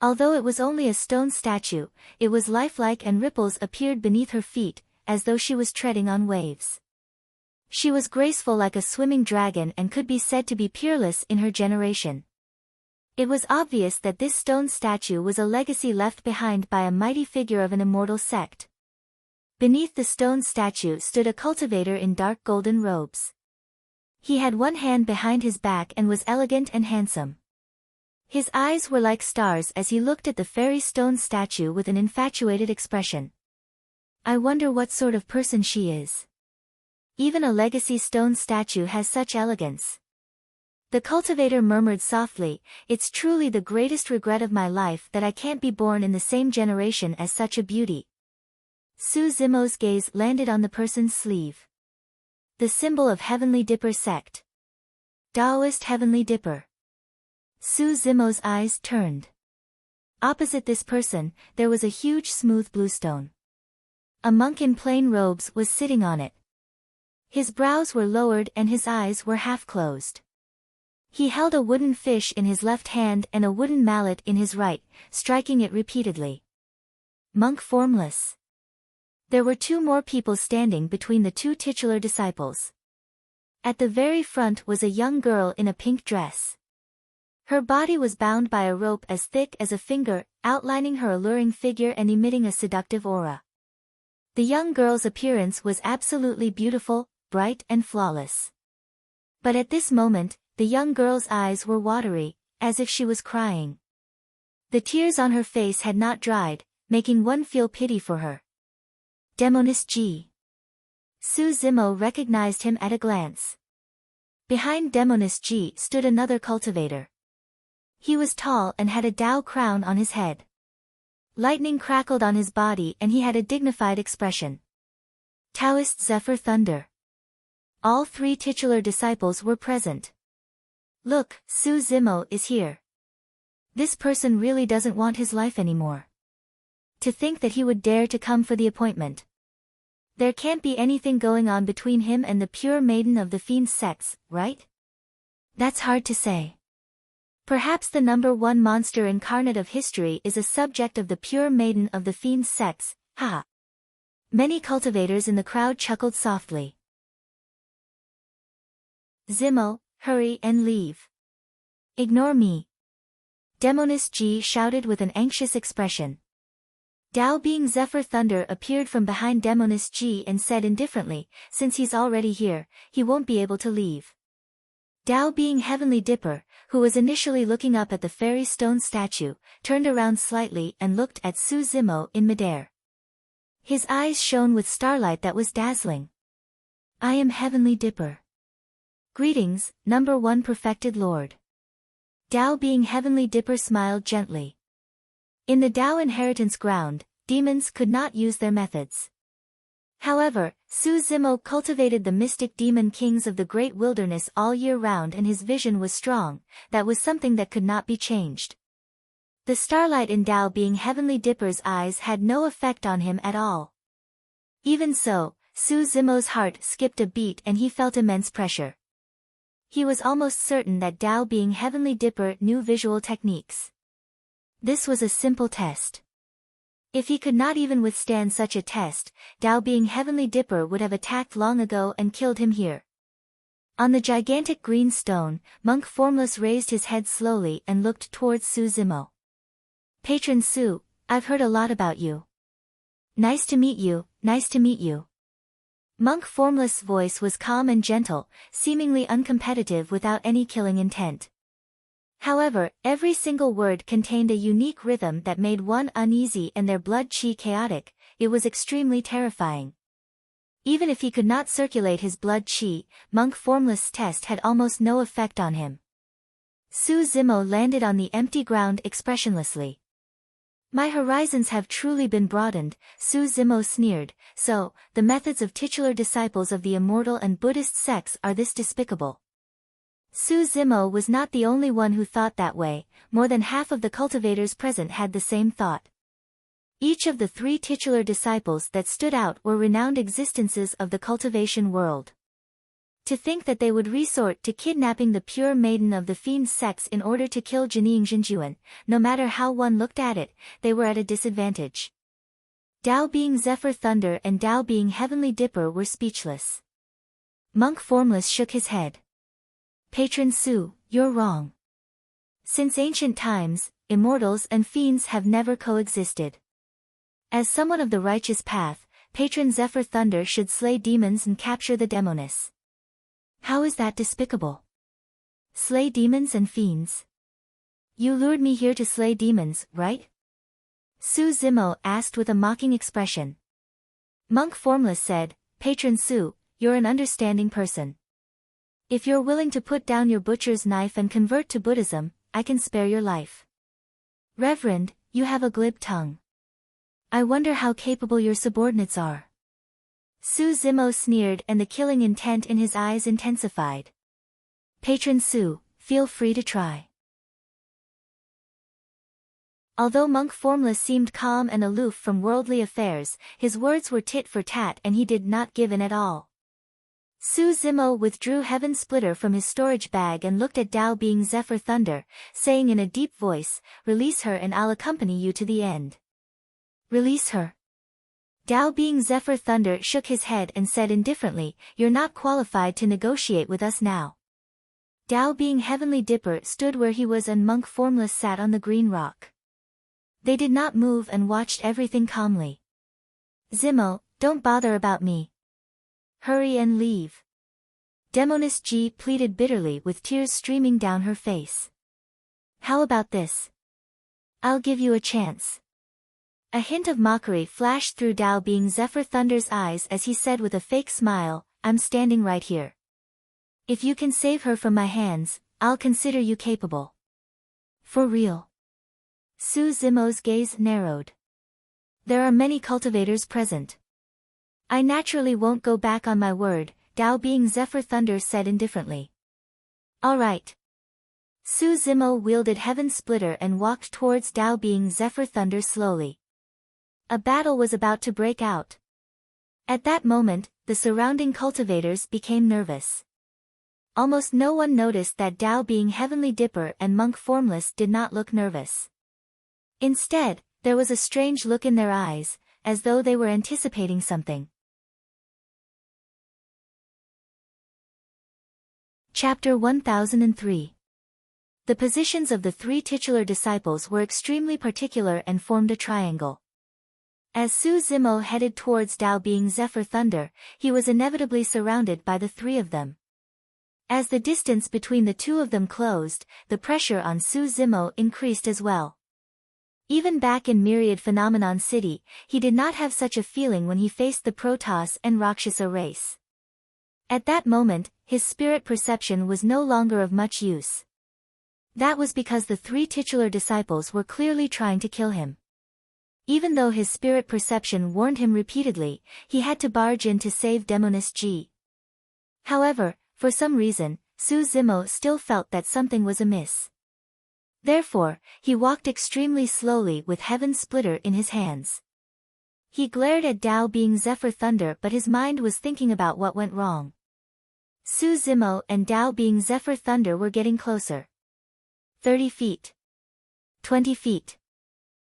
Although it was only a stone statue, it was lifelike and ripples appeared beneath her feet, as though she was treading on waves. She was graceful like a swimming dragon and could be said to be peerless in her generation. It was obvious that this stone statue was a legacy left behind by a mighty figure of an immortal sect. Beneath the stone statue stood a cultivator in dark golden robes. He had one hand behind his back and was elegant and handsome. His eyes were like stars as he looked at the fairy stone statue with an infatuated expression. I wonder what sort of person she is. Even a legacy stone statue has such elegance. The cultivator murmured softly, "It's truly the greatest regret of my life that I can't be born in the same generation as such a beauty." Su Zimo's gaze landed on the person's sleeve. The symbol of Heavenly Dipper sect. Taoist Heavenly Dipper. Su Zimo's eyes turned. Opposite this person, there was a huge smooth blue stone. A monk in plain robes was sitting on it. His brows were lowered and his eyes were half closed. He held a wooden fish in his left hand and a wooden mallet in his right, striking it repeatedly. Monk formless. There were two more people standing between the two titular disciples. At the very front was a young girl in a pink dress. Her body was bound by a rope as thick as a finger, outlining her alluring figure and emitting a seductive aura. The young girl's appearance was absolutely beautiful, bright and flawless. But at this moment, the young girl's eyes were watery, as if she was crying. The tears on her face had not dried, making one feel pity for her. Demoness G. Su Zimo recognized him at a glance. Behind Demoness G stood another cultivator. He was tall and had a Dao crown on his head. Lightning crackled on his body and he had a dignified expression. Taoist Zephyr Thunder. All three titular disciples were present. Look, Su Zimo is here. This person really doesn't want his life anymore. To think that he would dare to come for the appointment. There can't be anything going on between him and the pure maiden of the fiend's sex, right? That's hard to say. Perhaps the number one monster incarnate of history is a subject of the pure maiden of the fiend's sex, haha. Many cultivators in the crowd chuckled softly. Zimo, hurry and leave. Ignore me. Demoness G shouted with an anxious expression. Dao being Zephyr Thunder appeared from behind Demoness G and said indifferently, since he's already here, he won't be able to leave. Dao being Heavenly Dipper, who was initially looking up at the fairy stone statue, turned around slightly and looked at Su Zimo in midair. His eyes shone with starlight that was dazzling. I am Heavenly Dipper. Greetings, number one perfected Lord. Dao being Heavenly Dipper smiled gently. In the Dao inheritance ground, demons could not use their methods. However, Su Zimo cultivated the mystic demon kings of the great wilderness all year round and his vision was strong, that was something that could not be changed. The starlight in Dao being Heavenly Dipper's eyes had no effect on him at all. Even so, Su Zimo's heart skipped a beat and he felt immense pressure. He was almost certain that Dao being Heavenly Dipper knew visual techniques. This was a simple test. If he could not even withstand such a test, Dao being Heavenly Dipper would have attacked long ago and killed him here. On the gigantic green stone, Monk Formless raised his head slowly and looked towards Su Zimo. Patron Su, I've heard a lot about you. Nice to meet you, nice to meet you. Monk Formless' voice was calm and gentle, seemingly uncompetitive without any killing intent. However, every single word contained a unique rhythm that made one uneasy and their blood chi chaotic. It was extremely terrifying. Even if he could not circulate his blood chi, Monk Formless' test had almost no effect on him. Su Zimo landed on the empty ground expressionlessly. My horizons have truly been broadened, Su Zimo sneered, so, the methods of titular disciples of the immortal and Buddhist sects are this despicable. Su Zimo was not the only one who thought that way, more than half of the cultivators present had the same thought. Each of the three titular disciples that stood out were renowned existences of the cultivation world. To think that they would resort to kidnapping the pure maiden of the fiend's sex in order to kill Jining Jinjuan, no matter how one looked at it, they were at a disadvantage. Dao being Zephyr Thunder and Dao being Heavenly Dipper were speechless. Monk Formless shook his head. Patron Su, you're wrong. Since ancient times, immortals and fiends have never coexisted. As someone of the righteous path, Patron Zephyr Thunder should slay demons and capture the demoness. How is that despicable? Slay demons and fiends? You lured me here to slay demons, right? Su Zimo asked with a mocking expression. Monk Formless said, Patron Su, you're an understanding person. If you're willing to put down your butcher's knife and convert to Buddhism, I can spare your life. Reverend, you have a glib tongue. I wonder how capable your subordinates are. Su Zimo sneered and the killing intent in his eyes intensified. Patron Su, feel free to try. Although Monk Formless seemed calm and aloof from worldly affairs, his words were tit for tat and he did not give in at all. Su Zimo withdrew Heaven Splitter from his storage bag and looked at Dao being Zephyr Thunder, saying in a deep voice, "Release her and I'll accompany you to the end." "Release her?" Dao being Zephyr Thunder shook his head and said indifferently, "You're not qualified to negotiate with us now." Dao being Heavenly Dipper stood where he was and Monk Formless sat on the green rock. They did not move and watched everything calmly. "Zimo, don't bother about me. Hurry and leave." Demoness G pleaded bitterly with tears streaming down her face. "How about this? I'll give you a chance." A hint of mockery flashed through Dao being Zephyr Thunder's eyes as he said with a fake smile, "I'm standing right here. If you can save her from my hands, I'll consider you capable." "For real?" Su Zimo's gaze narrowed. "There are many cultivators present. I naturally won't go back on my word," Dao being Zephyr Thunder said indifferently. "All right." Su Zimo wielded Heaven Splitter and walked towards Dao being Zephyr Thunder slowly. A battle was about to break out. At that moment, the surrounding cultivators became nervous. Almost no one noticed that Dao being Heavenly Dipper and Monk Formless did not look nervous. Instead, there was a strange look in their eyes, as though they were anticipating something. Chapter 1003. The positions of the three titular disciples were extremely particular and formed a triangle. As Su Zimo headed towards Dao being Zephyr Thunder, he was inevitably surrounded by the three of them. As the distance between the two of them closed, the pressure on Su Zimo increased as well. Even back in Myriad Phenomenon City, he did not have such a feeling when he faced the Protoss and Rakshasa race. At that moment, his spirit perception was no longer of much use. That was because the three titular disciples were clearly trying to kill him. Even though his spirit perception warned him repeatedly, he had to barge in to save Demoness G. However, for some reason, Su Zimo still felt that something was amiss. Therefore, he walked extremely slowly with Heaven Splitter in his hands. He glared at Dao being Zephyr Thunder, but his mind was thinking about what went wrong. Su Zimo and Dao being Zephyr Thunder were getting closer. 30 feet. 20 feet.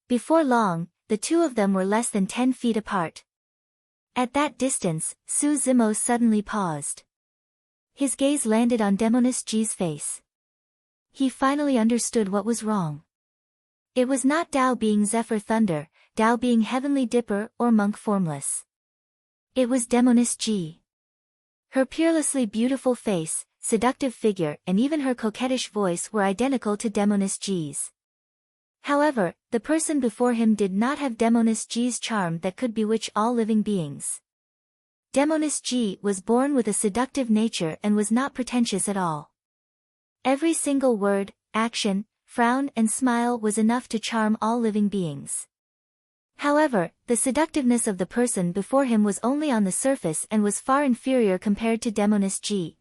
Before long, the two of them were less than 10 feet apart. At that distance, Su Zimo suddenly paused. His gaze landed on Demoness G's face. He finally understood what was wrong. It was not Dao being Zephyr Thunder, Dao being Heavenly Dipper or Monk Formless. It was Demoness G. Her peerlessly beautiful face, seductive figure and even her coquettish voice were identical to Demoness G's. However, the person before him did not have Demoness G's charm that could bewitch all living beings. Demoness G was born with a seductive nature and was not pretentious at all. Every single word, action, frown and smile was enough to charm all living beings. However, the seductiveness of the person before him was only on the surface and was far inferior compared to Demoness G.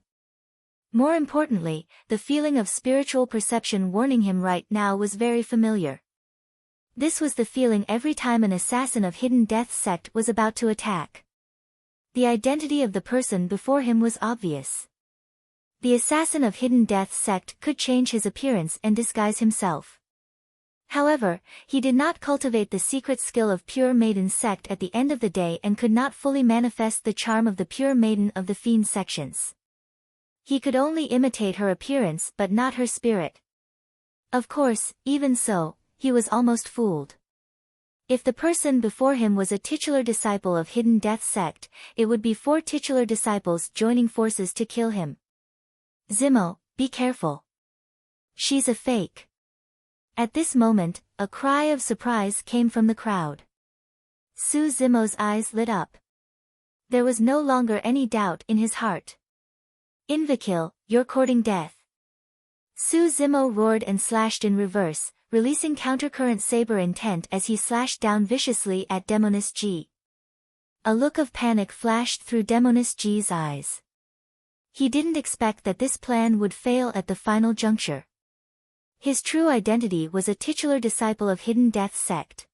More importantly, the feeling of spiritual perception warning him right now was very familiar. This was the feeling every time an assassin of Hidden Death sect was about to attack. The identity of the person before him was obvious. The assassin of Hidden Death sect could change his appearance and disguise himself. However, he did not cultivate the secret skill of Pure Maiden sect at the end of the day and could not fully manifest the charm of the Pure Maiden of the Fiend sections. He could only imitate her appearance but not her spirit. Of course, even so, he was almost fooled. If the person before him was a titular disciple of Hidden Death sect, it would be 4 titular disciples joining forces to kill him. "Zimo, be careful. She's a fake." At this moment, a cry of surprise came from the crowd. Su Zimo's eyes lit up. There was no longer any doubt in his heart. "Invikil, you're courting death." Su Zimo roared and slashed in reverse, releasing countercurrent saber intent as he slashed down viciously at Demoness G. A look of panic flashed through Demoness G's eyes. He didn't expect that this plan would fail at the final juncture. His true identity was a titular disciple of Hidden Death sect.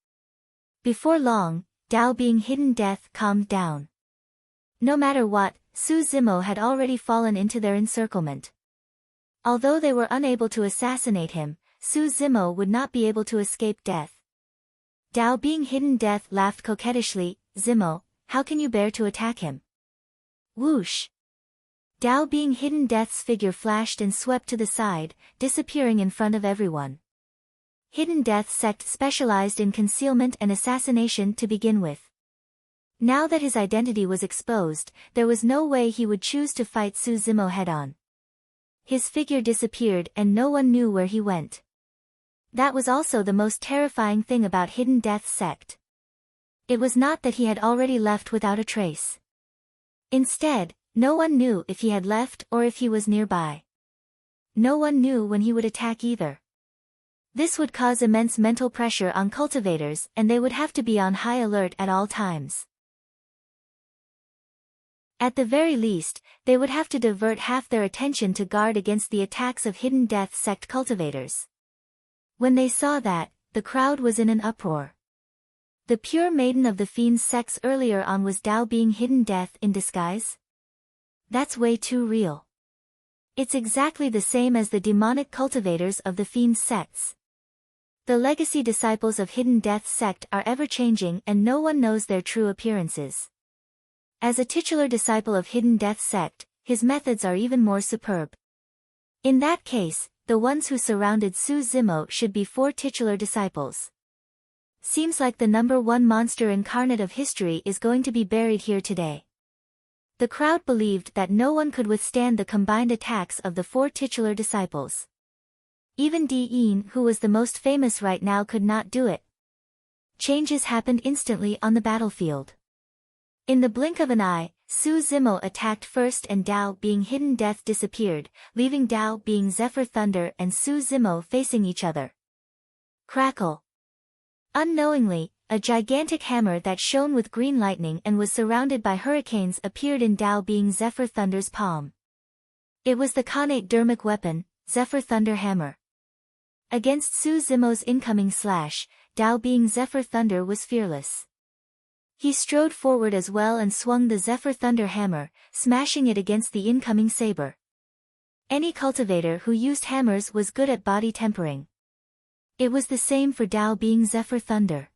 Before long, Dao being Hidden Death calmed down. No matter what, Su Zimo had already fallen into their encirclement. Although they were unable to assassinate him, Su Zimo would not be able to escape death. Dao being hidden death laughed coquettishly. Zimo, how can you bear to attack him? Whoosh! Dao being hidden death's figure flashed and swept to the side, disappearing in front of everyone. Hidden Death sect specialized in concealment and assassination to begin with. Now that his identity was exposed, there was no way he would choose to fight Su Zimo head-on. His figure disappeared and no one knew where he went. That was also the most terrifying thing about Hidden Death's sect. It was not that he had already left without a trace. Instead, no one knew if he had left or if he was nearby. No one knew when he would attack either. This would cause immense mental pressure on cultivators and they would have to be on high alert at all times. At the very least, they would have to divert half their attention to guard against the attacks of Hidden Death sect cultivators. When they saw that, the crowd was in an uproar. The pure maiden of the Fiend's sex earlier on was Dao being Hidden Death in disguise? That's way too real. It's exactly the same as the demonic cultivators of the Fiend's sects. The legacy disciples of Hidden Death's sect are ever-changing and no one knows their true appearances. As a titular disciple of Hidden Death's sect, his methods are even more superb. In that case, the ones who surrounded Su Zimo should be 4 titular disciples. Seems like the #1 monster incarnate of history is going to be buried here today. The crowd believed that no one could withstand the combined attacks of the 4 titular disciples. Even Di Yin, who was the most famous right now, could not do it. Changes happened instantly on the battlefield. In the blink of an eye, Su Zimo attacked first and Dao being Hidden Death disappeared, leaving Dao being Zephyr Thunder and Su Zimo facing each other. Crackle! Unknowingly, a gigantic hammer that shone with green lightning and was surrounded by hurricanes appeared in Dao being Zephyr Thunder's palm. It was the Khanate dermic weapon, Zephyr Thunder Hammer. Against Su Zimo's incoming slash, Dao being Zephyr Thunder was fearless. He strode forward as well and swung the Zephyr Thunder Hammer, smashing it against the incoming saber. Any cultivator who used hammers was good at body tempering. It was the same for Dao being Zephyr Thunder.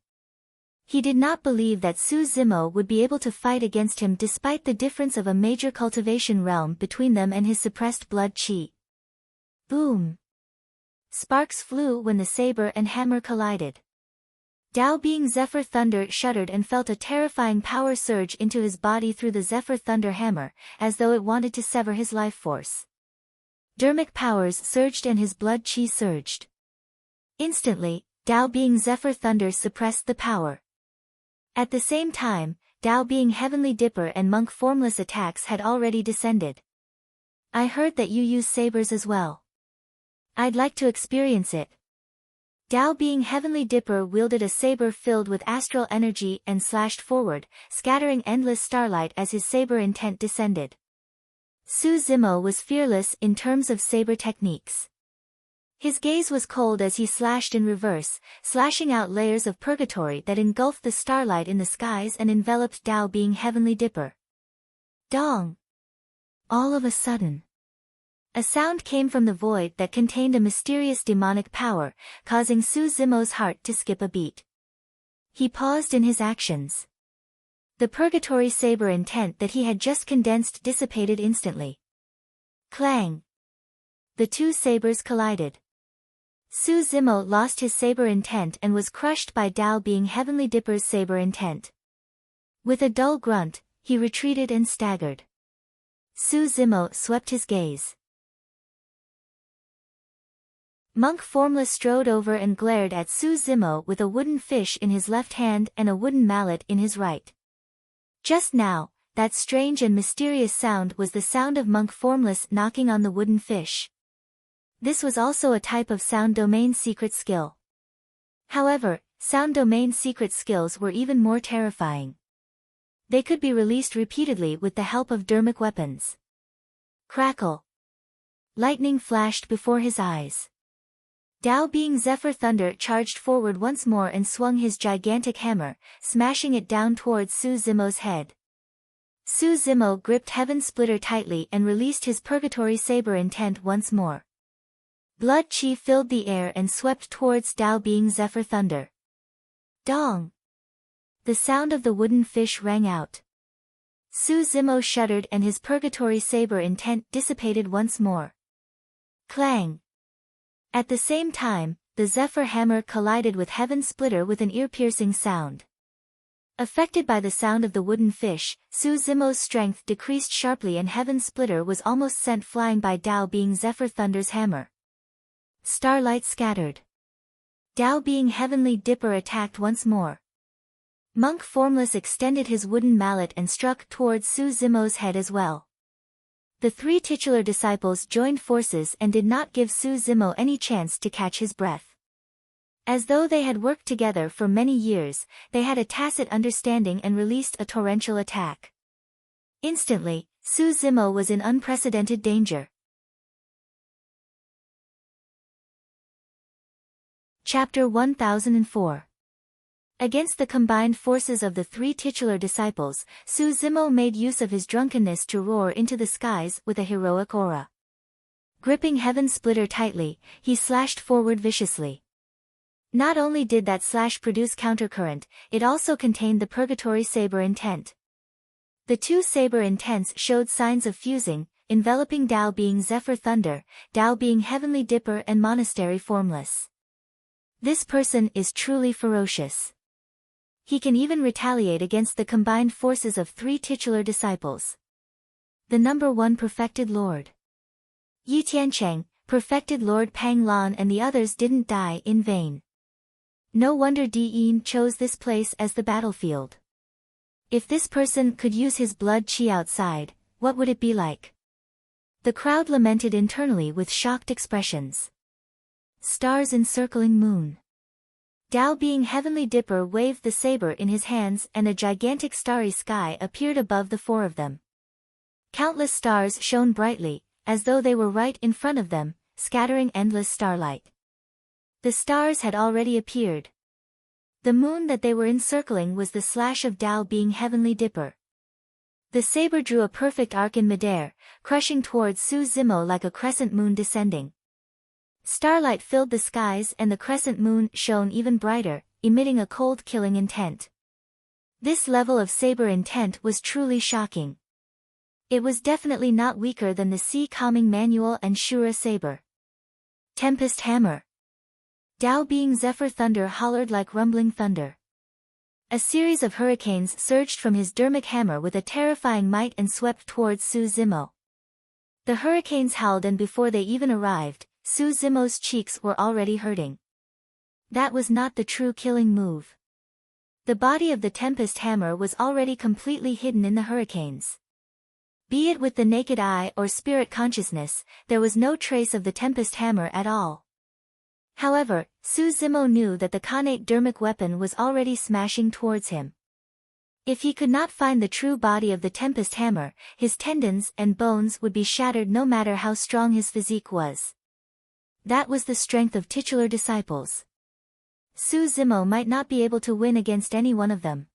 He did not believe that Su Zimo would be able to fight against him despite the difference of a major cultivation realm between them and his suppressed blood chi. Boom! Sparks flew when the saber and hammer collided. Dao being Zephyr Thunder shuddered and felt a terrifying power surge into his body through the Zephyr Thunder hammer, as though it wanted to sever his life force. Dermic powers surged and his blood chi surged. Instantly, Dao being Zephyr Thunder suppressed the power. At the same time, Dao being Heavenly Dipper and Monk Formless attacks had already descended. I heard that you use sabers as well. I'd like to experience it. Dao being Heavenly Dipper wielded a saber filled with astral energy and slashed forward, scattering endless starlight as his saber intent descended. Su Zimo was fearless in terms of saber techniques. His gaze was cold as he slashed in reverse, slashing out layers of purgatory that engulfed the starlight in the skies and enveloped Dao being Heavenly Dipper. Dong! All of a sudden, a sound came from the void that contained a mysterious demonic power, causing Su Zimo's heart to skip a beat. He paused in his actions. The purgatory saber intent that he had just condensed dissipated instantly. Clang! The 2 sabers collided. Su Zimo lost his saber intent and was crushed by Dao being Heavenly Dipper's saber intent. With a dull grunt, he retreated and staggered. Su Zimo swept his gaze. Monk Formless strode over and glared at Su Zimo with a wooden fish in his left hand and a wooden mallet in his right. Just now, that strange and mysterious sound was the sound of Monk Formless knocking on the wooden fish. This was also a type of sound domain secret skill. However, sound domain secret skills were even more terrifying. They could be released repeatedly with the help of dermic weapons. Crackle! Lightning flashed before his eyes. Dao being Zephyr Thunder charged forward once more and swung his gigantic hammer, smashing it down towards Su Zimo's head. Su Zimo gripped Heaven Splitter tightly and released his purgatory saber intent once more. Blood chi filled the air and swept towards Tao Being Zephyr Thunder. Dong! The sound of the wooden fish rang out. Su Zimo shuddered and his purgatory saber intent dissipated once more. Clang! At the same time, the Zephyr Hammer collided with Heaven Splitter with an ear-piercing sound. Affected by the sound of the wooden fish, Su Zimo's strength decreased sharply and Heaven Splitter was almost sent flying by Tao Being Zephyr Thunder's hammer. Starlight scattered. Tao Being Heavenly Dipper attacked once more. Monk Formless extended his wooden mallet and struck towards Su Zimo's head as well. The three titular disciples joined forces and did not give Su Zimo any chance to catch his breath. As though they had worked together for many years, they had a tacit understanding and released a torrential attack. Instantly, Su Zimo was in unprecedented danger. Chapter 1004. Against the combined forces of the three titular disciples, Su Zimo made use of his drunkenness to roar into the skies with a heroic aura. Gripping Heaven Splitter tightly, he slashed forward viciously. Not only did that slash produce countercurrent, it also contained the purgatory saber intent. The two saber intents showed signs of fusing, enveloping Tao Being Zephyr Thunder, Tao Being Heavenly Dipper and Monastery Formless. This person is truly ferocious. He can even retaliate against the combined forces of three titular disciples. The number 1 perfected Lord. Yi Tiancheng, perfected Lord Pang Lan and the others didn't die in vain. No wonder Di Yin chose this place as the battlefield. If this person could use his blood chi outside, what would it be like? The crowd lamented internally with shocked expressions. Stars encircling moon. Tao Being Heavenly Dipper waved the saber in his hands and a gigantic starry sky appeared above the four of them. Countless stars shone brightly, as though they were right in front of them, scattering endless starlight. The stars had already appeared. The moon that they were encircling was the slash of Tao Being Heavenly Dipper. The saber drew a perfect arc in midair, crushing towards Su Zimo like a crescent moon descending. Starlight filled the skies and the crescent moon shone even brighter, emitting a cold killing intent. This level of saber intent was truly shocking. It was definitely not weaker than the Sea Calming Manual and Shura Saber. Tempest Hammer. Tao Being Zephyr Thunder hollered like rumbling thunder. A series of hurricanes surged from his dermic hammer with a terrifying might and swept towards Su Zimo. The hurricanes howled and before they even arrived, Su Zimo's cheeks were already hurting. That was not the true killing move. The body of the Tempest Hammer was already completely hidden in the hurricanes. Be it with the naked eye or spirit consciousness, there was no trace of the Tempest Hammer at all. However, Su Zimo knew that the Khanate dermic weapon was already smashing towards him. If he could not find the true body of the Tempest Hammer, his tendons and bones would be shattered no matter how strong his physique was. That was the strength of titular disciples. Su Zimo might not be able to win against any one of them.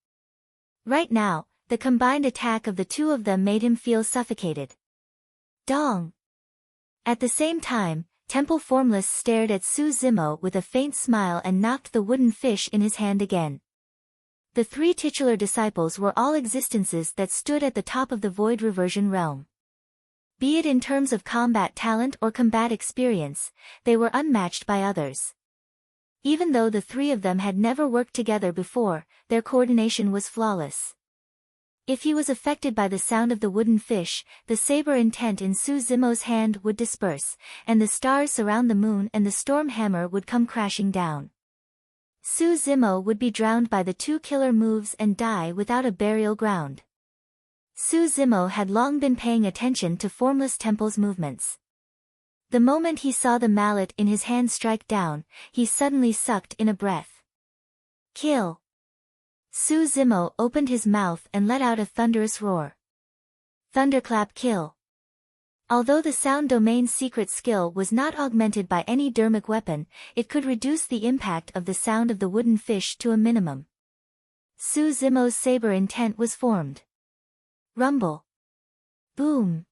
Right now, the combined attack of the two of them made him feel suffocated. Dong! At the same time, Temple Formless stared at Su Zimo with a faint smile and knocked the wooden fish in his hand again. The three titular disciples were all existences that stood at the top of the void reversion realm. Be it in terms of combat talent or combat experience, they were unmatched by others. Even though the three of them had never worked together before, their coordination was flawless. If he was affected by the sound of the wooden fish, the saber intent in Su Zimo's hand would disperse, and the stars surround the moon and the storm hammer would come crashing down. Su Zimo would be drowned by the two killer moves and die without a burial ground. Su Zimo had long been paying attention to Formless Temple's movements. The moment he saw the mallet in his hand strike down, he suddenly sucked in a breath. Kill! Su Zimo opened his mouth and let out a thunderous roar. Thunderclap kill! Although the sound domain's secret skill was not augmented by any dermic weapon, it could reduce the impact of the sound of the wooden fish to a minimum. Su Zimo's saber intent was formed. Rumble. Boom.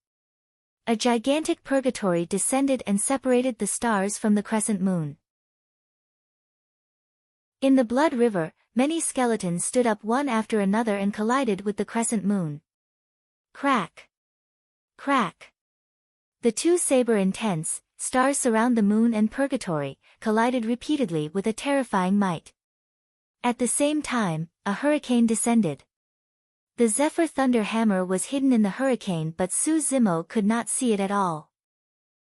A gigantic purgatory descended and separated the stars from the crescent moon. In the blood river, many skeletons stood up one after another and collided with the crescent moon. Crack. Crack. The two saber-intense, stars surround the moon and purgatory, collided repeatedly with a terrifying might. At the same time, a hurricane descended. The Zephyr Thunder Hammer was hidden in the hurricane, but Suzumo could not see it at all.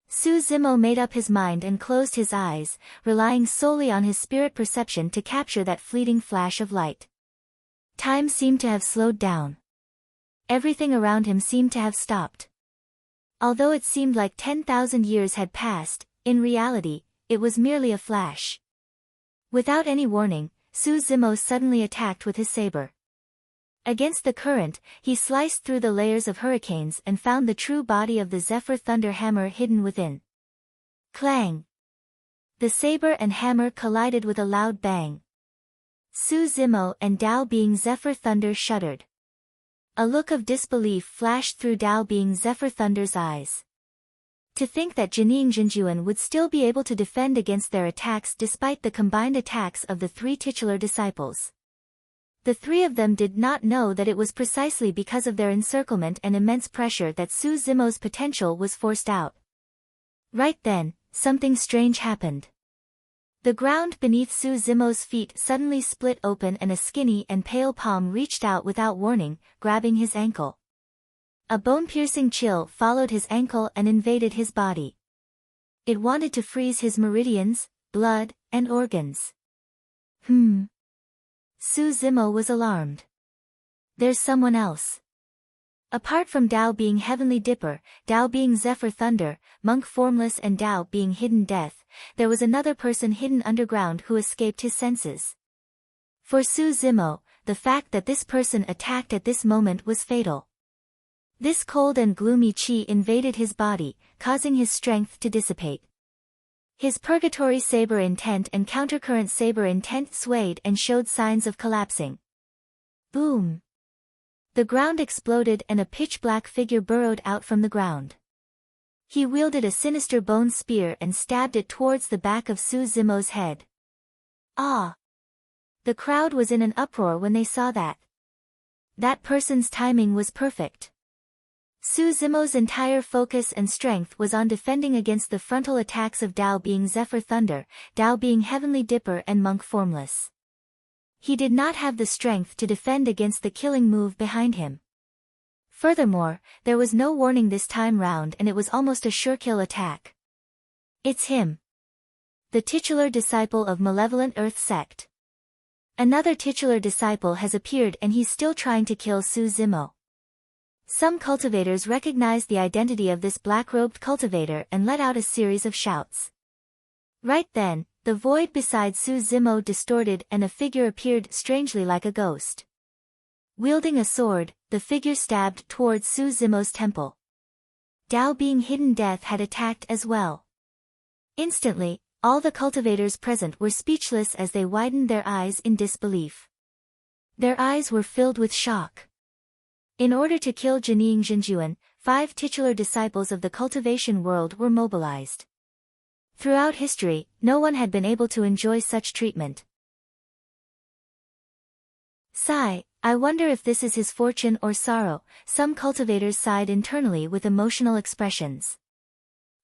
Suzumo made up his mind and closed his eyes, relying solely on his spirit perception to capture that fleeting flash of light. Time seemed to have slowed down. Everything around him seemed to have stopped. Although it seemed like 10,000 years had passed, in reality, it was merely a flash. Without any warning, Suzumo suddenly attacked with his saber. Against the current, he sliced through the layers of hurricanes and found the true body of the Zephyr Thunder Hammer hidden within. Clang! The saber and hammer collided with a loud bang. Suzumo and Dao Being Zephyr Thunder shuddered. A look of disbelief flashed through Dao Being Zephyr Thunder's eyes. To think that Jining Jinjuan would still be able to defend against their attacks despite the combined attacks of the three titular disciples. The three of them did not know that it was precisely because of their encirclement and immense pressure that Suzumo's potential was forced out. Right then, something strange happened. The ground beneath Suzumo's feet suddenly split open and a skinny and pale palm reached out without warning, grabbing his ankle. A bone-piercing chill followed his ankle and invaded his body. It wanted to freeze his meridians, blood, and organs. Suzumo was alarmed. There's someone else. Apart from Dao Being Heavenly Dipper, Dao Being Zephyr Thunder, Monk Formless and Dao Being Hidden Death, there was another person hidden underground who escaped his senses. For Suzumo, the fact that this person attacked at this moment was fatal. This cold and gloomy chi invaded his body, causing his strength to dissipate. His purgatory saber intent and countercurrent saber intent swayed and showed signs of collapsing. Boom! The ground exploded and a pitch-black figure burrowed out from the ground. He wielded a sinister bone spear and stabbed it towards the back of Suzumo's head. Ah! The crowd was in an uproar when they saw that. That person's timing was perfect. Suzumo's entire focus and strength was on defending against the frontal attacks of Dao Being Zephyr Thunder, Dao Being Heavenly Dipper and Monk Formless. He did not have the strength to defend against the killing move behind him. Furthermore, there was no warning this time round and it was almost a sure kill attack. It's him. The titular disciple of Malevolent Earth Sect. Another titular disciple has appeared and he's still trying to kill Suzumo. Some cultivators recognized the identity of this black-robed cultivator and let out a series of shouts. Right then, the void beside Suzumo distorted and a figure appeared strangely like a ghost. Wielding a sword, the figure stabbed towards Suzumo's temple. Dao Being Hidden Death had attacked as well. Instantly, all the cultivators present were speechless as they widened their eyes in disbelief. Their eyes were filled with shock. In order to kill Jining Jinjuan, 5 titular disciples of the cultivation world were mobilized. Throughout history, no one had been able to enjoy such treatment. Sigh, I wonder if this is his fortune or sorrow, some cultivators sighed internally with emotional expressions.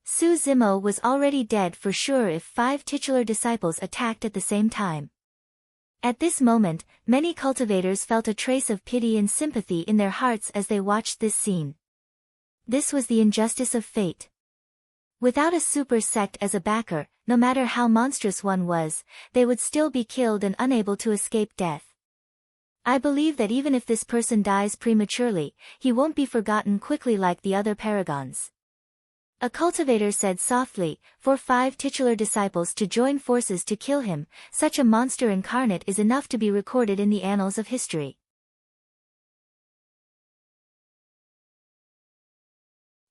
Suzumo was already dead for sure if 5 titular disciples attacked at the same time. At this moment, many cultivators felt a trace of pity and sympathy in their hearts as they watched this scene. This was the injustice of fate. Without a super sect as a backer, no matter how monstrous one was, they would still be killed and unable to escape death. I believe that even if this person dies prematurely, he won't be forgotten quickly like the other paragons. A cultivator said softly, for 5 titular disciples to join forces to kill him, such a monster incarnate is enough to be recorded in the annals of history.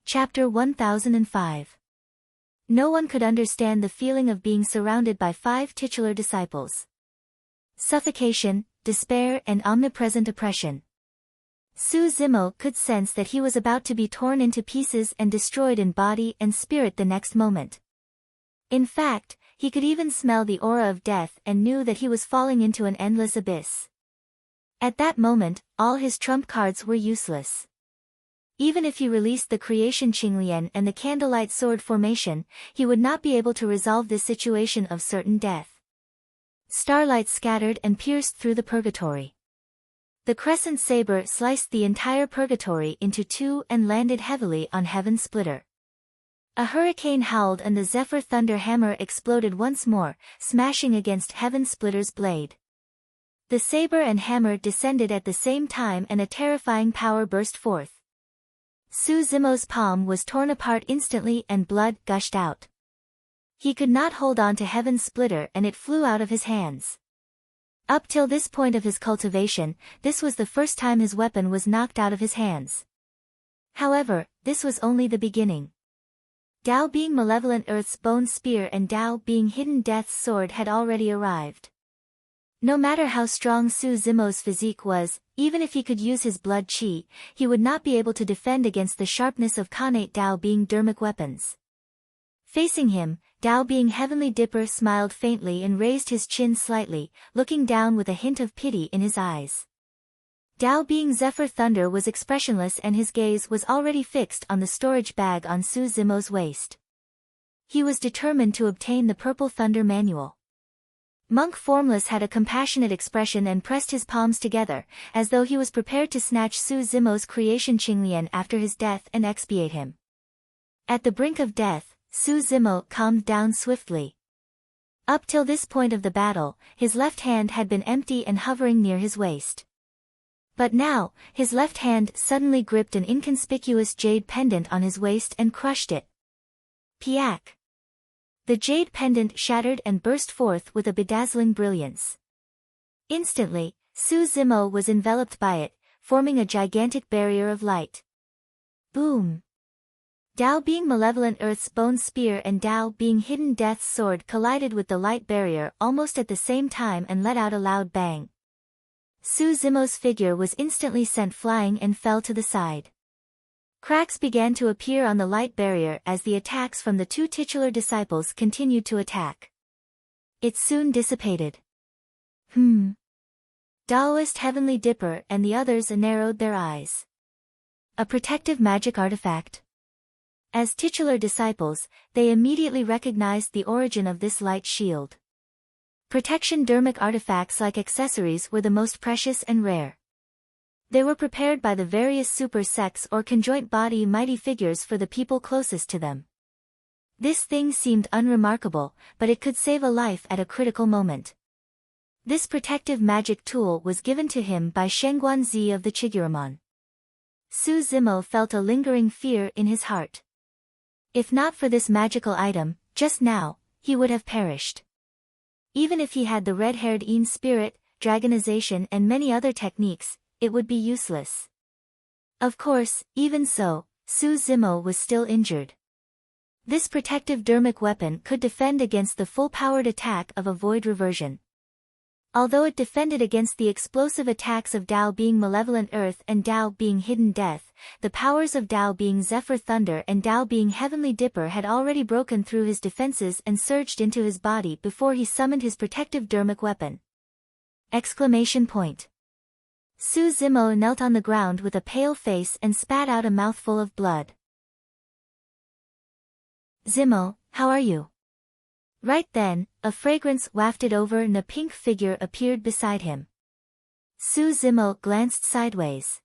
Chapter 1005. No one could understand the feeling of being surrounded by 5 titular disciples. Suffocation, despair and omnipresent oppression. Su Zimo could sense that he was about to be torn into pieces and destroyed in body and spirit the next moment. In fact, he could even smell the aura of death and knew that he was falling into an endless abyss. At that moment, all his trump cards were useless. Even if he released the creation Qinglian and the candlelight sword formation, he would not be able to resolve this situation of certain death. Starlight scattered and pierced through the purgatory. The crescent saber sliced the entire purgatory into two and landed heavily on Heaven Splitter. A hurricane howled and the Zephyr Thunder Hammer exploded once more, smashing against Heaven Splitter's blade. The saber and hammer descended at the same time and a terrifying power burst forth. Su Zimo's palm was torn apart instantly and blood gushed out. He could not hold on to Heaven Splitter and it flew out of his hands. Up till this point of his cultivation, this was the first time his weapon was knocked out of his hands. However, this was only the beginning. Tao being Malevolent Earth's bone spear and Tao being Hidden Death's sword had already arrived. No matter how strong Su Zimo's physique was, even if he could use his blood chi, he would not be able to defend against the sharpness of Khanate Tao being dermic weapons. Facing him, Tao being Heavenly Dipper smiled faintly and raised his chin slightly, looking down with a hint of pity in his eyes. Tao being Zephyr Thunder was expressionless and his gaze was already fixed on the storage bag on Su Zimo's waist. He was determined to obtain the Purple Thunder Manual. Monk Formless had a compassionate expression and pressed his palms together, as though he was prepared to snatch Su Zimo's creation Qinglian after his death and expiate him. At the brink of death, Su Zimo calmed down swiftly. Up till this point of the battle, his left hand had been empty and hovering near his waist. But now, his left hand suddenly gripped an inconspicuous jade pendant on his waist and crushed it. Piak! The jade pendant shattered and burst forth with a bedazzling brilliance. Instantly, Su Zimo was enveloped by it, forming a gigantic barrier of light. Boom! Tao being Malevolent Earth's bone spear and Tao being Hidden Death's sword collided with the light barrier almost at the same time and let out a loud bang. Su Zimo's figure was instantly sent flying and fell to the side. Cracks began to appear on the light barrier as the attacks from the two titular disciples continued to attack. It soon dissipated. Taoist Heavenly Dipper and the others narrowed their eyes. A protective magic artifact. As titular disciples, they immediately recognized the origin of this light shield. Protection dermic artifacts like accessories were the most precious and rare. They were prepared by the various super sects or conjoint body mighty figures for the people closest to them. This thing seemed unremarkable, but it could save a life at a critical moment. This protective magic tool was given to him by Shengguanzi of the Chiguramon. Su Zimo felt a lingering fear in his heart. If not for this magical item, just now, he would have perished. Even if he had the red-haired Een spirit, dragonization and many other techniques, it would be useless. Of course, even so, Su Zimo was still injured. This protective dermic weapon could defend against the full-powered attack of a void reversion. Although it defended against the explosive attacks of Tao being Malevolent Earth and Tao being Hidden Death, the powers of Tao being Zephyr Thunder and Tao being Heavenly Dipper had already broken through his defenses and surged into his body before he summoned his protective dermic weapon. Exclamation point. Su Zimo knelt on the ground with a pale face and spat out a mouthful of blood. Zimo, how are you? Right then, a fragrance wafted over and a pink figure appeared beside him. Su Zimo glanced sideways.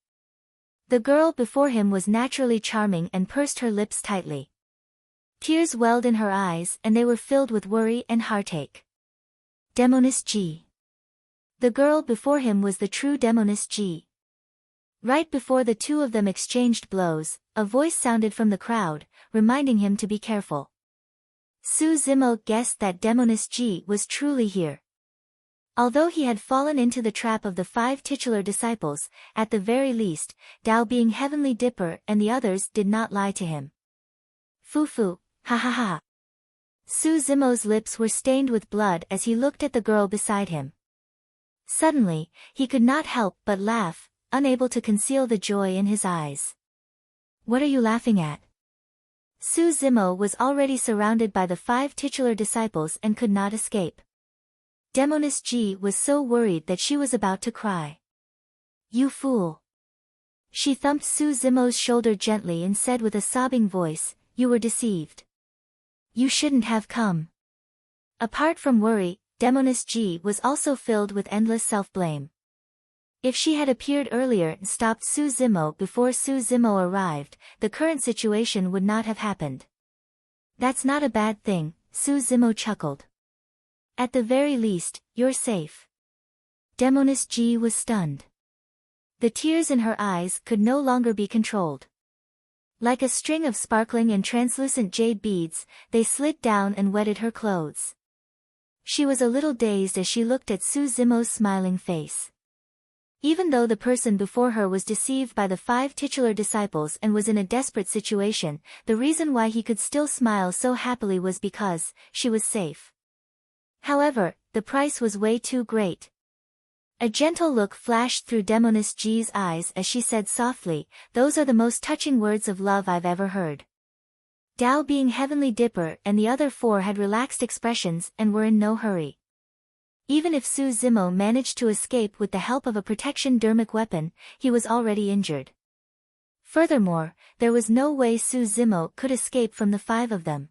The girl before him was naturally charming and pursed her lips tightly. Tears welled in her eyes and they were filled with worry and heartache. Demoness G. The girl before him was the true Demoness G. Right before the two of them exchanged blows, a voice sounded from the crowd, reminding him to be careful. Su Zimo guessed that Demoness G was truly here. Although he had fallen into the trap of the 5 titular disciples, at the very least, Tao being Heavenly Dipper and the others did not lie to him. Fufu, ha ha ha. Su Zimo's lips were stained with blood as he looked at the girl beside him. Suddenly, he could not help but laugh, unable to conceal the joy in his eyes. What are you laughing at? Su Zimo was already surrounded by the 5 titular disciples and could not escape. Demoness Ji was so worried that she was about to cry. You fool! She thumped Su Zimo's shoulder gently and said with a sobbing voice, you were deceived. You shouldn't have come. Apart from worry, Demoness Ji was also filled with endless self-blame. If she had appeared earlier and stopped Su Zimo before Su Zimo arrived, the current situation would not have happened. That's not a bad thing, Su Zimo chuckled. At the very least, you're safe. Demoness Ji was stunned. The tears in her eyes could no longer be controlled. Like a string of sparkling and translucent jade beads, they slid down and wetted her clothes. She was a little dazed as she looked at Su Zimo's smiling face. Even though the person before her was deceived by the 5 titular disciples and was in a desperate situation, the reason why he could still smile so happily was because she was safe. However, the price was way too great. A gentle look flashed through Demoness Ji's eyes as she said softly, those are the most touching words of love I've ever heard. Dao being Heavenly Dipper and the other 4 had relaxed expressions and were in no hurry. Even if Su Zimo managed to escape with the help of a protection dermic weapon, he was already injured. Furthermore, there was no way Su Zimo could escape from the 5 of them.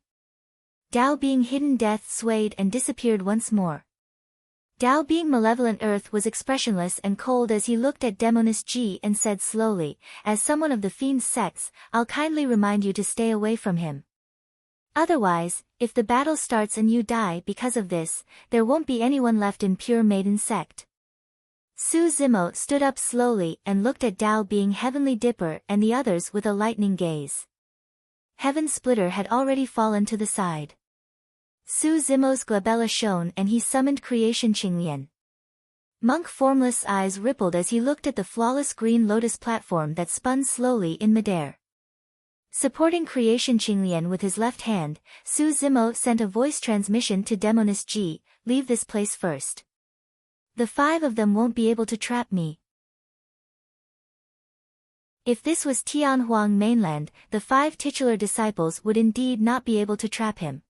Dao being Hidden Death swayed and disappeared once more. Dao being Malevolent Earth was expressionless and cold as he looked at Demoness Ji and said slowly, as someone of the Fiend's sects, I'll kindly remind you to stay away from him. Otherwise, if the battle starts and you die because of this, there won't be anyone left in Pure Maiden sect. Su Zimo stood up slowly and looked at Dao being Heavenly Dipper and the others with a lightning gaze. Heaven Splitter had already fallen to the side. Su Zimo's glabella shone and he summoned Creation Qinglian. Monk Formless' eyes rippled as he looked at the flawless green lotus platform that spun slowly in midair. Supporting Creation Qinglian with his left hand, Su Zimo sent a voice transmission to Demoness Ji, leave this place first. The 5 of them won't be able to trap me. If this was Tianhuang mainland, the 5 titular disciples would indeed not be able to trap him.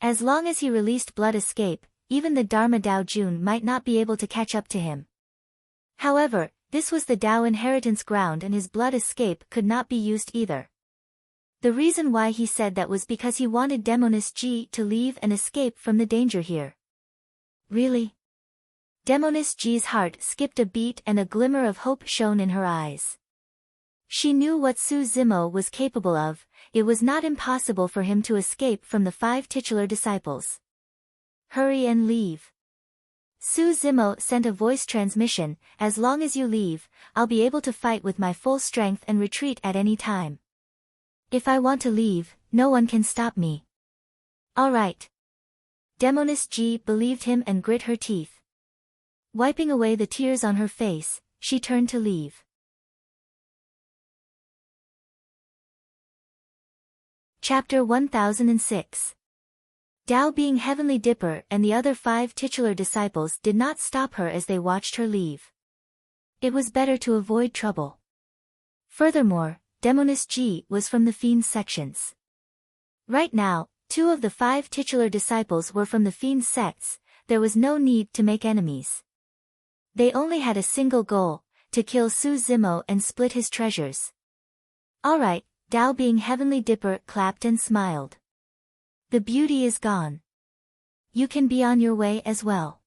As long as he released Blood Escape, even the Dharma Dao Jun might not be able to catch up to him. However, this was the Dao inheritance ground and his Blood Escape could not be used either. The reason why he said that was because he wanted Demoness Ji to leave and escape from the danger here. Really? Demoness Ji's heart skipped a beat and a glimmer of hope shone in her eyes. She knew what Su Zimo was capable of, it was not impossible for him to escape from the 5 titular disciples. Hurry and leave. Su Zimo sent a voice transmission, as long as you leave, I'll be able to fight with my full strength and retreat at any time. If I want to leave, no one can stop me. All right. Demoness Ji believed him and grit her teeth. Wiping away the tears on her face, she turned to leave. Chapter 1006. Dao being Heavenly Dipper and the other 5 titular disciples did not stop her as they watched her leave. It was better to avoid trouble. Furthermore, Demoness Ji was from the Fiend's sections. Right now, 2 of the 5 titular disciples were from the Fiend's sects, there was no need to make enemies. They only had a single goal, to kill Su Zimo and split his treasures. Alright, Dao being Heavenly Dipper clapped and smiled. The beauty is gone. You can be on your way as well.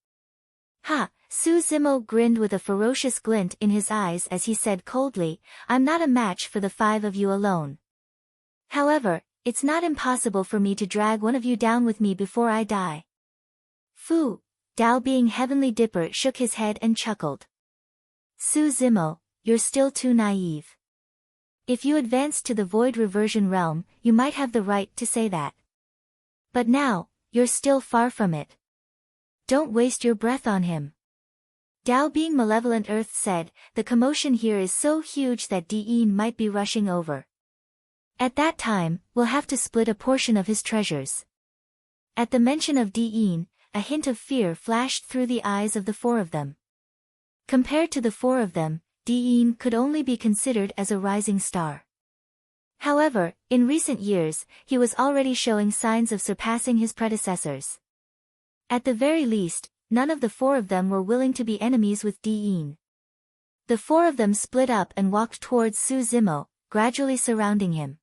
Ha! Su Zimo grinned with a ferocious glint in his eyes as he said coldly, I'm not a match for the 5 of you alone. However, it's not impossible for me to drag one of you down with me before I die. Fu! Dao being Heavenly Dipper shook his head and chuckled. Su Zimo, you're still too naive. If you advanced to the Void Reversion Realm, you might have the right to say that. But now, you're still far from it. Don't waste your breath on him. Dao being Malevolent Earth said, the commotion here is so huge that Di'in might be rushing over. At that time, we'll have to split a portion of his treasures. At the mention of Di'in, a hint of fear flashed through the eyes of the 4 of them. Compared to the 4 of them, Diin could only be considered as a rising star. However, in recent years, he was already showing signs of surpassing his predecessors. At the very least, none of the four of them were willing to be enemies with Diin. The four of them split up and walked towards Su Zimo, gradually surrounding him.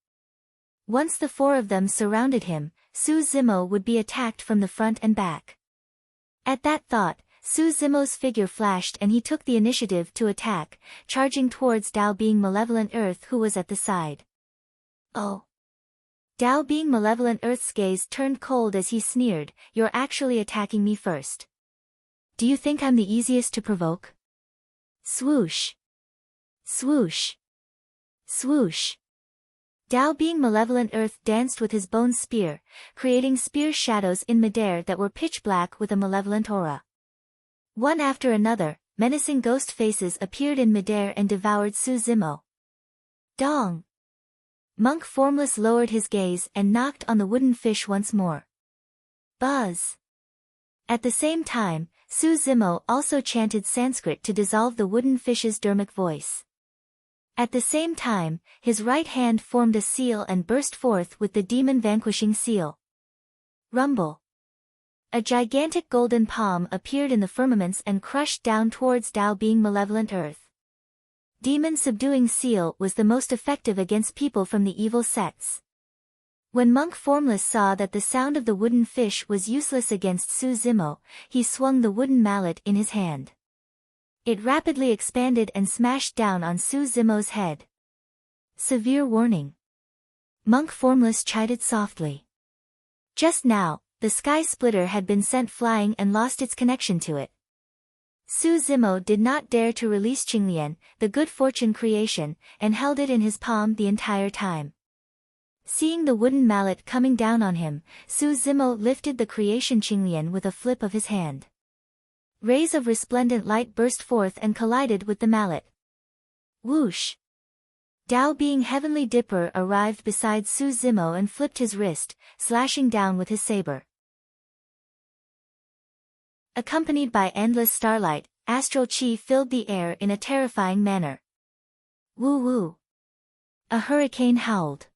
Once the four of them surrounded him, Su Zimo would be attacked from the front and back. At that thought, Su Zimo's figure flashed and he took the initiative to attack, charging towards Dao Being Malevolent Earth who was at the side. Oh! Dao Being Malevolent Earth's gaze turned cold as he sneered, "You're actually attacking me first. Do you think I'm the easiest to provoke?" Swoosh! Swoosh! Swoosh! Dao Being Malevolent Earth danced with his bone spear, creating spear shadows in midair that were pitch black with a malevolent aura. One after another, menacing ghost faces appeared in midair and devoured Su Zimo. Dong! Monk Formless lowered his gaze and knocked on the wooden fish once more. Buzz! At the same time, Su Zimo also chanted Sanskrit to dissolve the wooden fish's dermic voice. At the same time, his right hand formed a seal and burst forth with the demon-vanquishing seal. Rumble! A gigantic golden palm appeared in the firmaments and crushed down towards Dao Being Malevolent Earth. Demon-subduing seal was the most effective against people from the evil sects. When Monk Formless saw that the sound of the wooden fish was useless against Su Zimo, he swung the wooden mallet in his hand. It rapidly expanded and smashed down on Su Zimo's head. Severe warning. Monk Formless chided softly. Just now, the sky splitter had been sent flying and lost its connection to it. Su Zimo did not dare to release Qinglian, the good fortune creation, and held it in his palm the entire time. Seeing the wooden mallet coming down on him, Su Zimo lifted the creation Qinglian with a flip of his hand. Rays of resplendent light burst forth and collided with the mallet. Whoosh! Dao Being Heavenly Dipper arrived beside Su Zimo and flipped his wrist, slashing down with his saber. Accompanied by endless starlight, astral chi filled the air in a terrifying manner. Woo woo! A hurricane howled.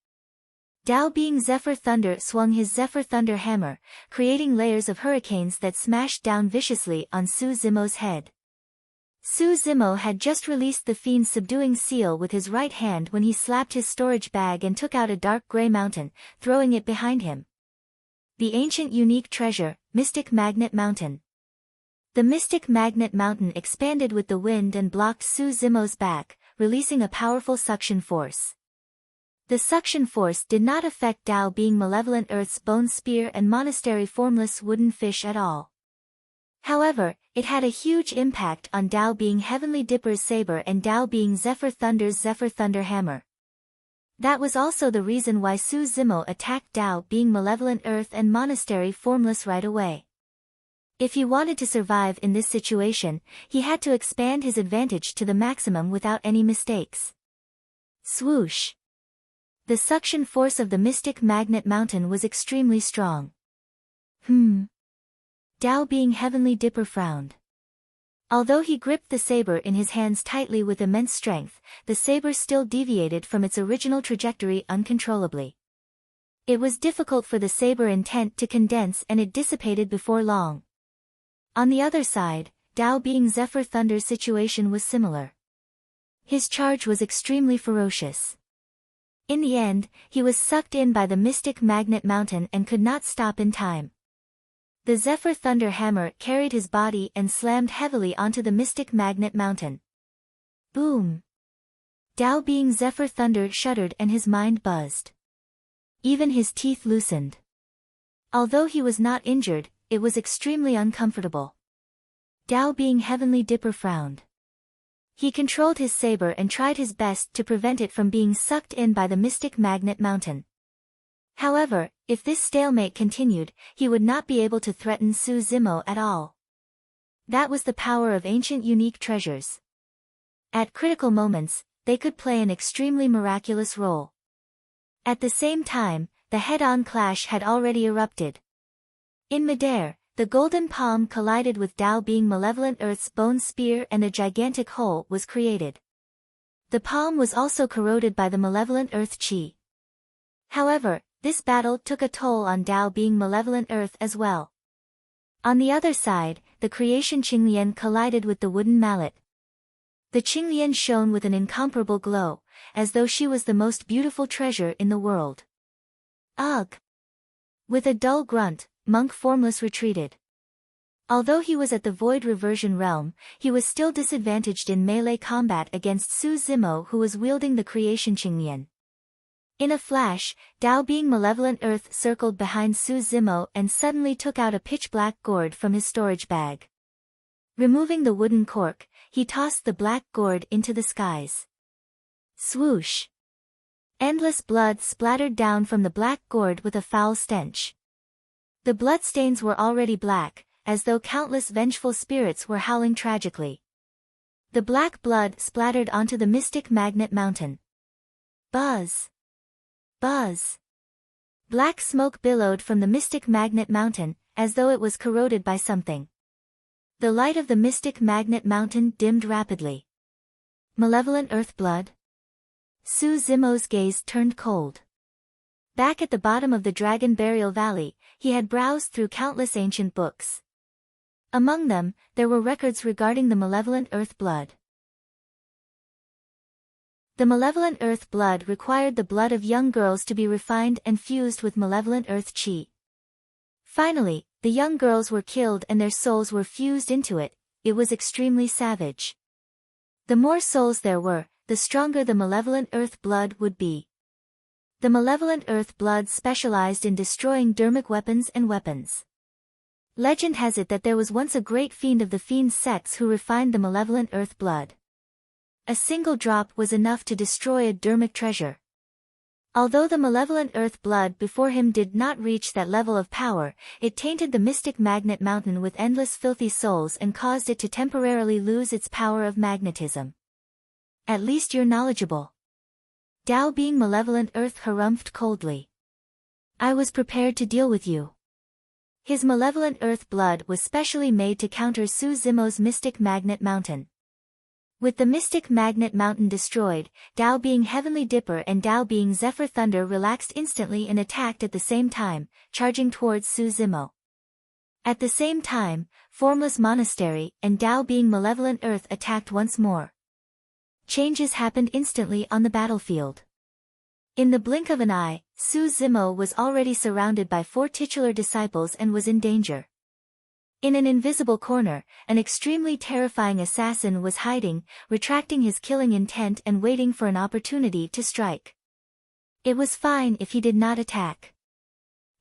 Dao Being Zephyr Thunder swung his Zephyr Thunder hammer, creating layers of hurricanes that smashed down viciously on Su Zimo's head. Su Zimo had just released the fiend's subduing seal with his right hand when he slapped his storage bag and took out a dark gray mountain, throwing it behind him. The ancient unique treasure, Mystic Magnet Mountain. The Mystic Magnet Mountain expanded with the wind and blocked Su Zimo's back, releasing a powerful suction force. The suction force did not affect Dao Being Malevolent Earth's bone spear and monastery formless wooden fish at all. However, it had a huge impact on Dao Being Heavenly Dipper's saber and Dao Being Zephyr Thunder's Zephyr Thunder hammer. That was also the reason why Su Zimo attacked Dao Being Malevolent Earth and monastery formless right away. If he wanted to survive in this situation, he had to expand his advantage to the maximum without any mistakes. Swoosh! The suction force of the Mystic Magnet Mountain was extremely strong. Dao Being Heavenly Dipper frowned. Although he gripped the saber in his hands tightly with immense strength, the saber still deviated from its original trajectory uncontrollably. It was difficult for the saber intent to condense and it dissipated before long. On the other side, Dao Being Zephyr Thunder's situation was similar. His charge was extremely ferocious. In the end, he was sucked in by the Mystic Magnet Mountain and could not stop in time. The Zephyr Thunder hammer carried his body and slammed heavily onto the Mystic Magnet Mountain. Boom! Dao Being Zephyr Thunder shuddered and his mind buzzed. Even his teeth loosened. Although he was not injured, it was extremely uncomfortable. Dao Being Heavenly Dipper frowned. He controlled his saber and tried his best to prevent it from being sucked in by the Mystic Magnet Mountain. However, if this stalemate continued, he would not be able to threaten Su Zimo at all. That was the power of ancient unique treasures. At critical moments, they could play an extremely miraculous role. At the same time, the head-on clash had already erupted. In midair, the golden palm collided with Dao Being Malevolent Earth's bone spear and a gigantic hole was created. The palm was also corroded by the malevolent earth chi. However, this battle took a toll on Dao being malevolent earth as well. On the other side, the creation Qinglian collided with the wooden mallet. The Qinglian shone with an incomparable glow, as though she was the most beautiful treasure in the world. Ugh! With a dull grunt, Monk Formless retreated. Although he was at the Void Reversion realm, he was still disadvantaged in melee combat against Su Zimo, who was wielding the creation Qinglian. In a flash, Dao being malevolent earth circled behind Su Zimo and suddenly took out a pitch-black gourd from his storage bag. Removing the wooden cork, he tossed the black gourd into the skies. Swoosh! Endless blood splattered down from the black gourd with a foul stench. The bloodstains were already black, as though countless vengeful spirits were howling tragically. The black blood splattered onto the mystic magnet mountain. Buzz! Buzz! Black smoke billowed from the mystic magnet mountain, as though it was corroded by something. The light of the mystic magnet mountain dimmed rapidly. Malevolent earth blood? Su Zimo's gaze turned cold. Back at the bottom of the Dragon Burial Valley, he had browsed through countless ancient books. Among them, there were records regarding the malevolent earth blood. The malevolent earth blood required the blood of young girls to be refined and fused with malevolent earth chi. Finally, the young girls were killed and their souls were fused into it. It was extremely savage. The more souls there were, the stronger the malevolent earth blood would be. The malevolent earth blood specialized in destroying dermic weapons and weapons. Legend has it that there was once a great fiend of the fiend's sex who refined the malevolent earth blood. A single drop was enough to destroy a dermic treasure. Although the malevolent earth blood before him did not reach that level of power, it tainted the mystic magnet mountain with endless filthy souls and caused it to temporarily lose its power of magnetism. At least you're knowledgeable. Dao being malevolent earth harumphed coldly. I was prepared to deal with you. His malevolent earth blood was specially made to counter Su Zimo's mystic magnet mountain. With the mystic magnet mountain destroyed, Dao being Heavenly Dipper and Dao being Zephyr Thunder relaxed instantly and attacked at the same time, charging towards Su Zimo. At the same time, Formless Monastery and Dao being Malevolent Earth attacked once more. Changes happened instantly on the battlefield. In the blink of an eye, Su Zimo was already surrounded by 4 titular disciples and was in danger. In an invisible corner, an extremely terrifying assassin was hiding, retracting his killing intent and waiting for an opportunity to strike. It was fine if he did not attack.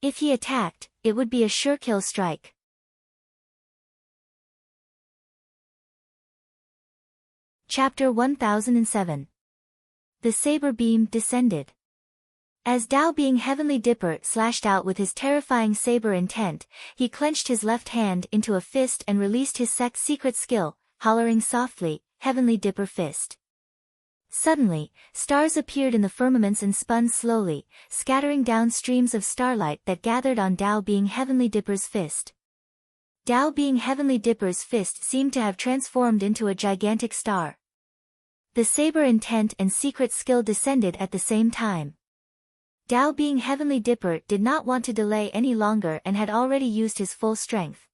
If he attacked, it would be a sure kill strike. Chapter 1007. The saber beam descended. As Dao being Heavenly Dipper slashed out with his terrifying saber intent, he clenched his left hand into a fist and released his sect's secret skill, hollering softly, Heavenly Dipper Fist. Suddenly, stars appeared in the firmaments and spun slowly, scattering down streams of starlight that gathered on Dao being Heavenly Dipper's fist. Dao being Heavenly Dipper's fist seemed to have transformed into a gigantic star. The saber intent and secret skill descended at the same time. Dao being Heavenly Dipper did not want to delay any longer and had already used his full strength.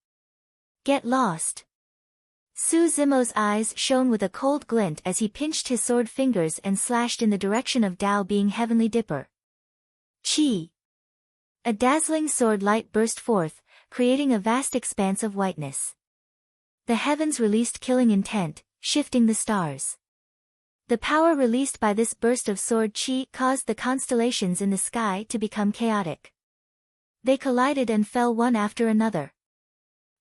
Get lost. Su Zimo's eyes shone with a cold glint as he pinched his sword fingers and slashed in the direction of Dao being Heavenly Dipper. Chi! A dazzling sword light burst forth, creating a vast expanse of whiteness. The heavens released killing intent, shifting the stars. The power released by this burst of sword chi caused the constellations in the sky to become chaotic. They collided and fell one after another.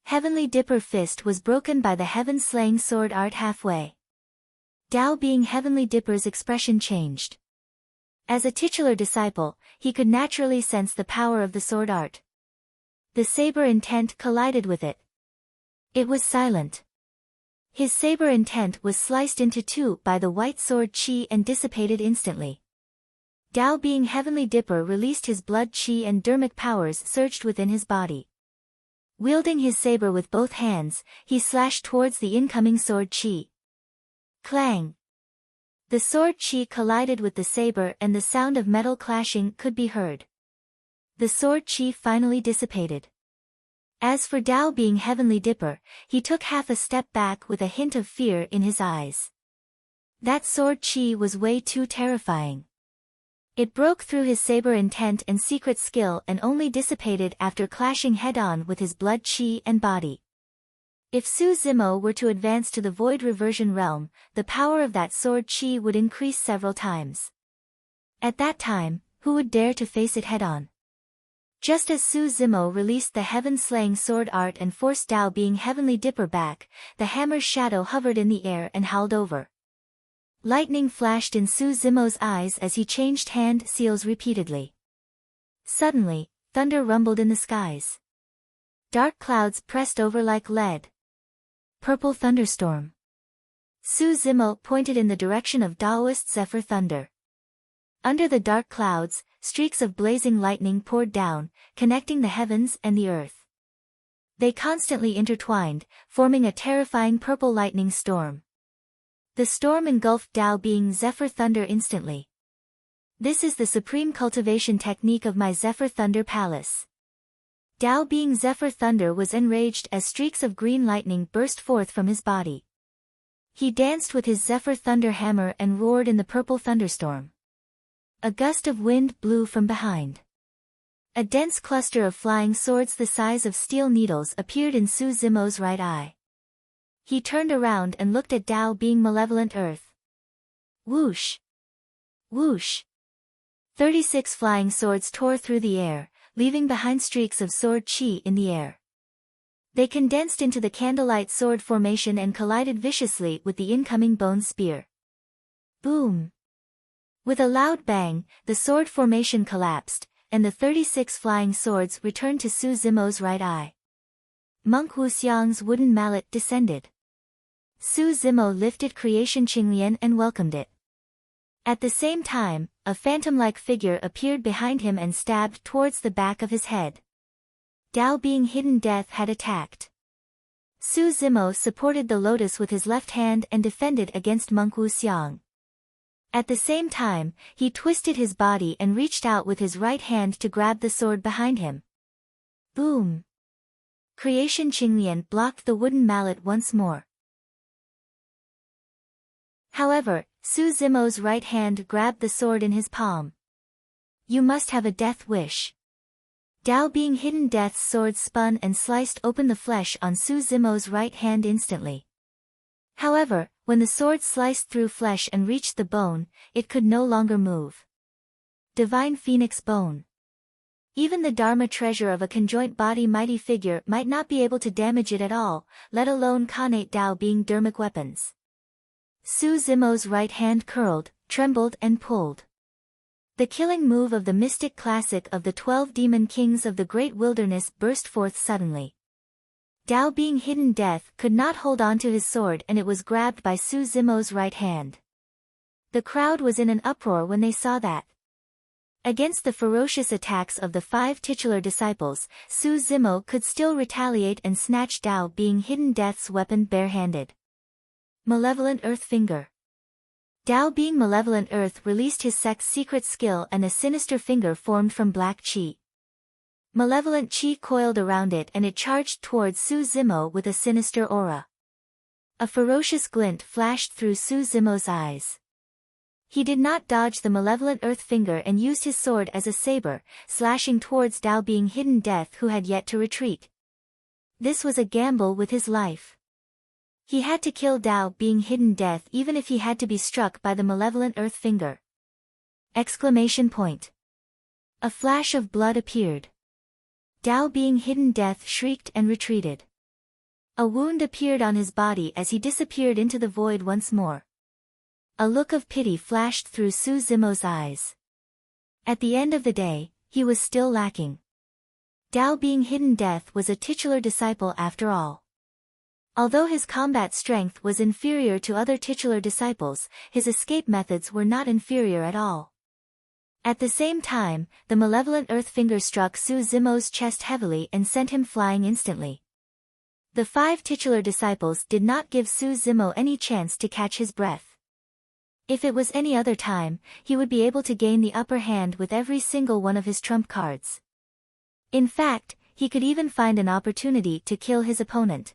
Heavenly Dipper Fist was broken by the heaven-slaying sword art halfway. Dao being Heavenly Dipper's expression changed. As a titular disciple, he could naturally sense the power of the sword art. The saber intent collided with it. It was silent. His saber intent was sliced into 2 by the white sword chi and dissipated instantly. Dao being Heavenly Dipper released his blood chi and dermic powers surged within his body. Wielding his saber with both hands, he slashed towards the incoming sword chi. Clang! The sword chi collided with the saber and the sound of metal clashing could be heard. The sword chi finally dissipated. As for Dao being Heavenly Dipper, he took half a step back with a hint of fear in his eyes. That sword chi was way too terrifying. It broke through his saber intent and secret skill and only dissipated after clashing head-on with his blood chi and body. If Su Zimo were to advance to the Void Reversion Realm, the power of that sword chi would increase several times. At that time, who would dare to face it head-on? Just as Su Zimo released the heaven-slaying sword art and forced Dao being Heavenly Dipper back, the hammer's shadow hovered in the air and howled over. Lightning flashed in Su Zimo's eyes as he changed hand seals repeatedly. Suddenly, thunder rumbled in the skies. Dark clouds pressed over like lead. Purple thunderstorm. Su Zimo pointed in the direction of Daoist Zephyr thunder. Under the dark clouds, streaks of blazing lightning poured down, connecting the heavens and the earth. They constantly intertwined, forming a terrifying purple lightning storm. The storm engulfed Dao being Zephyr Thunder instantly. This is the supreme cultivation technique of my Zephyr Thunder Palace. Dao being Zephyr Thunder was enraged as streaks of green lightning burst forth from his body. He danced with his Zephyr Thunder hammer and roared in the purple thunderstorm. A gust of wind blew from behind. A dense cluster of flying swords the size of steel needles appeared in Su Zimo's right eye. He turned around and looked at Dao being Malevolent Earth. Whoosh! Whoosh! 36 flying swords tore through the air, leaving behind streaks of sword chi in the air. They condensed into the candlelight sword formation and collided viciously with the incoming bone spear. Boom! With a loud bang, the sword formation collapsed, and the 36 flying swords returned to Su Zimo's right eye. Monk Wuxiang's wooden mallet descended. Su Zimo lifted Creation Qinglian and welcomed it. At the same time, a phantom-like figure appeared behind him and stabbed towards the back of his head. Dao being Hidden Death had attacked. Su Zimo supported the lotus with his left hand and defended against Monk Wuxiang. At the same time, he twisted his body and reached out with his right hand to grab the sword behind him. Boom! Creation Qinglian blocked the wooden mallet once more. However, Su Zimo's right hand grabbed the sword in his palm. You must have a death wish. Dao being Hidden Death's sword spun and sliced open the flesh on Su Zimo's right hand instantly. However, when the sword sliced through flesh and reached the bone, it could no longer move. Divine Phoenix Bone. Even the Dharma treasure of a conjoint body mighty figure might not be able to damage it at all, let alone Khanate Dao being dermic weapons. Su Zimo's right hand curled, trembled and pulled. The killing move of the mystic classic of the 12 demon kings of the great wilderness burst forth suddenly. Dao being Hidden Death could not hold on to his sword and it was grabbed by Su Zimo's right hand. The crowd was in an uproar when they saw that. Against the ferocious attacks of the 5 titular disciples, Su Zimo could still retaliate and snatch Dao being Hidden Death's weapon barehanded. Malevolent Earth Finger. Dao being Malevolent Earth released his sect's secret skill and a sinister finger formed from black chi. Malevolent chi coiled around it and it charged towards Su Zimo with a sinister aura. A ferocious glint flashed through Su Zimo's eyes. He did not dodge the Malevolent Earth Finger and used his sword as a saber, slashing towards Dao being Hidden Death who had yet to retreat. This was a gamble with his life. He had to kill Dao being Hidden Death even if he had to be struck by the Malevolent Earth Finger. Exclamation point. A flash of blood appeared. Dao being Hidden Death shrieked and retreated. A wound appeared on his body as he disappeared into the void once more. A look of pity flashed through Su Zimo's eyes. At the end of the day, he was still lacking. Dao being Hidden Death was a titular disciple after all. Although his combat strength was inferior to other titular disciples, his escape methods were not inferior at all. At the same time, the Malevolent Earth Finger struck Su Zimo's chest heavily and sent him flying instantly. The 5 titular disciples did not give Su Zimo any chance to catch his breath. If it was any other time, he would be able to gain the upper hand with every single one of his trump cards. In fact, he could even find an opportunity to kill his opponent.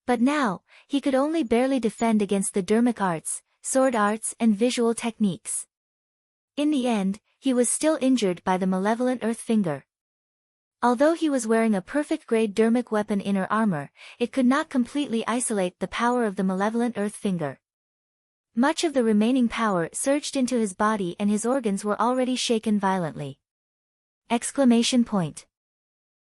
But now, he could only barely defend against the dermic arts, sword arts and visual techniques. In the end, he was still injured by the malevolent earth finger. Although he was wearing a perfect-grade dermic weapon inner armor, it could not completely isolate the power of the malevolent earth finger. Much of the remaining power surged into his body and his organs were already shaken violently. Exclamation point.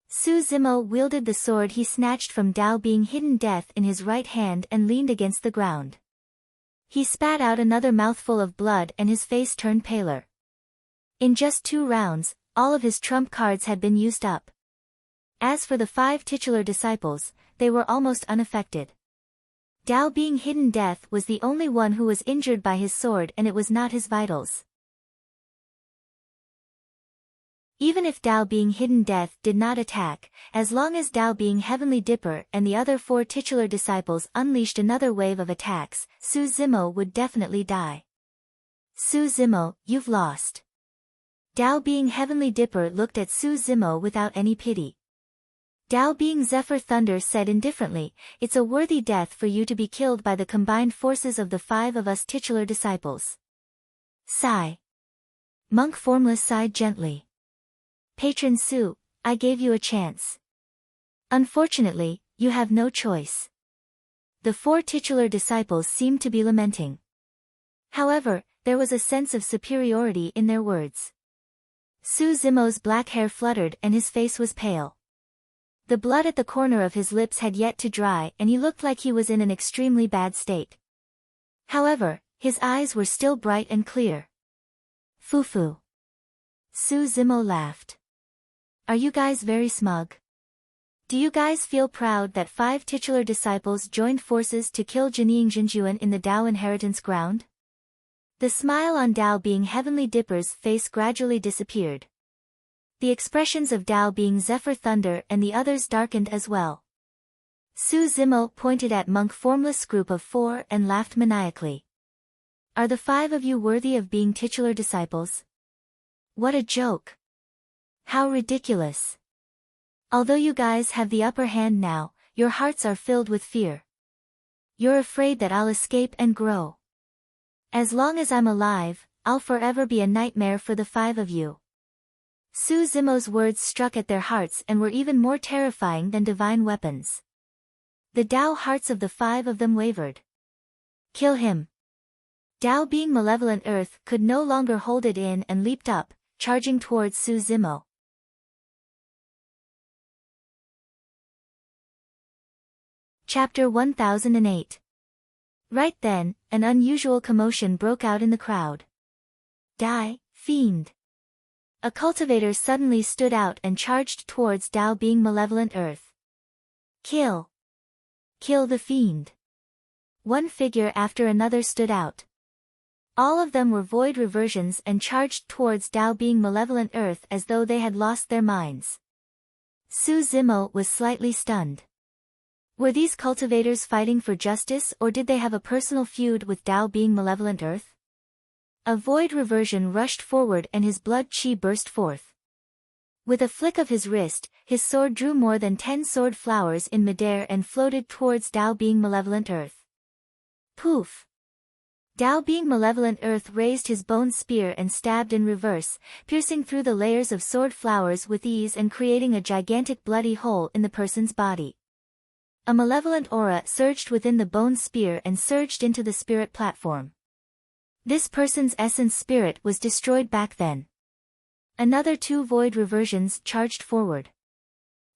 Su Zimo wielded the sword he snatched from Dao Being Hidden Death in his right hand and leaned against the ground. He spat out another mouthful of blood and his face turned paler. In just 2 rounds, all of his trump cards had been used up. As for the 5 titular disciples, they were almost unaffected. Dao Being Hidden Death was the only one who was injured by his sword and it was not his vitals. Even if Dao Being Hidden Death did not attack, as long as Dao Being Heavenly Dipper and the other 4 titular disciples unleashed another wave of attacks, Su Zimo would definitely die. Su Zimo, you've lost. Dao Being Heavenly Dipper looked at Su Zimo without any pity. Dao Being Zephyr Thunder said indifferently, it's a worthy death for you to be killed by the combined forces of the 5 of us titular disciples. Sigh. Monk Formless sighed gently. Patron Su, I gave you a chance. Unfortunately, you have no choice. The 4 titular disciples seemed to be lamenting. However, there was a sense of superiority in their words. Su Zimo's black hair fluttered and his face was pale. The blood at the corner of his lips had yet to dry and he looked like he was in an extremely bad state. However, his eyes were still bright and clear. Fufu. Su Zimo laughed. Are you guys very smug? Do you guys feel proud that 5 titular disciples joined forces to kill Jinying Jinjuan in the Dao inheritance ground? The smile on Dao Being Heavenly Dipper's face gradually disappeared. The expressions of Dao Being Zephyr Thunder and the others darkened as well. Su Zimo pointed at Monk Formless group of 4 and laughed maniacally. Are the 5 of you worthy of being titular disciples? What a joke. How ridiculous. Although you guys have the upper hand now, your hearts are filled with fear. You're afraid that I'll escape and grow. As long as I'm alive, I'll forever be a nightmare for the 5 of you. Su Zimo's words struck at their hearts and were even more terrifying than divine weapons. The Dao hearts of the 5 of them wavered. Kill him. Dao Being Malevolent Earth could no longer hold it in and leaped up, charging towards Su Zimo. Chapter 1008. Right then, an unusual commotion broke out in the crowd. Die, fiend. A cultivator suddenly stood out and charged towards Dao Being Malevolent Earth. Kill. Kill the fiend. One figure after another stood out. All of them were void reversions and charged towards Dao Being Malevolent Earth as though they had lost their minds. Su Zimo was slightly stunned. Were these cultivators fighting for justice or did they have a personal feud with Dao Being Malevolent Earth? A void reversion rushed forward and his blood chi burst forth. With a flick of his wrist, his sword drew more than 10 sword flowers in midair and floated towards Dao Being Malevolent Earth. Poof! Dao Being Malevolent Earth raised his bone spear and stabbed in reverse, piercing through the layers of sword flowers with ease and creating a gigantic bloody hole in the person's body. A malevolent aura surged within the bone spear and surged into the spirit platform. This person's essence spirit was destroyed back then. Another 2 void reversions charged forward.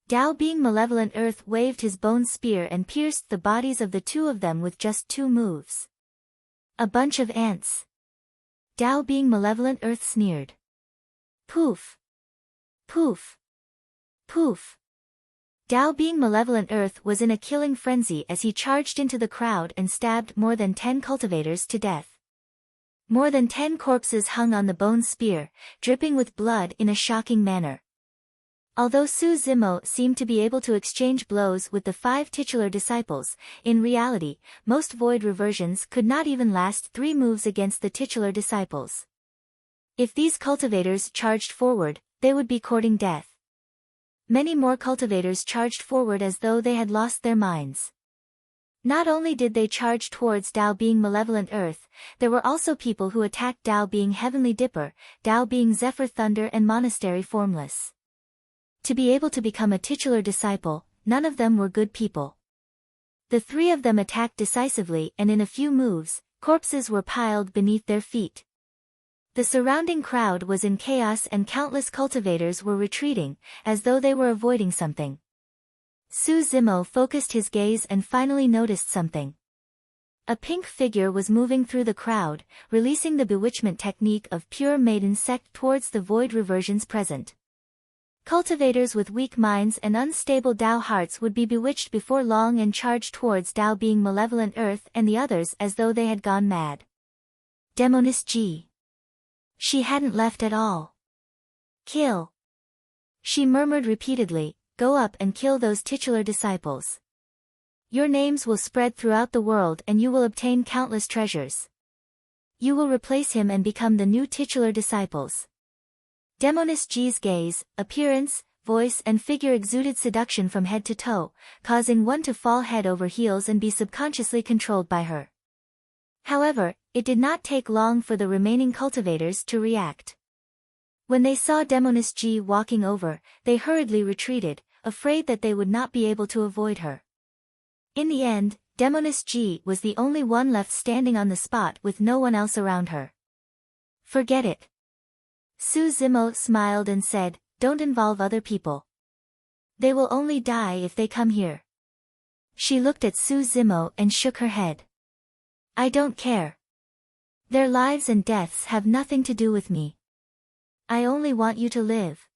Dao Being Malevolent Earth waved his bone spear and pierced the bodies of the 2 of them with just 2 moves. A bunch of ants. Dao Being Malevolent Earth sneered. Poof. Poof. Poof. Dao Being Malevolent Earth was in a killing frenzy as he charged into the crowd and stabbed more than 10 cultivators to death. More than 10 corpses hung on the bone spear, dripping with blood in a shocking manner. Although Su Zimo seemed to be able to exchange blows with the 5 titular disciples, in reality, most void reversions could not even last 3 moves against the titular disciples. If these cultivators charged forward, they would be courting death. Many more cultivators charged forward as though they had lost their minds. Not only did they charge towards Tao being malevolent earth, there were also people who attacked Tao being heavenly dipper, Tao being zephyr thunder and monastery formless. To be able to become a titular disciple, none of them were good people. The 3 of them attacked decisively and in a few moves, corpses were piled beneath their feet. The surrounding crowd was in chaos and countless cultivators were retreating, as though they were avoiding something. Su Zimo focused his gaze and finally noticed something. A pink figure was moving through the crowd, releasing the bewitchment technique of pure maiden sect towards the void reversions present. Cultivators with weak minds and unstable Tao hearts would be bewitched before long and charge towards Tao being malevolent earth and the others as though they had gone mad. Demoness G. She hadn't left at all. Kill. She murmured repeatedly, go up and kill those titular disciples. Your names will spread throughout the world and you will obtain countless treasures. You will replace him and become the new titular disciples. Demoness G's gaze, appearance, voice and figure exuded seduction from head to toe, causing one to fall head over heels and be subconsciously controlled by her. However, it did not take long for the remaining cultivators to react. When they saw Demoness G walking over, they hurriedly retreated, afraid that they would not be able to avoid her. In the end, Demoness G was the only one left standing on the spot with no one else around her. Forget it. Su Zimo smiled and said, don't involve other people. They will only die if they come here. She looked at Su Zimo and shook her head. I don't care. Their lives and deaths have nothing to do with me. I only want you to live.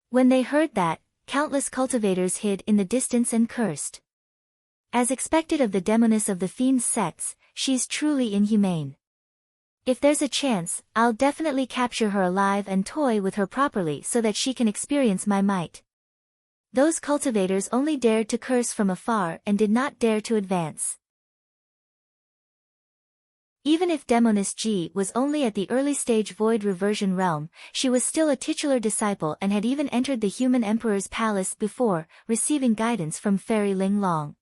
When they heard that, countless cultivators hid in the distance and cursed. As expected of the demoness of the fiend's sects, she's truly inhumane. If there's a chance, I'll definitely capture her alive and toy with her properly so that she can experience my might. Those cultivators only dared to curse from afar and did not dare to advance. Even if Demoness G was only at the early stage void reversion realm, she was still a titular disciple and had even entered the human emperor's palace before, receiving guidance from Fairy Ling Long.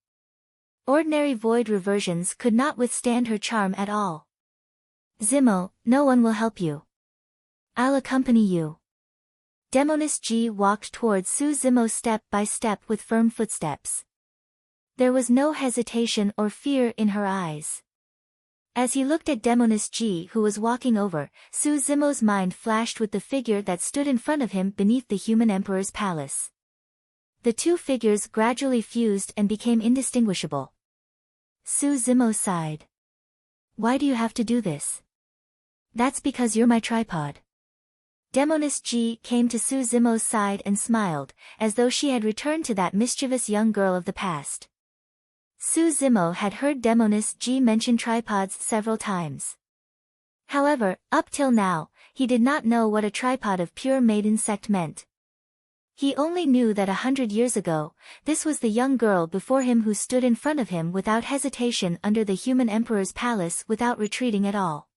Ordinary void reversions could not withstand her charm at all. Zimo, no one will help you. I'll accompany you. Demoness G walked towards Su Zimo step by step with firm footsteps. There was no hesitation or fear in her eyes. As he looked at Demoness G who was walking over, Su Zimo's mind flashed with the figure that stood in front of him beneath the human emperor's palace. The 2 figures gradually fused and became indistinguishable. Su Zimo sighed. Why do you have to do this? That's because you're my tripod. Demoness G came to Su Zimo's side and smiled, as though she had returned to that mischievous young girl of the past. Su Zimo had heard Demoness G mention tripods several times. However, up till now, he did not know what a tripod of pure maiden sect meant. He only knew that 100 years ago, this was the young girl before him who stood in front of him without hesitation under the human emperor's palace without retreating at all.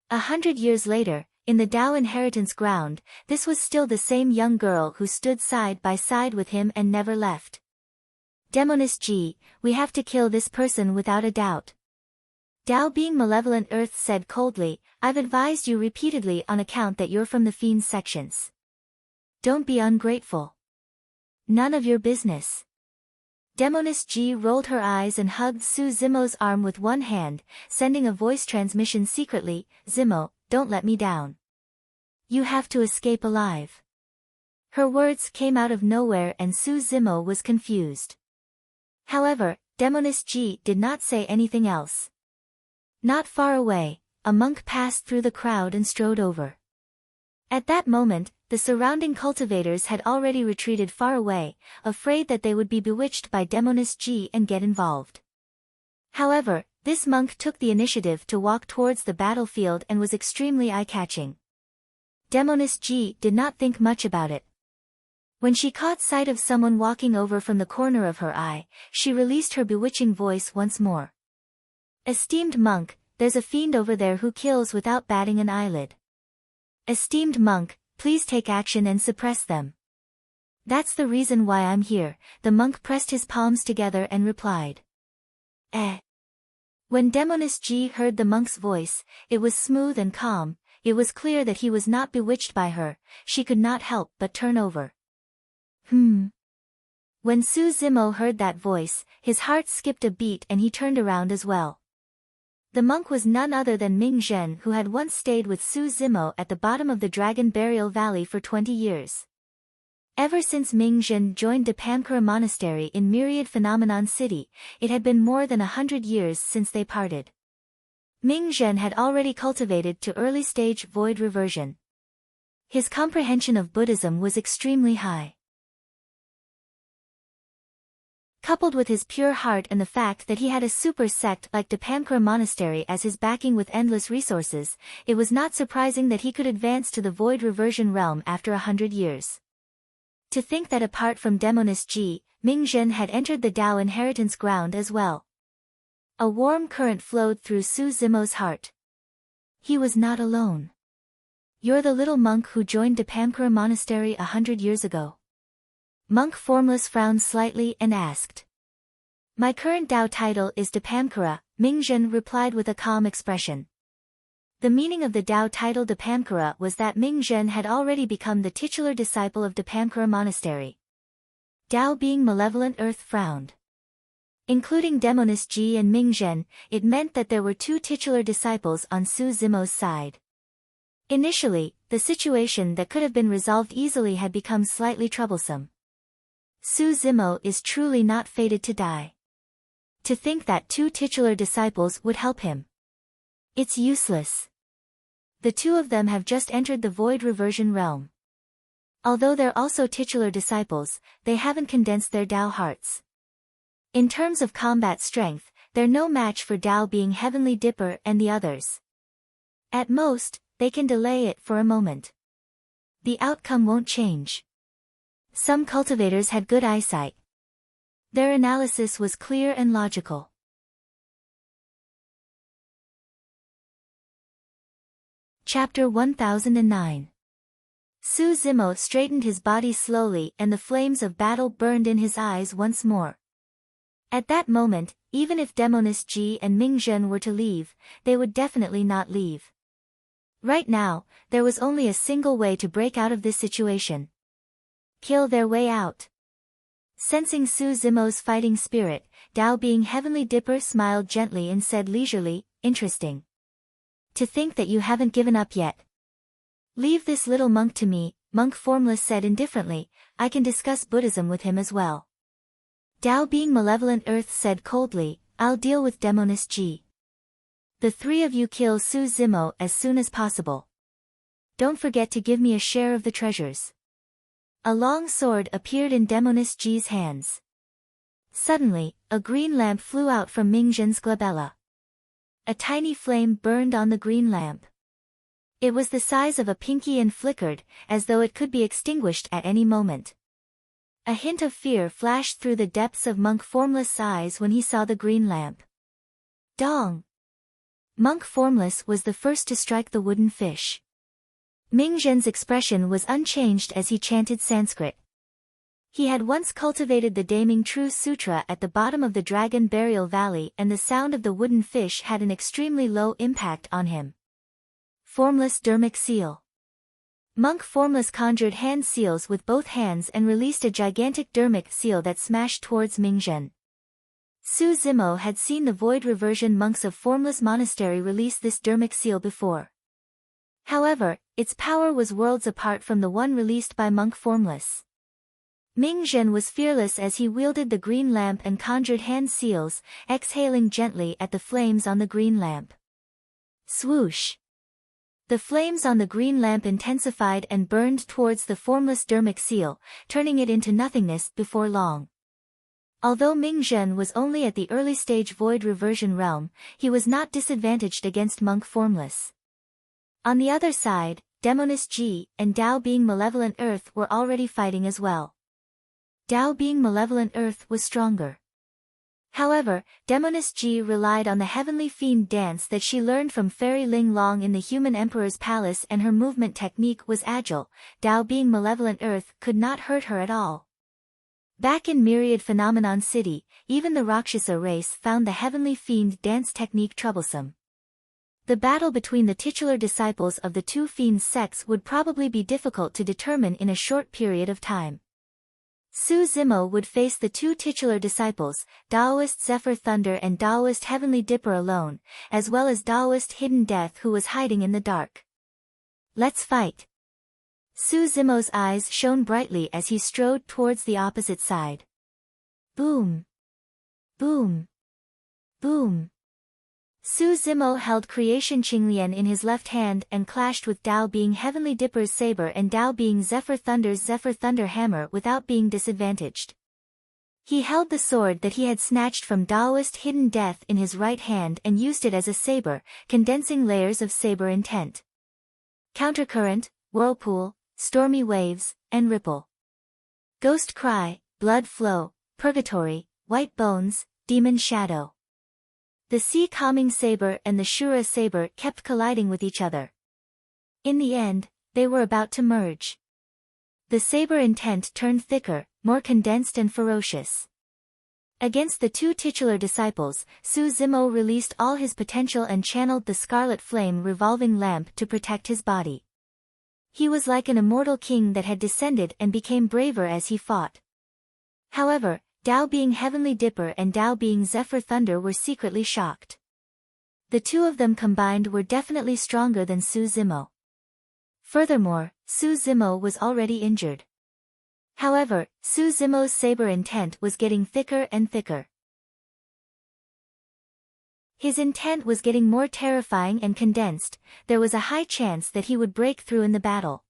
100 years later, in the Tao inheritance ground, this was still the same young girl who stood side by side with him and never left. Demoness G, we have to kill this person without a doubt. Tao being malevolent earth said coldly, I've advised you repeatedly on account that you're from the fiend's sections. Don't be ungrateful. None of your business. Demoness G rolled her eyes and hugged Su Zimo's arm with one hand, sending a voice transmission secretly, Zimo, don't let me down. You have to escape alive. Her words came out of nowhere and Su Zimo was confused. However, Demoness G did not say anything else. Not far away, a monk passed through the crowd and strode over. At that moment, the surrounding cultivators had already retreated far away, afraid that they would be bewitched by Demoness G and get involved. However, this monk took the initiative to walk towards the battlefield and was extremely eye-catching. Demoness G did not think much about it. When she caught sight of someone walking over from the corner of her eye, she released her bewitching voice once more. Esteemed monk, there's a fiend over there who kills without batting an eyelid. Esteemed monk, please take action and suppress them. That's the reason why I'm here, the monk pressed his palms together and replied. When Demoness G heard the monk's voice, it was smooth and calm. It was clear that he was not bewitched by her. She could not help but turn over. When Su Zimo heard that voice, his heart skipped a beat and he turned around as well. The monk was none other than Ming Zhen, who had once stayed with Su Zimo at the bottom of the Dragon Burial Valley for 20 years. Ever since Ming Zhen joined Dipamkara Monastery in Myriad Phenomenon City, it had been more than 100 years since they parted. Ming Zhen had already cultivated to early-stage void reversion. His comprehension of Buddhism was extremely high. Coupled with his pure heart and the fact that he had a super sect like Dipamkara Monastery as his backing with endless resources, it was not surprising that he could advance to the void reversion realm after 100 years. To think that apart from Demoness G, Ming Zhen had entered the Tao inheritance ground as well. A warm current flowed through Su Zimo's heart. He was not alone. You're the little monk who joined Dipamkara Monastery 100 years ago. Monk Formless frowned slightly and asked. My current Tao title is Dipamkara, Ming Zhen replied with a calm expression. The meaning of the Tao title Dipamkara was that Ming Zhen had already become the titular disciple of Dipamkara Monastery. Tao being malevolent earth frowned. Including Demoness G and Ming Zhen, it meant that there were two titular disciples on Su Zimo's side. Initially, the situation that could have been resolved easily had become slightly troublesome. Su Zimo is truly not fated to die. To think that two titular disciples would help him. It's useless. The two of them have just entered the void reversion realm. Although they're also titular disciples, they haven't condensed their Tao hearts. In terms of combat strength, they're no match for Tao being Heavenly Dipper and the others. At most, they can delay it for a moment. The outcome won't change. Some cultivators had good eyesight. Their analysis was clear and logical. Chapter 1009. Su Zimo straightened his body slowly and the flames of battle burned in his eyes once more. At that moment, even if Demoness G and Ming Zhen were to leave, they would definitely not leave. Right now, there was only a single way to break out of this situation. Kill their way out. Sensing Su Zimo's fighting spirit, Tao being Heavenly Dipper smiled gently and said leisurely, interesting. To think that you haven't given up yet. Leave this little monk to me, Monk Formless said indifferently, I can discuss Buddhism with him as well. Tao being Malevolent Earth said coldly, I'll deal with Demoness G. The three of you kill Su Zimo as soon as possible. Don't forget to give me a share of the treasures. A long sword appeared in Demoness G's hands. Suddenly, a green lamp flew out from Ming Zhen's glabella. A tiny flame burned on the green lamp. It was the size of a pinky and flickered, as though it could be extinguished at any moment. A hint of fear flashed through the depths of Monk Formless' eyes when he saw the green lamp. Dong! Monk Formless was the first to strike the wooden fish. Ming Zhen's expression was unchanged as he chanted Sanskrit. He had once cultivated the Daming True Sutra at the bottom of the Dragon Burial Valley and the sound of the wooden fish had an extremely low impact on him. Formless Dermic Seal. Monk Formless conjured hand seals with both hands and released a gigantic Dermic seal that smashed towards Ming Zhen. Su Zimo had seen the Void Reversion monks of Formless Monastery release this Dermic seal before. However, its power was worlds apart from the one released by Monk Formless. Ming Zhen was fearless as he wielded the green lamp and conjured hand seals, exhaling gently at the flames on the green lamp. Swoosh! The flames on the green lamp intensified and burned towards the formless Dermic seal, turning it into nothingness before long. Although Ming Zhen was only at the early stage Void Reversion realm, he was not disadvantaged against Monk Formless. On the other side, Demoness G and Tao being Malevolent Earth were already fighting as well. Tao being malevolent earth was stronger. However, Demoness Ji relied on the heavenly fiend dance that she learned from Fairy Ling Long in the human emperor's palace, and her movement technique was agile. Tao being malevolent earth could not hurt her at all. Back in Myriad Phenomenon City, even the Rakshasa race found the heavenly fiend dance technique troublesome. The battle between the titular disciples of the two fiends' sects would probably be difficult to determine in a short period of time. Su Zimo would face the two titular disciples, Taoist Zephyr Thunder and Taoist Heavenly Dipper alone, as well as Taoist Hidden Death who was hiding in the dark. Let's fight. Su Zimo's eyes shone brightly as he strode towards the opposite side. Boom! Boom! Boom! Su Zimo held Creation Qinglian in his left hand and clashed with Tao being Heavenly Dipper's saber and Tao being Zephyr Thunder's Zephyr Thunder hammer without being disadvantaged. He held the sword that he had snatched from Taoist Hidden Death in his right hand and used it as a saber, condensing layers of saber intent. Countercurrent, whirlpool, stormy waves, and ripple. Ghost cry, blood flow, purgatory, white bones, demon shadow. The sea calming saber and the Shura saber kept colliding with each other. In the end, they were about to merge. The saber intent turned thicker, more condensed and ferocious. Against the two titular disciples, Su Zimo released all his potential and channeled the scarlet flame revolving lamp to protect his body. He was like an immortal king that had descended and became braver as he fought. However, Tao being Heavenly Dipper and Tao being Zephyr Thunder were secretly shocked. The two of them combined were definitely stronger than Su Zimo. Furthermore, Su Zimo was already injured. However, Su Zimo's saber intent was getting thicker and thicker. His intent was getting more terrifying and condensed. There was a high chance that he would break through in the battle.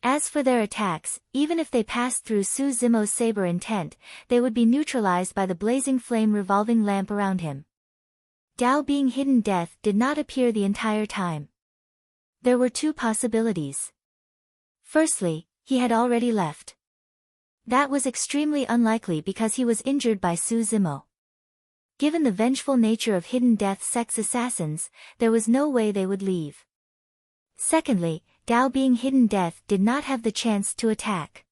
As for their attacks, even if they passed through Su Zimo's saber intent, they would be neutralized by the blazing flame revolving lamp around him. Tao being Hidden Death did not appear the entire time. There were two possibilities. Firstly, he had already left. That was extremely unlikely because he was injured by Su Zimo. Given the vengeful nature of Hidden Death sect's assassins, there was no way they would leave. Secondly, Tao being Hidden Death did not have the chance to attack.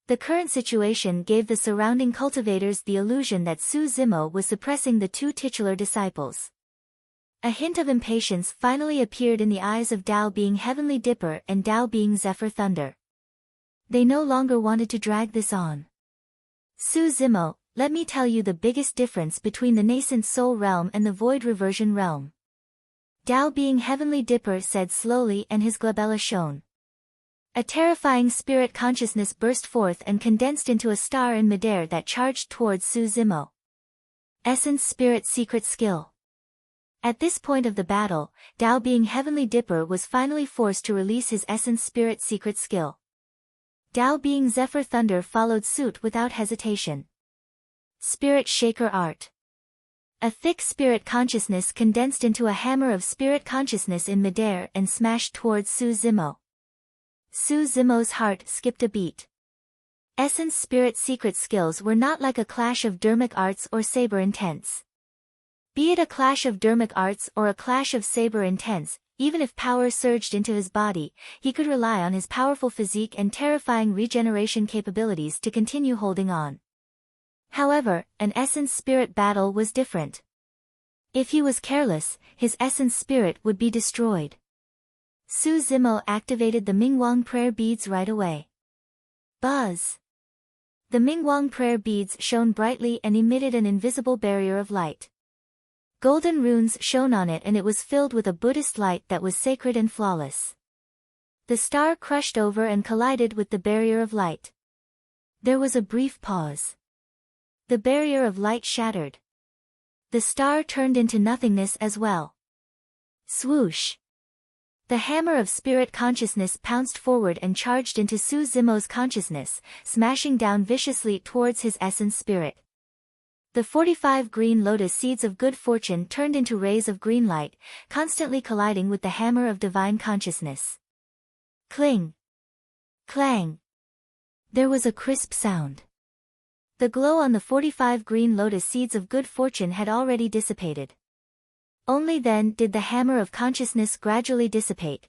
The current situation gave the surrounding cultivators the illusion that Su Zimo was suppressing the two titular disciples. A hint of impatience finally appeared in the eyes of Tao being Heavenly Dipper and Tao being Zephyr Thunder. They no longer wanted to drag this on. Su Zimo, let me tell you the biggest difference between the nascent soul realm and the void reversion realm. Tao being Heavenly Dipper said slowly, and his glabella shone. A terrifying spirit consciousness burst forth and condensed into a star in midair that charged towards Su Zimo. Essence Spirit Secret Skill. At this point of the battle, Tao being Heavenly Dipper was finally forced to release his Essence Spirit Secret Skill. Tao being Zephyr Thunder followed suit without hesitation. Spirit Shaker Art. A thick spirit consciousness condensed into a hammer of spirit consciousness in midair and smashed towards Su Zimo. Su Zimo's heart skipped a beat. Essence Spirit Secret Skills were not like a clash of dermic arts or saber intents. Be it a clash of dermic arts or a clash of saber intents, even if power surged into his body, he could rely on his powerful physique and terrifying regeneration capabilities to continue holding on. However, an Essence Spirit battle was different. If he was careless, his Essence Spirit would be destroyed. Su Zimo activated the Mingwang prayer beads right away. Buzz! The Mingwang prayer beads shone brightly and emitted an invisible barrier of light. Golden runes shone on it, and it was filled with a Buddhist light that was sacred and flawless. The star crushed over and collided with the barrier of light. There was a brief pause. The barrier of light shattered. The star turned into nothingness as well. Swoosh! The hammer of spirit consciousness pounced forward and charged into Su Zimo's consciousness, smashing down viciously towards his essence spirit. The 45 green lotus seeds of good fortune turned into rays of green light, constantly colliding with the hammer of divine consciousness. Cling! Clang! There was a crisp sound. The glow on the 45 green lotus seeds of good fortune had already dissipated. Only then did the hammer of consciousness gradually dissipate.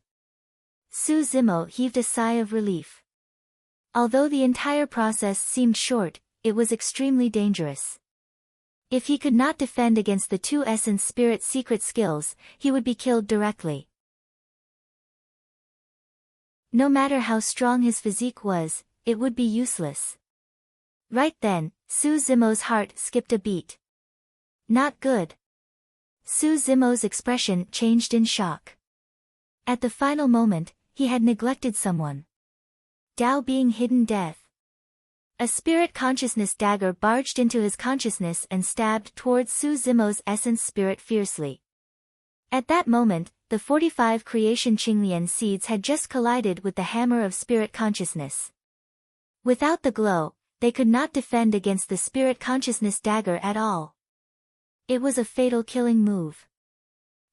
Su Zimo heaved a sigh of relief. Although the entire process seemed short, it was extremely dangerous. If he could not defend against the two essence spirit secret skills, he would be killed directly. No matter how strong his physique was, it would be useless. Right then, Su Zimo's heart skipped a beat. Not good. Su Zimo's expression changed in shock. At the final moment, he had neglected someone. Dao being hidden death. A spirit consciousness dagger barged into his consciousness and stabbed towards Su Zimo's essence spirit fiercely. At that moment, the 45 creation Qinglian seeds had just collided with the hammer of spirit consciousness. Without the glow, they could not defend against the spirit consciousness dagger at all. It was a fatal killing move.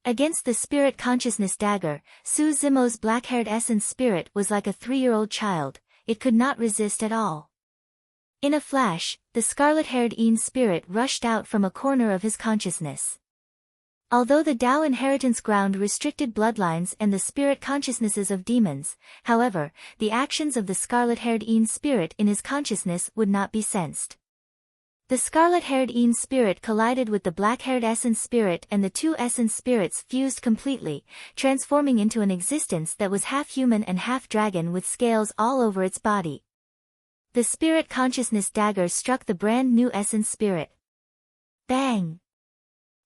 Against the spirit consciousness dagger, Su Zimo's black-haired essence spirit was like a 3-year-old child, it could not resist at all. In a flash, the scarlet-haired Yin spirit rushed out from a corner of his consciousness. Although the Dao inheritance ground restricted bloodlines and the spirit consciousnesses of demons, however, the actions of the scarlet-haired Yin spirit in his consciousness would not be sensed. The scarlet-haired Yin spirit collided with the black-haired essence spirit and the two essence spirits fused completely, transforming into an existence that was half human and half dragon with scales all over its body. The spirit consciousness dagger struck the brand new essence spirit. Bang!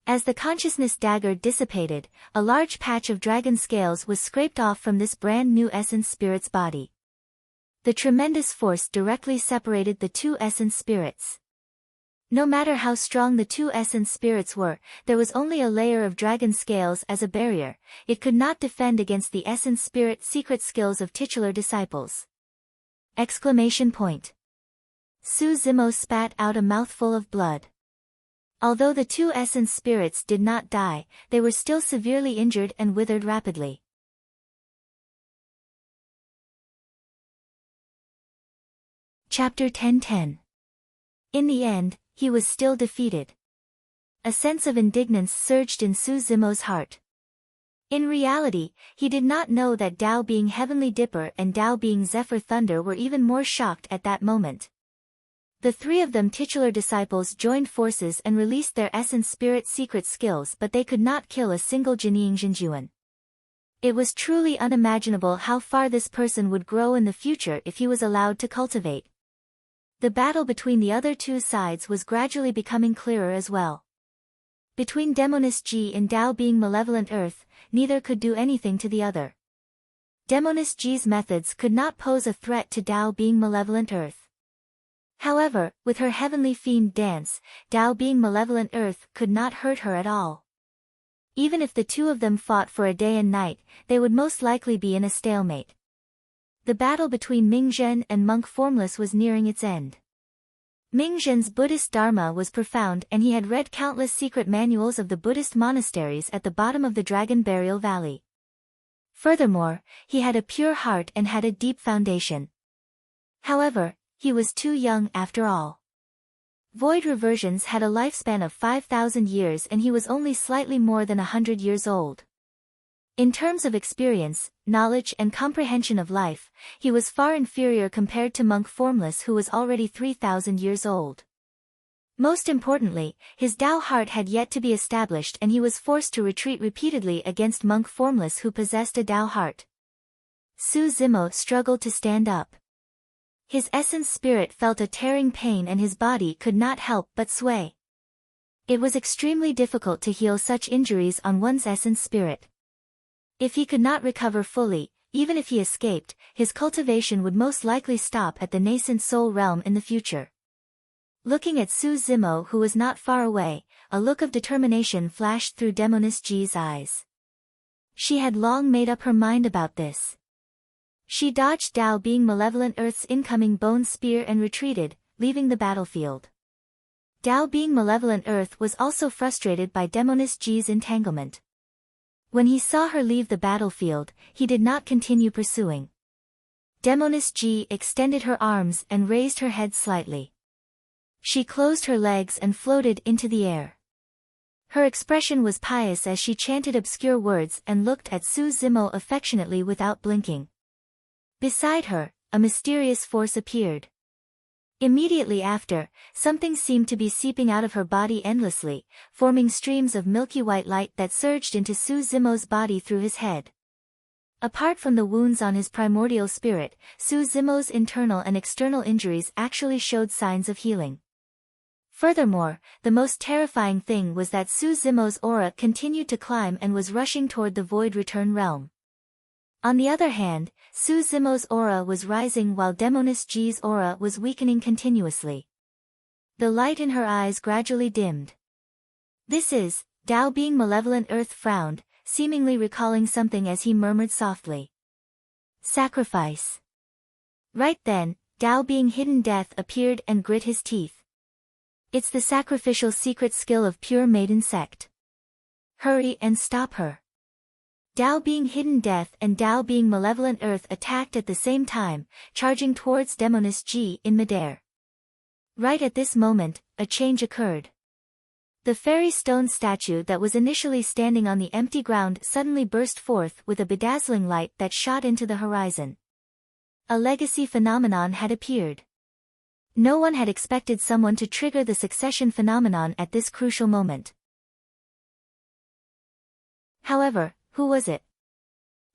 As the consciousness dagger dissipated, a large patch of dragon scales was scraped off from this brand new essence spirit's body. The tremendous force directly separated the two essence spirits. No matter how strong the two essence spirits were, there was only a layer of dragon scales as a barrier, it could not defend against the essence spirit secret skills of titular disciples. Exclamation point. Su Zimo spat out a mouthful of blood. Although the two essence spirits did not die, they were still severely injured and withered rapidly. Chapter 1010. In the end, he was still defeated. A sense of indignance surged in Su Zimo's heart. In reality, he did not know that Dao being Heavenly Dipper and Dao being Zephyr Thunder were even more shocked at that moment. The three of them titular disciples joined forces and released their essence spirit secret skills, but they could not kill a single Jinying Jinjuan. It was truly unimaginable how far this person would grow in the future if he was allowed to cultivate. The battle between the other two sides was gradually becoming clearer as well. Between Demoness Ji and Dao being Malevolent Earth, neither could do anything to the other. Demoness Ji's methods could not pose a threat to Dao being Malevolent Earth. However, with her Heavenly Fiend dance, Dao being Malevolent Earth could not hurt her at all. Even if the two of them fought for a day and night, they would most likely be in a stalemate. The battle between Mingzhen and Monk Formless was nearing its end. Mingzhen's Buddhist Dharma was profound and he had read countless secret manuals of the Buddhist monasteries at the bottom of the Dragon Burial Valley. Furthermore, he had a pure heart and had a deep foundation. However, he was too young after all. Void reversions had a lifespan of 5,000 years and he was only slightly more than 100 years old. In terms of experience, knowledge and comprehension of life, he was far inferior compared to Monk Formless who was already 3,000 years old. Most importantly, his Dao heart had yet to be established and he was forced to retreat repeatedly against Monk Formless who possessed a Dao heart. Su Zimo struggled to stand up. His essence spirit felt a tearing pain and his body could not help but sway. It was extremely difficult to heal such injuries on one's essence spirit. If he could not recover fully, even if he escaped, his cultivation would most likely stop at the nascent soul realm in the future. Looking at Su Zimo who was not far away, a look of determination flashed through Demoness Ji's eyes. She had long made up her mind about this. She dodged Dao being Malevolent Earth's incoming bone spear and retreated, leaving the battlefield. Dao being Malevolent Earth was also frustrated by Demoness Ji's entanglement. When he saw her leave the battlefield, he did not continue pursuing. Demoness Ji extended her arms and raised her head slightly. She closed her legs and floated into the air. Her expression was pious as she chanted obscure words and looked at Su Zimo affectionately without blinking. Beside her, a mysterious force appeared. Immediately after, something seemed to be seeping out of her body endlessly, forming streams of milky white light that surged into Su Zimo's body through his head. Apart from the wounds on his primordial spirit, Su Zimo's internal and external injuries actually showed signs of healing. Furthermore, the most terrifying thing was that Su Zimo's aura continued to climb and was rushing toward the Void Return realm. On the other hand, Su Zimo's aura was rising while Demoness Ji's aura was weakening continuously. The light in her eyes gradually dimmed. "This is," Dao being malevolent earth frowned, seemingly recalling something as he murmured softly. "Sacrifice." Right then, Dao being hidden death appeared and grit his teeth. "It's the sacrificial secret skill of pure maiden sect. Hurry and stop her." Dao being hidden death and Dao being malevolent earth attacked at the same time, charging towards Demoness Ji in midair. Right at this moment, a change occurred. The fairy stone statue that was initially standing on the empty ground suddenly burst forth with a bedazzling light that shot into the horizon. A legacy phenomenon had appeared. No one had expected someone to trigger the succession phenomenon at this crucial moment. However, who was it?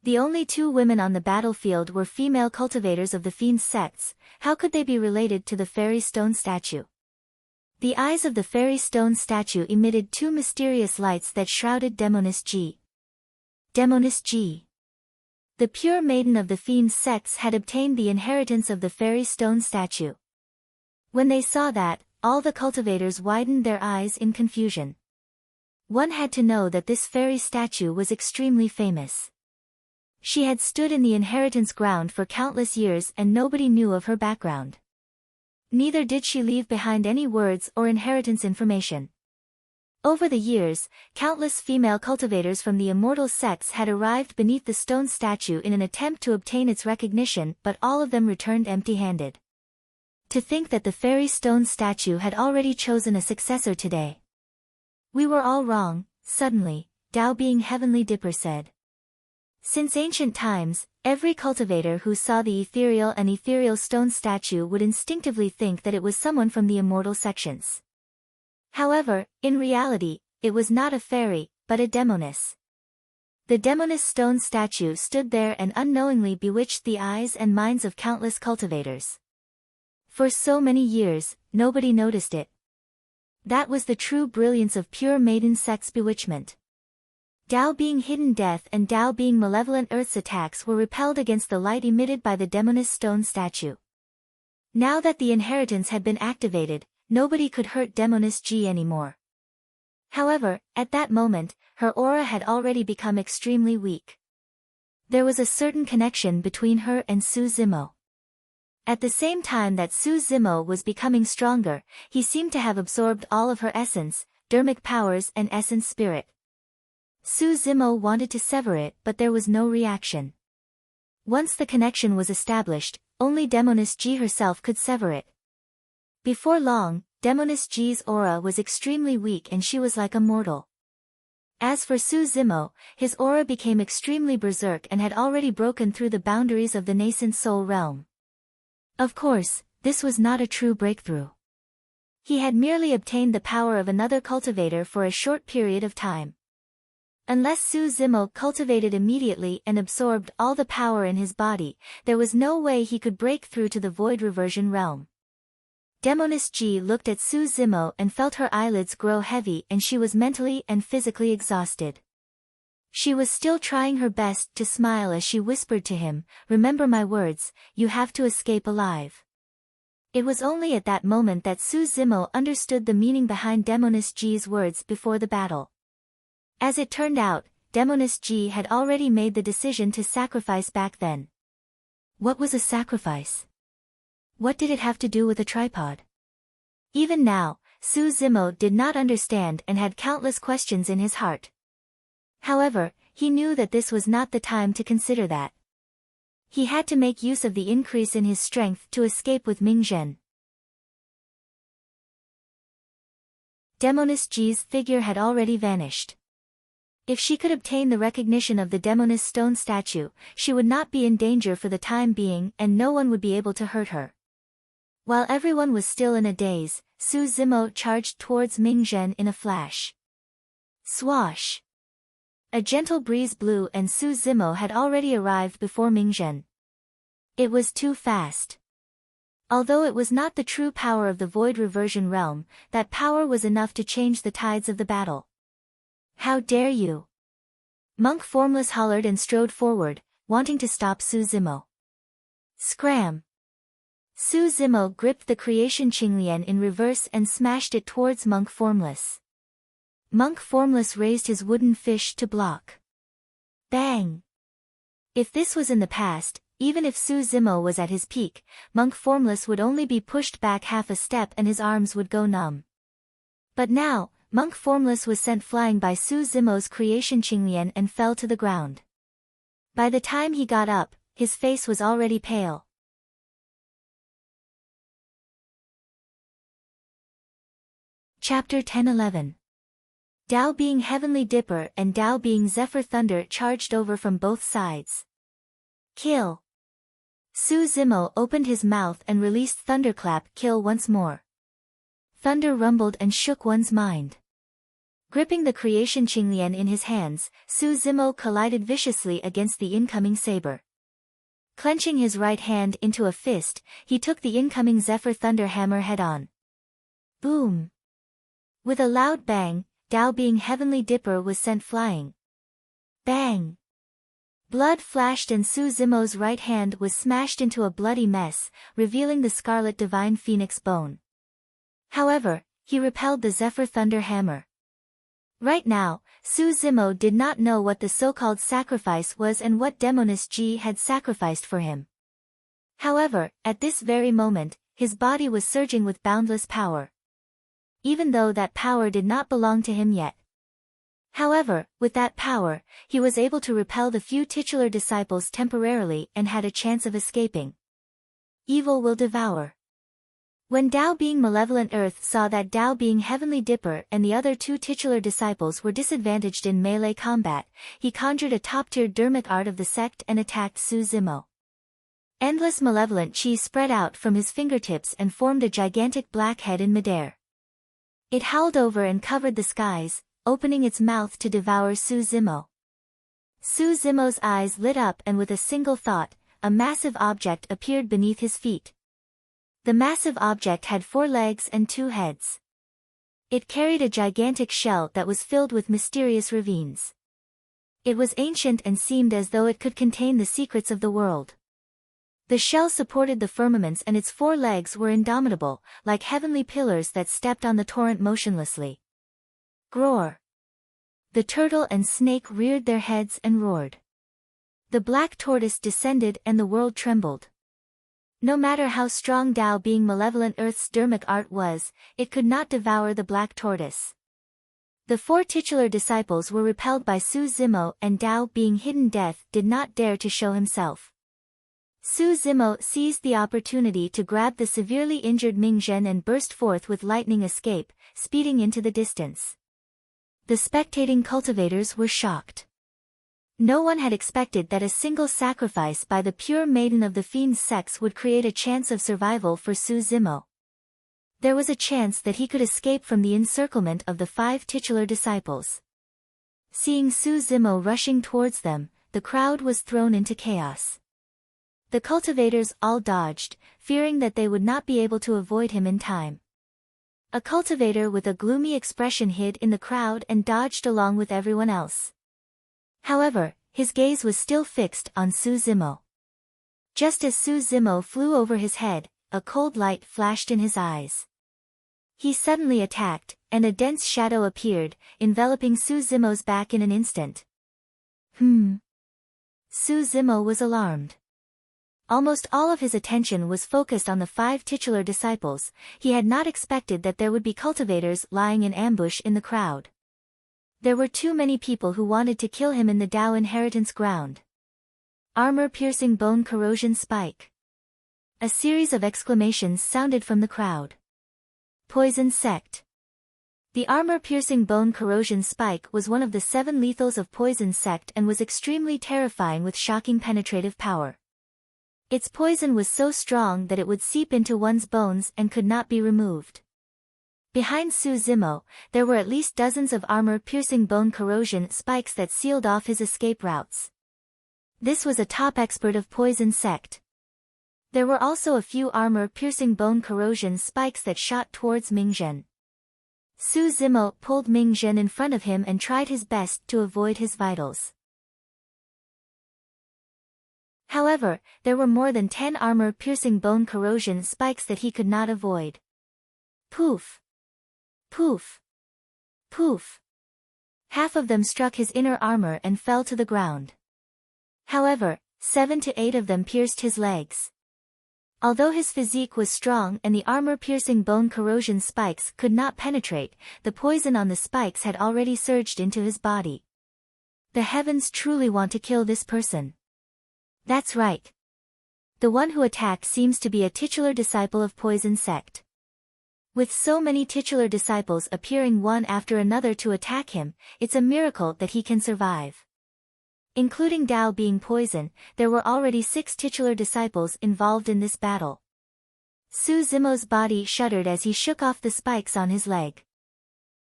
The only two women on the battlefield were female cultivators of the fiend sects. How could they be related to the fairy stone statue? The eyes of the fairy stone statue emitted two mysterious lights that shrouded Demoness Ji. Demoness Ji. The pure maiden of the fiend sects had obtained the inheritance of the fairy stone statue. When they saw that, all the cultivators widened their eyes in confusion. One had to know that this fairy statue was extremely famous. She had stood in the inheritance ground for countless years and nobody knew of her background. Neither did she leave behind any words or inheritance information. Over the years, countless female cultivators from the immortal sects had arrived beneath the stone statue in an attempt to obtain its recognition, but all of them returned empty-handed. To think that the fairy stone statue had already chosen a successor today. "We were all wrong," suddenly, Dao being Heavenly Dipper said. Since ancient times, every cultivator who saw the ethereal stone statue would instinctively think that it was someone from the immortal sections. However, in reality, it was not a fairy, but a demoness. The demoness stone statue stood there and unknowingly bewitched the eyes and minds of countless cultivators. For so many years, nobody noticed it. That was the true brilliance of pure maiden sect's bewitchment. Dao being hidden death and Dao being malevolent earth's attacks were repelled against the light emitted by the demoness stone statue. Now that the inheritance had been activated, nobody could hurt Demoness Ji anymore. However, at that moment, her aura had already become extremely weak. There was a certain connection between her and Su Zimo. At the same time that Su Zimo was becoming stronger, he seemed to have absorbed all of her essence, dermic powers and essence spirit. Su Zimo wanted to sever it but there was no reaction. Once the connection was established, only Demoness Ji herself could sever it. Before long, Demoness Ji's aura was extremely weak and she was like a mortal. As for Su Zimo, his aura became extremely berserk and had already broken through the boundaries of the nascent soul realm. Of course, this was not a true breakthrough. He had merely obtained the power of another cultivator for a short period of time. Unless Su Zimo cultivated immediately and absorbed all the power in his body, there was no way he could break through to the void reversion realm. Demoness Ji looked at Su Zimo and felt her eyelids grow heavy and she was mentally and physically exhausted. She was still trying her best to smile as she whispered to him, "Remember my words, you have to escape alive." It was only at that moment that Su Zimo understood the meaning behind Demoness Ji's words before the battle. As it turned out, Demoness Ji had already made the decision to sacrifice back then. What was a sacrifice? What did it have to do with a tripod? Even now, Su Zimo did not understand and had countless questions in his heart. However, he knew that this was not the time to consider that. He had to make use of the increase in his strength to escape with Ming Zhen. Demoness Ji's figure had already vanished. If she could obtain the recognition of the Demoness stone statue, she would not be in danger for the time being and no one would be able to hurt her. While everyone was still in a daze, Su Zimo charged towards Ming Zhen in a flash. Swash! A gentle breeze blew and Su Zimo had already arrived before Ming Zhen. It was too fast. Although it was not the true power of the Void Reversion Realm, that power was enough to change the tides of the battle. How dare you! Monk Formless hollered and strode forward, wanting to stop Su Zimo. Scram! Su Zimo gripped the creation Qinglian in reverse and smashed it towards Monk Formless. Monk Formless raised his wooden fish to block. Bang! If this was in the past, even if Su Zimo was at his peak, Monk Formless would only be pushed back half a step and his arms would go numb. But now, Monk Formless was sent flying by Su Zimo's creation Qinglian and fell to the ground. By the time he got up, his face was already pale. Chapter 10-11. Dao being Heavenly Dipper and Dao being Zephyr Thunder charged over from both sides. Kill! Su Zimo opened his mouth and released Thunderclap Kill once more. Thunder rumbled and shook one's mind. Gripping the creation Qinglian in his hands, Su Zimo collided viciously against the incoming saber. Clenching his right hand into a fist, he took the incoming Zephyr Thunder hammer head-on. Boom! With a loud bang, Dao being Heavenly Dipper was sent flying. Bang! Blood flashed and Su Zimo's right hand was smashed into a bloody mess, revealing the Scarlet Divine Phoenix bone. However, he repelled the Zephyr Thunder hammer. Right now, Su Zimo did not know what the so-called sacrifice was and what Demoness Ji had sacrificed for him. However, at this very moment, his body was surging with boundless power. Even though that power did not belong to him yet. However, with that power, he was able to repel the few titular disciples temporarily and had a chance of escaping. Evil will devour. When Dao being Malevolent Earth saw that Dao being Heavenly Dipper and the other two titular disciples were disadvantaged in melee combat, he conjured a top-tier dermic art of the sect and attacked Su Zimo. Endless malevolent chi spread out from his fingertips and formed a gigantic black head in midair. It howled over and covered the skies, opening its mouth to devour Su Zimo. Su Zimo's eyes lit up and with a single thought, a massive object appeared beneath his feet. The massive object had 4 legs and 2 heads. It carried a gigantic shell that was filled with mysterious ravines. It was ancient and seemed as though it could contain the secrets of the world. The shell supported the firmaments and its 4 legs were indomitable, like heavenly pillars that stepped on the torrent motionlessly. Groar! The turtle and snake reared their heads and roared. The black tortoise descended and the world trembled. No matter how strong Dao being Malevolent Earth's dermic art was, it could not devour the black tortoise. The 4 titular disciples were repelled by Su Zimo and Dao being Hidden Death did not dare to show himself. Su Zimo seized the opportunity to grab the severely injured Ming Zhen and burst forth with lightning escape, speeding into the distance. The spectating cultivators were shocked. No one had expected that a single sacrifice by the pure maiden of the fiend's sex would create a chance of survival for Su Zimo. There was a chance that he could escape from the encirclement of the 5 titular disciples. Seeing Su Zimo rushing towards them, the crowd was thrown into chaos. The cultivators all dodged, fearing that they would not be able to avoid him in time. A cultivator with a gloomy expression hid in the crowd and dodged along with everyone else. However, his gaze was still fixed on Su Zimo. Just as Su Zimo flew over his head, a cold light flashed in his eyes. He suddenly attacked, and a dense shadow appeared, enveloping Su Zimo's back in an instant. Su Zimo was alarmed. Almost all of his attention was focused on the 5 titular disciples. He had not expected that there would be cultivators lying in ambush in the crowd. There were too many people who wanted to kill him in the Dao inheritance ground. Armor-piercing bone corrosion spike. A series of exclamations sounded from the crowd. Poison sect. The armor-piercing bone corrosion spike was one of the 7 lethals of poison sect and was extremely terrifying with shocking penetrative power. Its poison was so strong that it would seep into one's bones and could not be removed. Behind Su Zimo, there were at least dozens of armor-piercing bone corrosion spikes that sealed off his escape routes. This was a top expert of poison sect. There were also a few armor-piercing bone corrosion spikes that shot towards Ming Zhen. Su Zimo pulled Ming Zhen in front of him and tried his best to avoid his vitals. However, there were more than 10 armor-piercing bone corrosion spikes that he could not avoid. Poof! Poof! Poof! Half of them struck his inner armor and fell to the ground. However, 7 to 8 of them pierced his legs. Although his physique was strong and the armor-piercing bone corrosion spikes could not penetrate, the poison on the spikes had already surged into his body. The heavens truly want to kill this person. That's right. The one who attacked seems to be a titular disciple of poison sect. With so many titular disciples appearing one after another to attack him, it's a miracle that he can survive. Including Dao being poison, there were already 6 titular disciples involved in this battle. Su Zimo's body shuddered as he shook off the spikes on his leg.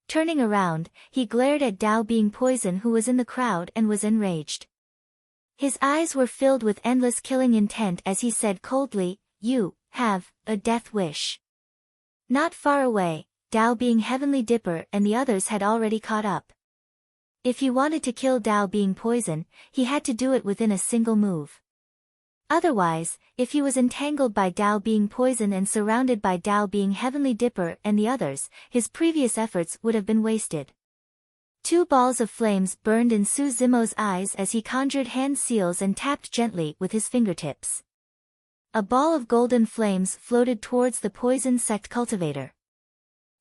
Turning around, he glared at Dao being poison who was in the crowd and was enraged. His eyes were filled with endless killing intent as he said coldly, "You have a death wish." Not far away, Dao being Heavenly Dipper and the others had already caught up. If he wanted to kill Dao being poison, he had to do it within a single move. Otherwise, if he was entangled by Dao being poison and surrounded by Dao being Heavenly Dipper and the others, his previous efforts would have been wasted. 2 balls of flames burned in Su Zimo's eyes as he conjured hand seals and tapped gently with his fingertips. A ball of golden flames floated towards the poison sect cultivator.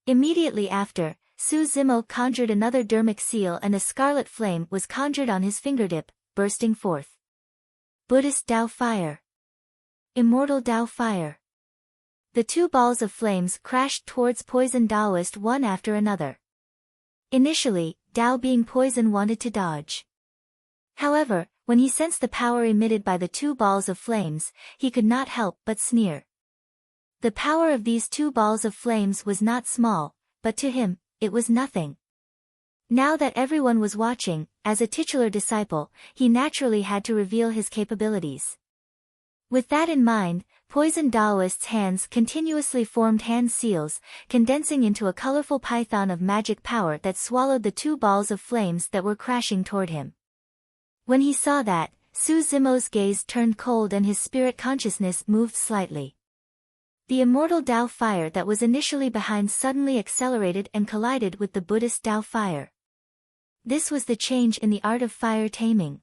Immediately after, Su Zimo conjured another dermic seal and a scarlet flame was conjured on his fingertip, bursting forth. Buddhist Dao Fire. Immortal Dao Fire. The 2 balls of flames crashed towards poison Daoist one after another. Initially, Dao being poison wanted to dodge. However, when he sensed the power emitted by the 2 balls of flames, he could not help but sneer. The power of these 2 balls of flames was not small, but to him, it was nothing. Now that everyone was watching, as a titular disciple, he naturally had to reveal his capabilities. With that in mind, poison Daoist's hands continuously formed hand seals, condensing into a colorful python of magic power that swallowed the 2 balls of flames that were crashing toward him. When he saw that, Su Zimo's gaze turned cold and his spirit consciousness moved slightly. The immortal Dao fire that was initially behind suddenly accelerated and collided with the Buddhist Dao fire. This was the change in the art of fire taming.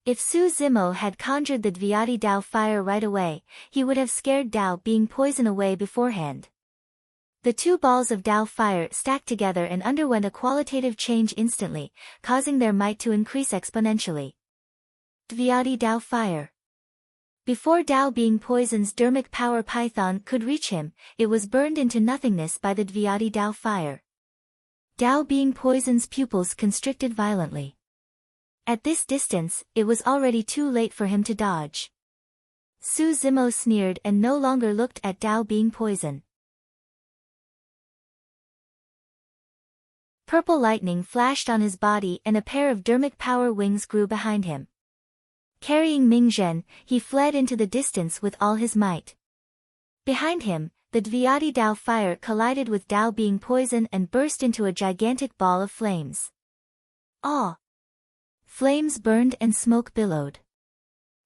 If Su Zimo had conjured the Dvyadi Dao fire right away, he would have scared Dao being poison away beforehand. The 2 balls of Dao fire stacked together and underwent a qualitative change instantly, causing their might to increase exponentially. Dvyadi Dao fire. Before Dao being poison's dermic power python could reach him, it was burned into nothingness by the Dvyadi Dao fire. Dao being poison's pupils constricted violently. At this distance, it was already too late for him to dodge. Su Zimo sneered and no longer looked at Dao being poison. Purple lightning flashed on his body and a pair of dermic power wings grew behind him. Carrying Ming Zhen, he fled into the distance with all his might. Behind him, the Dvyadi Dao fire collided with Dao being poison and burst into a gigantic ball of flames. Ah! Flames burned and smoke billowed.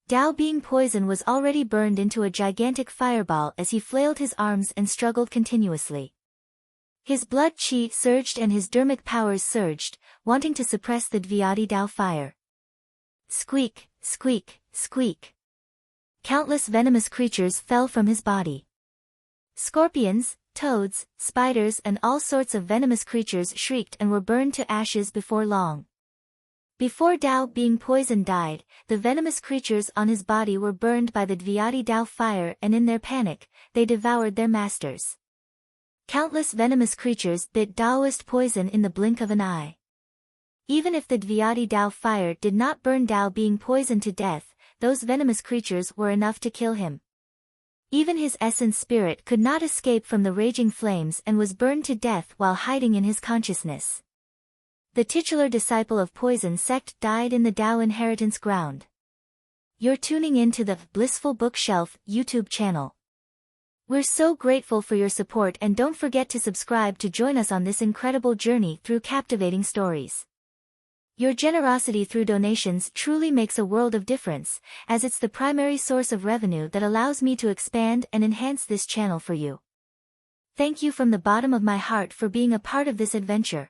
Dao being poison was already burned into a gigantic fireball as he flailed his arms and struggled continuously. His blood qi surged and his dermic powers surged, wanting to suppress the Dvyadi Dao fire. Squeak, squeak, squeak. Countless venomous creatures fell from his body. Scorpions, toads, spiders and all sorts of venomous creatures shrieked and were burned to ashes before long. Before Dao being poison died, the venomous creatures on his body were burned by the Dvyadi Dao fire and in their panic, they devoured their masters. Countless venomous creatures bit Daoist poison in the blink of an eye. Even if the Dviadi Dao fire did not burn Dao being poisoned to death, those venomous creatures were enough to kill him. Even his essence spirit could not escape from the raging flames and was burned to death while hiding in his consciousness. The titular disciple of Poison sect died in the Dao inheritance ground. You're tuning in to the Blissful Bookshelf YouTube channel. We're so grateful for your support, and don't forget to subscribe to join us on this incredible journey through captivating stories. Your generosity through donations truly makes a world of difference, as it's the primary source of revenue that allows me to expand and enhance this channel for you. Thank you from the bottom of my heart for being a part of this adventure.